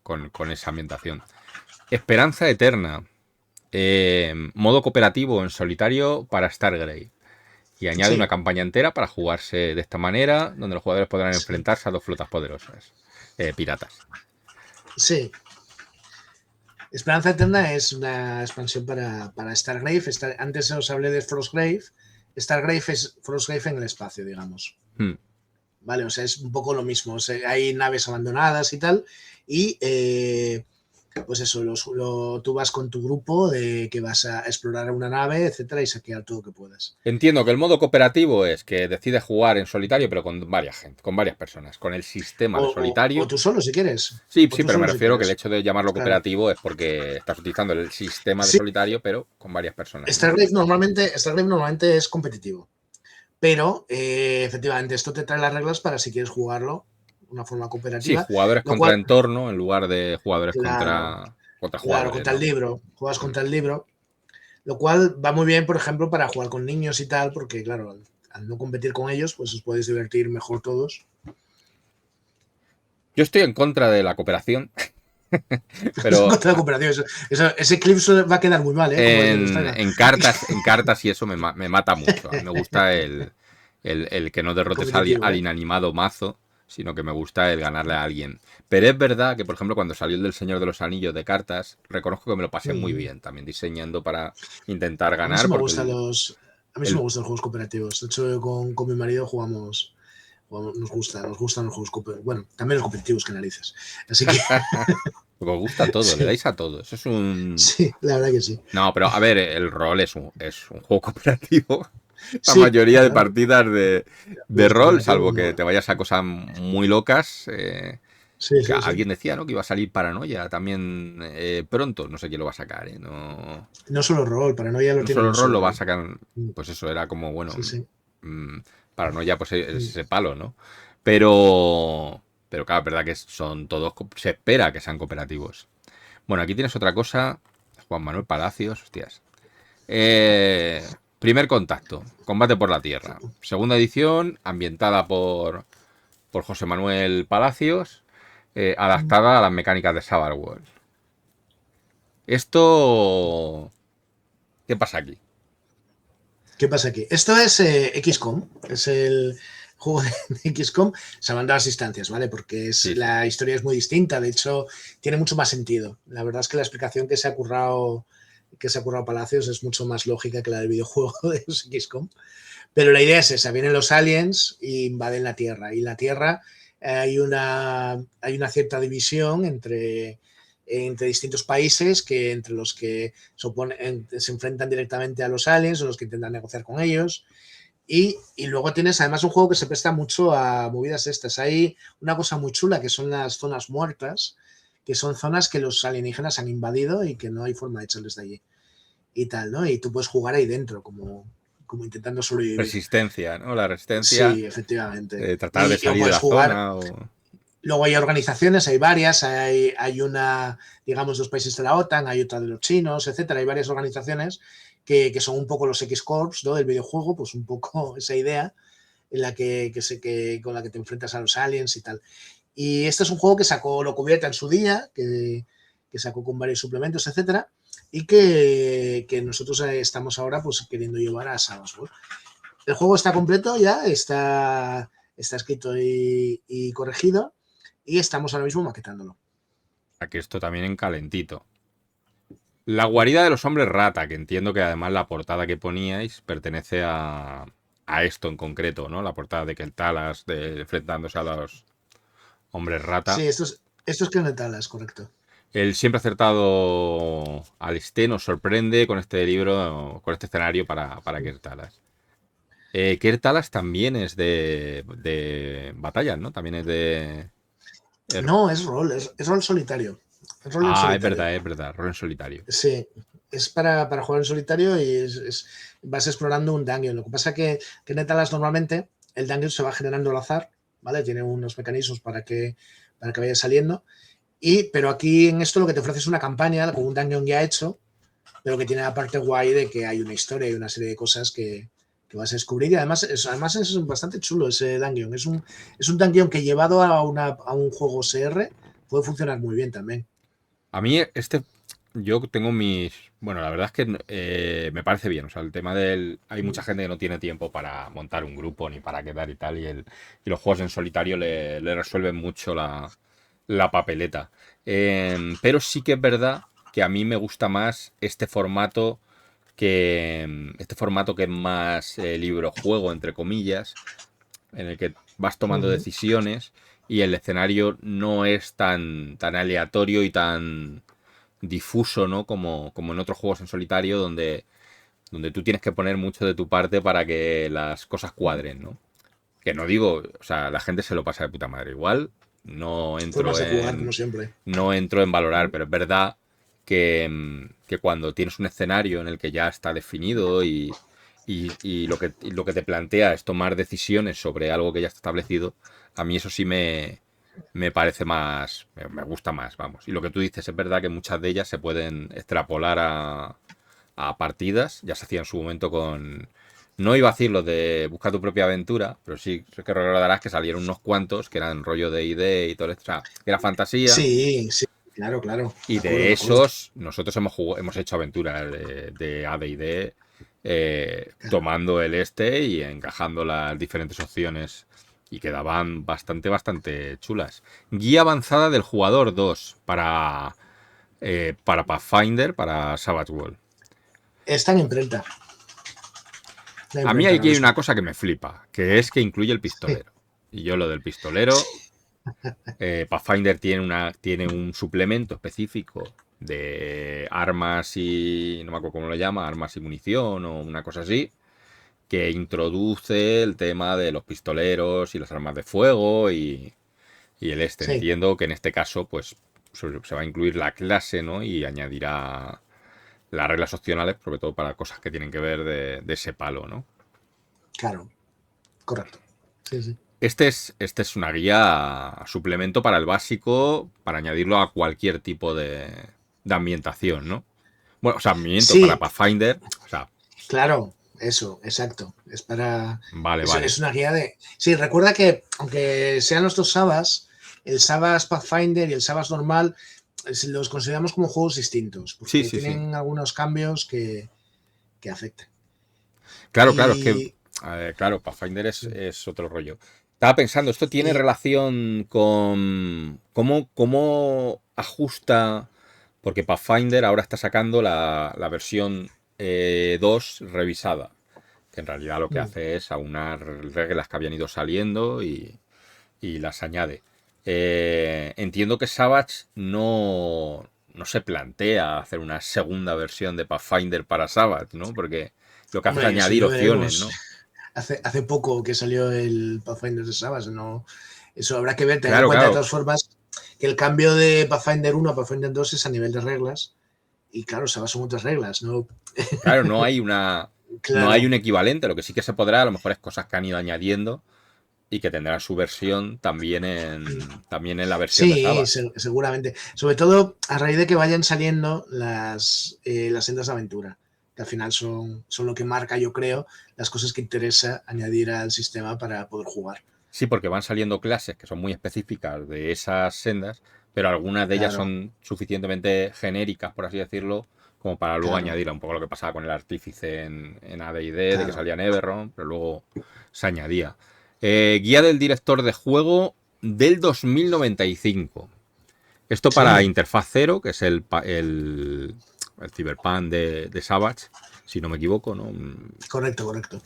con esa ambientación. Esperanza Eterna. Modo cooperativo en solitario para Stargrave. Y añade una Sí, campaña entera para jugarse de esta manera, donde los jugadores podrán sí, enfrentarse a dos flotas poderosas. Piratas. sí. Esperanza Eterna es una expansión para Stargrave. Antes os hablé de Frostgrave. Stargrave es Frostgrave en el espacio, digamos. Hmm. Vale, o sea, es un poco lo mismo. O sea, hay naves abandonadas y tal. Y pues eso, tú vas con tu grupo de que vas a explorar una nave, etcétera, y saquear todo lo que puedas. Entiendo que el modo cooperativo es que decides jugar en solitario, pero con varias gente, con varias personas. Con el sistema de O solitario. tú solo, si quieres. Sí, O sí, tú pero me solo, si refiero que quieres. el hecho de llamarlo Claro. cooperativo es porque estás utilizando el sistema de Sí, solitario, pero con varias personas, ¿no? Stargrave normalmente es competitivo. Pero, efectivamente, esto te trae las reglas para si quieres jugarlo de una forma Sí, cooperativa, jugadores lo contra cual, entorno en lugar de jugadores claro, contra claro, jugadores, contra el ¿no? libro, juegas Mm. contra el libro, lo cual va muy bien, por ejemplo, para jugar con niños y tal, porque, claro, al no competir con ellos, pues os podéis divertir mejor todos. Yo estoy en contra de la cooperación, pero Contra la cooperativa, ese clip va a quedar muy mal, ¿eh? Como decía los Taiga. en cartas y eso me mata mucho. A mí me gusta el que no El derrotes competitivo, al ¿eh? inanimado mazo, sino que me gusta el ganarle a alguien. Pero es verdad que, por ejemplo, cuando salió el del Señor de los Anillos de cartas, reconozco que me lo pasé muy Mm. bien también diseñando para intentar A mí sí ganar, me porque gustan a mí sí me el- gustan los juegos cooperativos. De hecho, con mi marido jugamos. Nos gustan los juegos cooperativos. Bueno, también los competitivos que narices. Así que os gusta todo, le sí, dais a todo. Eso es un... sí, la verdad que sí. No, pero a ver, el rol es un juego cooperativo. La Sí, mayoría de claro. partidas de Juegos rol, cooperativos, salvo no. que te vayas a cosas muy locas. Sí, Que sí, sí. alguien decía, ¿no? Que iba a salir Paranoia también pronto. No sé quién lo va a sacar, ¿eh? No, No solo rol, Paranoia lo no tiene solo en el un rol lo va a sobre. sacar. Pues eso era como, bueno, Sí, sí. mm, Paranoia, pues es Mm. ese palo, ¿no? Pero claro, es verdad que son todos. Se espera que sean cooperativos. Bueno, aquí tienes otra cosa. Juan Manuel Palacios, hostias. Primer contacto, combate por la tierra. Segunda edición, ambientada por José Manuel Palacios, adaptada a las mecánicas de Savage World. Esto... ¿Qué pasa aquí? ¿Qué pasa aquí? Esto es XCOM, es el juego de XCOM, se van las instancias, ¿vale? Porque Sí, sí. la historia es muy distinta, de hecho, tiene mucho más sentido. La verdad es que la explicación que se ha currado Palacios es mucho más lógica que la del videojuego de XCOM. Pero la idea es esa, vienen los aliens e invaden la Tierra. Y la Tierra hay una cierta división entre distintos países que entre los que se enfrentan directamente a los aliens o los que intentan negociar con ellos. Y luego tienes además un juego que se presta mucho a movidas estas. Hay una cosa muy chula que son las zonas muertas, que son zonas que los alienígenas han invadido y que no hay forma de echarles de allí. Y tal, ¿no? Y tú puedes jugar ahí dentro, como intentando sobrevivir. Resistencia, ¿no? La resistencia, Sí, efectivamente. tratar de O salir de puedes la jugar. zona o... Luego hay organizaciones, hay varias, hay una, digamos, los países de la OTAN, hay otra de los chinos, etcétera. Hay varias organizaciones que son un poco los X-Corps, ¿no? Del videojuego, pues un poco esa idea en la con la que te enfrentas a los aliens y tal. Y este es un juego que sacó Locubierta en su día, que sacó con varios suplementos, etcétera, y que nosotros estamos ahora pues queriendo llevar a Savage Worlds. El juego está completo ya, está escrito y corregido, y estamos ahora mismo maquetándolo. Que esto también en calentito. La guarida de los hombres rata, que entiendo que además la portada que poníais pertenece a esto en concreto, ¿no? La portada de Keltalas enfrentándose a los hombres rata. Sí, esto es Crenetalas, correcto. El siempre acertado Alistair nos sorprende con este libro, con este escenario para Keltalas. Keltalas también es de batallas, ¿no? También es de... No, es rol solitario. Es rol en solitario. Es verdad, rol en solitario. Sí, es para jugar en solitario y vas explorando un dungeon. Lo que pasa que Netalas normalmente el dungeon se va generando al azar, ¿vale? Tiene unos mecanismos para que vaya saliendo. Pero aquí en esto lo que te ofrece es una campaña con un dungeon ya hecho, pero que tiene la parte guay de que hay una historia y una serie de cosas que vas a descubrir. Y además es bastante chulo ese dungeon. Es un dungeon que llevado a un juego CR puede funcionar muy bien también. A mí yo tengo mis... Bueno, la verdad es que me parece bien. O sea, el tema del... Hay mucha gente que no tiene tiempo para montar un grupo ni para quedar y tal. Y los juegos en solitario le resuelven mucho la papeleta. Pero sí que es verdad que a mí me gusta más este formato que es más libro-juego, entre comillas, en el que vas tomando decisiones y el escenario no es tan aleatorio y tan difuso, ¿no? Como en otros juegos en solitario donde tú tienes que poner mucho de tu parte para que las cosas cuadren, ¿no? Que no digo, o sea, la gente se lo pasa de puta madre. Igual Formas de jugar, como siempre. no entro en valorar, pero es verdad que cuando tienes un escenario en el que ya está definido y lo que te plantea es tomar decisiones sobre algo que ya está establecido, a mí eso sí me parece más, me gusta más, vamos. Y lo que tú dices es verdad que muchas de ellas se pueden extrapolar a partidas, ya se hacía en su momento con... No iba a decir lo de buscar tu propia aventura, pero sí que recordarás que salieron unos cuantos que eran rollo de ID y todo esto, o sea, que era fantasía. Sí, sí, claro, claro. Y de Me acuerdo. esos, nosotros hemos hecho aventuras de AD&D, Claro. tomando el este y encajando las diferentes opciones. Y quedaban bastante chulas. Guía avanzada del jugador 2 para Pathfinder, para Savage World. Está en imprenta. La A mí imprenta ahora aquí hay una mismo. cosa que me flipa, que es que incluye el pistolero. Y yo lo del pistolero, Pathfinder tiene un suplemento específico de armas y... no me acuerdo cómo lo llama, armas y munición o una cosa así, que introduce el tema de los pistoleros y las armas de fuego y el este. Sí, Entiendo que en este caso pues se va a incluir la clase, ¿no? Y añadirá las reglas opcionales, sobre todo para cosas que tienen que ver de ese palo, ¿no? claro. Correcto. Sí, sí. Este es una guía suplemento para el básico, para añadirlo a cualquier tipo de ambientación, ¿no? Bueno, o sea, ambiente para Sí, Pathfinder. O sea, claro. Eso, exacto. vale, vale. Es una guía de. Sí, recuerda que aunque sean los dos Sabas, el Sabas Pathfinder y el Sabas normal los consideramos como juegos distintos, Sí, porque sí, sí. tienen algunos cambios que afectan. Claro, es que, Y claro, Pathfinder es otro rollo. Estaba pensando, ¿esto tiene Y relación con cómo ajusta? Porque Pathfinder ahora está sacando la versión 2 revisada, que en realidad lo que hace es aunar reglas que habían ido saliendo y las añade. Entiendo que Savage no se plantea hacer una segunda versión de Pathfinder para Savage, ¿no? Porque lo que hace es hombre, eso añadir ya opciones, veremos. ¿no? hace poco que salió el Pathfinder de Savage, ¿no? Eso habrá que ver, tener en Claro, cuenta de claro. todas formas que el cambio de Pathfinder 1 a Pathfinder 2 es a nivel de reglas y claro, Savage son otras reglas, ¿no? Claro, no hay Claro. un equivalente. Lo que sí que se podrá, a lo mejor es cosas que han ido añadiendo y que tendrán su versión también en la versión de Sí, Savage. seguramente. Sobre todo a raíz de que vayan saliendo las sendas de aventura, que al final son lo que marca, yo creo, las cosas que interesa añadir al sistema para poder jugar. Sí, porque van saliendo clases que son muy específicas de esas sendas, pero algunas de ellas Claro, son suficientemente genéricas, por así decirlo, como para luego claro, añadir un poco lo que pasaba con el artífice en AD&D, de que claro. salía en Eberron, pero luego se añadía. Guía del director de juego del 2095. Esto para Sí, Interfaz Cero, que es el Cyberpunk de Savage, si no me equivoco, ¿no? correcto, correcto.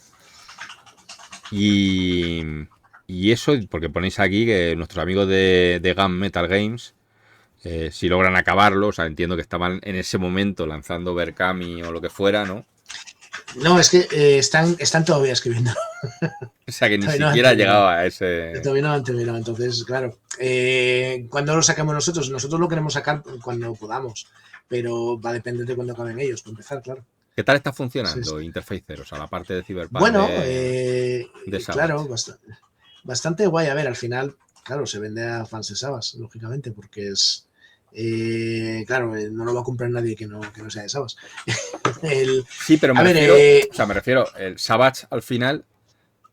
Y, y eso, porque ponéis aquí que nuestros amigos de Gun Metal Games, si logran acabarlo, o sea, entiendo que estaban en ese momento lanzando Berkami o lo que fuera, ¿no? No, es que están todavía escribiendo. O sea, que ni Todavía no han siquiera terminado. llegaba a ese... Todavía no han terminado. Entonces, claro, cuando lo saquemos nosotros? Nosotros lo queremos sacar cuando podamos, pero va a depender de cuándo acaben ellos, para empezar, claro. ¿Qué tal está Sí, funcionando sí. Interface Zero? O sea, la parte de Cyberpunk Bueno, de claro, Savage. bastante guay. A ver, al final, claro, se vende a fans de Sabas, lógicamente, porque es. Claro, no lo va a comprar nadie que no sea de Sabas. El, Sí, pero a ver, me refiero, el Savage al final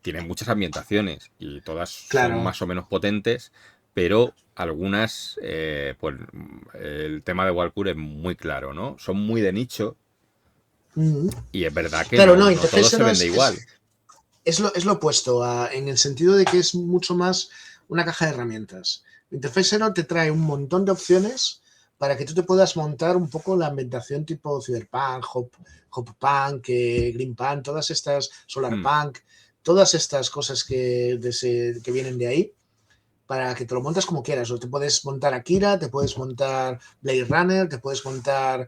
tiene muchas ambientaciones y todas son claro. más o menos potentes, pero algunas, pues el tema de Walkure es muy claro, ¿no? Son muy de nicho Mm, y es verdad que claro, no, no todo Interface se no vende igual. es lo opuesto, en el sentido de que es mucho más una caja de herramientas. Interface Zero te trae un montón de opciones para que tú te puedas montar un poco la ambientación tipo Cyberpunk, Hop Punk, Greenpunk, todas estas, Hmm. Solarpunk, todas estas cosas que vienen de ahí, para que te lo montas como quieras. O te puedes montar Akira, te puedes montar Blade Runner, te puedes montar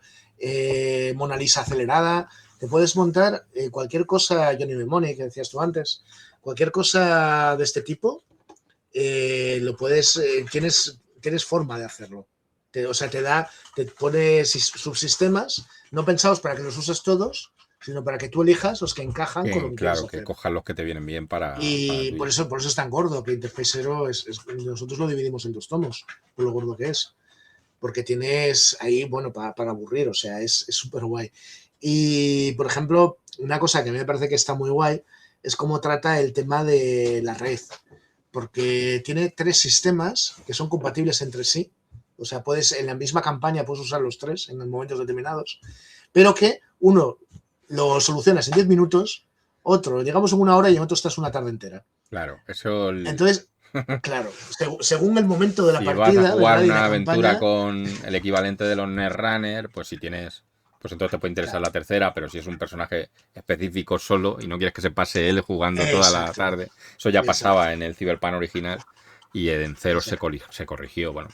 Mona Lisa acelerada, te puedes montar cualquier cosa, Johnny Mnemonic, que decías tú antes, cualquier cosa de este tipo, lo puedes, tienes forma de hacerlo. O sea, te pone subsistemas no pensados para que los uses todos, sino para que tú elijas los que encajan con lo que quieres Claro, que hacer. cojas los que te vienen bien para Y ti. por eso es tan gordo, que Interface Zero nosotros lo dividimos en 2 tomos, por lo gordo que es. Porque tienes ahí, bueno, para aburrir, o sea, es súper guay. Y, por ejemplo, una cosa que a mí me parece que está muy guay es cómo trata el tema de la red, porque tiene 3 sistemas que son compatibles entre sí. O sea, en la misma campaña puedes usar los 3 en momentos determinados, pero que uno lo solucionas en 10 minutos, otro, digamos, en 1 hora y en otro estás una tarde entera. Claro, eso... Entonces, claro, según el momento de la Si vas a partida, jugar ¿verdad? Y la una aventura campaña, con el equivalente de los Netrunner, pues si tienes, pues entonces te puede interesar claro, la tercera, pero si es un personaje específico solo y no quieres que se pase él jugando toda la exacto, tarde, eso ya exacto, pasaba en el Cyberpunk original y en Cero exacto. se corrigió, bueno,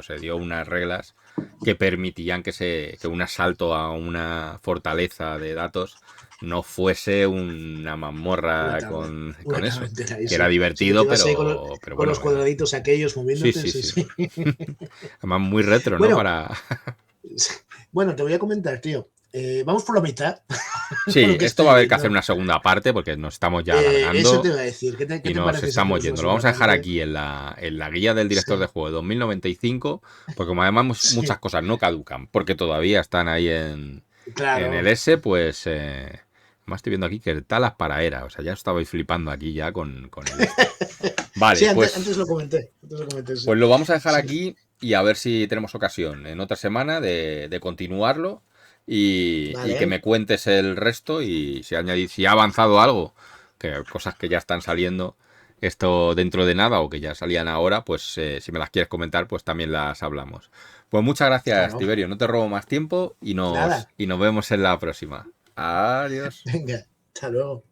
se dio unas reglas que permitían que un asalto a una fortaleza de datos no fuese una Una mazmorra tarde, con una tarde eso, entera, y que era sí. Sí que te divertido, ibas ahí pero con los bueno, cuadraditos aquellos sí, moviéndote, sí, sí, sí. sí. Además, muy retro, ¿no? Bueno, Para... bueno, te voy a comentar, tío. Vamos por la mitad, por Sí, lo que esto estoy va a haber que hacer viendo. una segunda parte porque nos estamos ya Eso te alargando iba a decir. ¿Qué y te nos parece si estamos hacemos una yendo. Lo vamos segunda a dejar parte? aquí en la guía del director de Sí, juego de 2095, porque como además muchas sí, cosas no caducan, porque todavía están ahí en el claro. S, pues... además estoy viendo aquí que talas para era, o sea, ya estabais flipando aquí ya con el este. Sí, Vale, antes lo comenté. Antes lo comenté, sí. pues lo vamos a dejar Sí. aquí y a ver si tenemos ocasión en otra semana de continuarlo y que Vale. me cuentes el resto y si ha avanzado algo, que cosas que ya están saliendo esto dentro de nada o que ya salían ahora, pues si me las quieres comentar, pues también las hablamos. Pues muchas gracias, Claro. Tiberio, no te robo más tiempo y Nada. nos vemos en la próxima. Adiós. Venga. Hasta luego.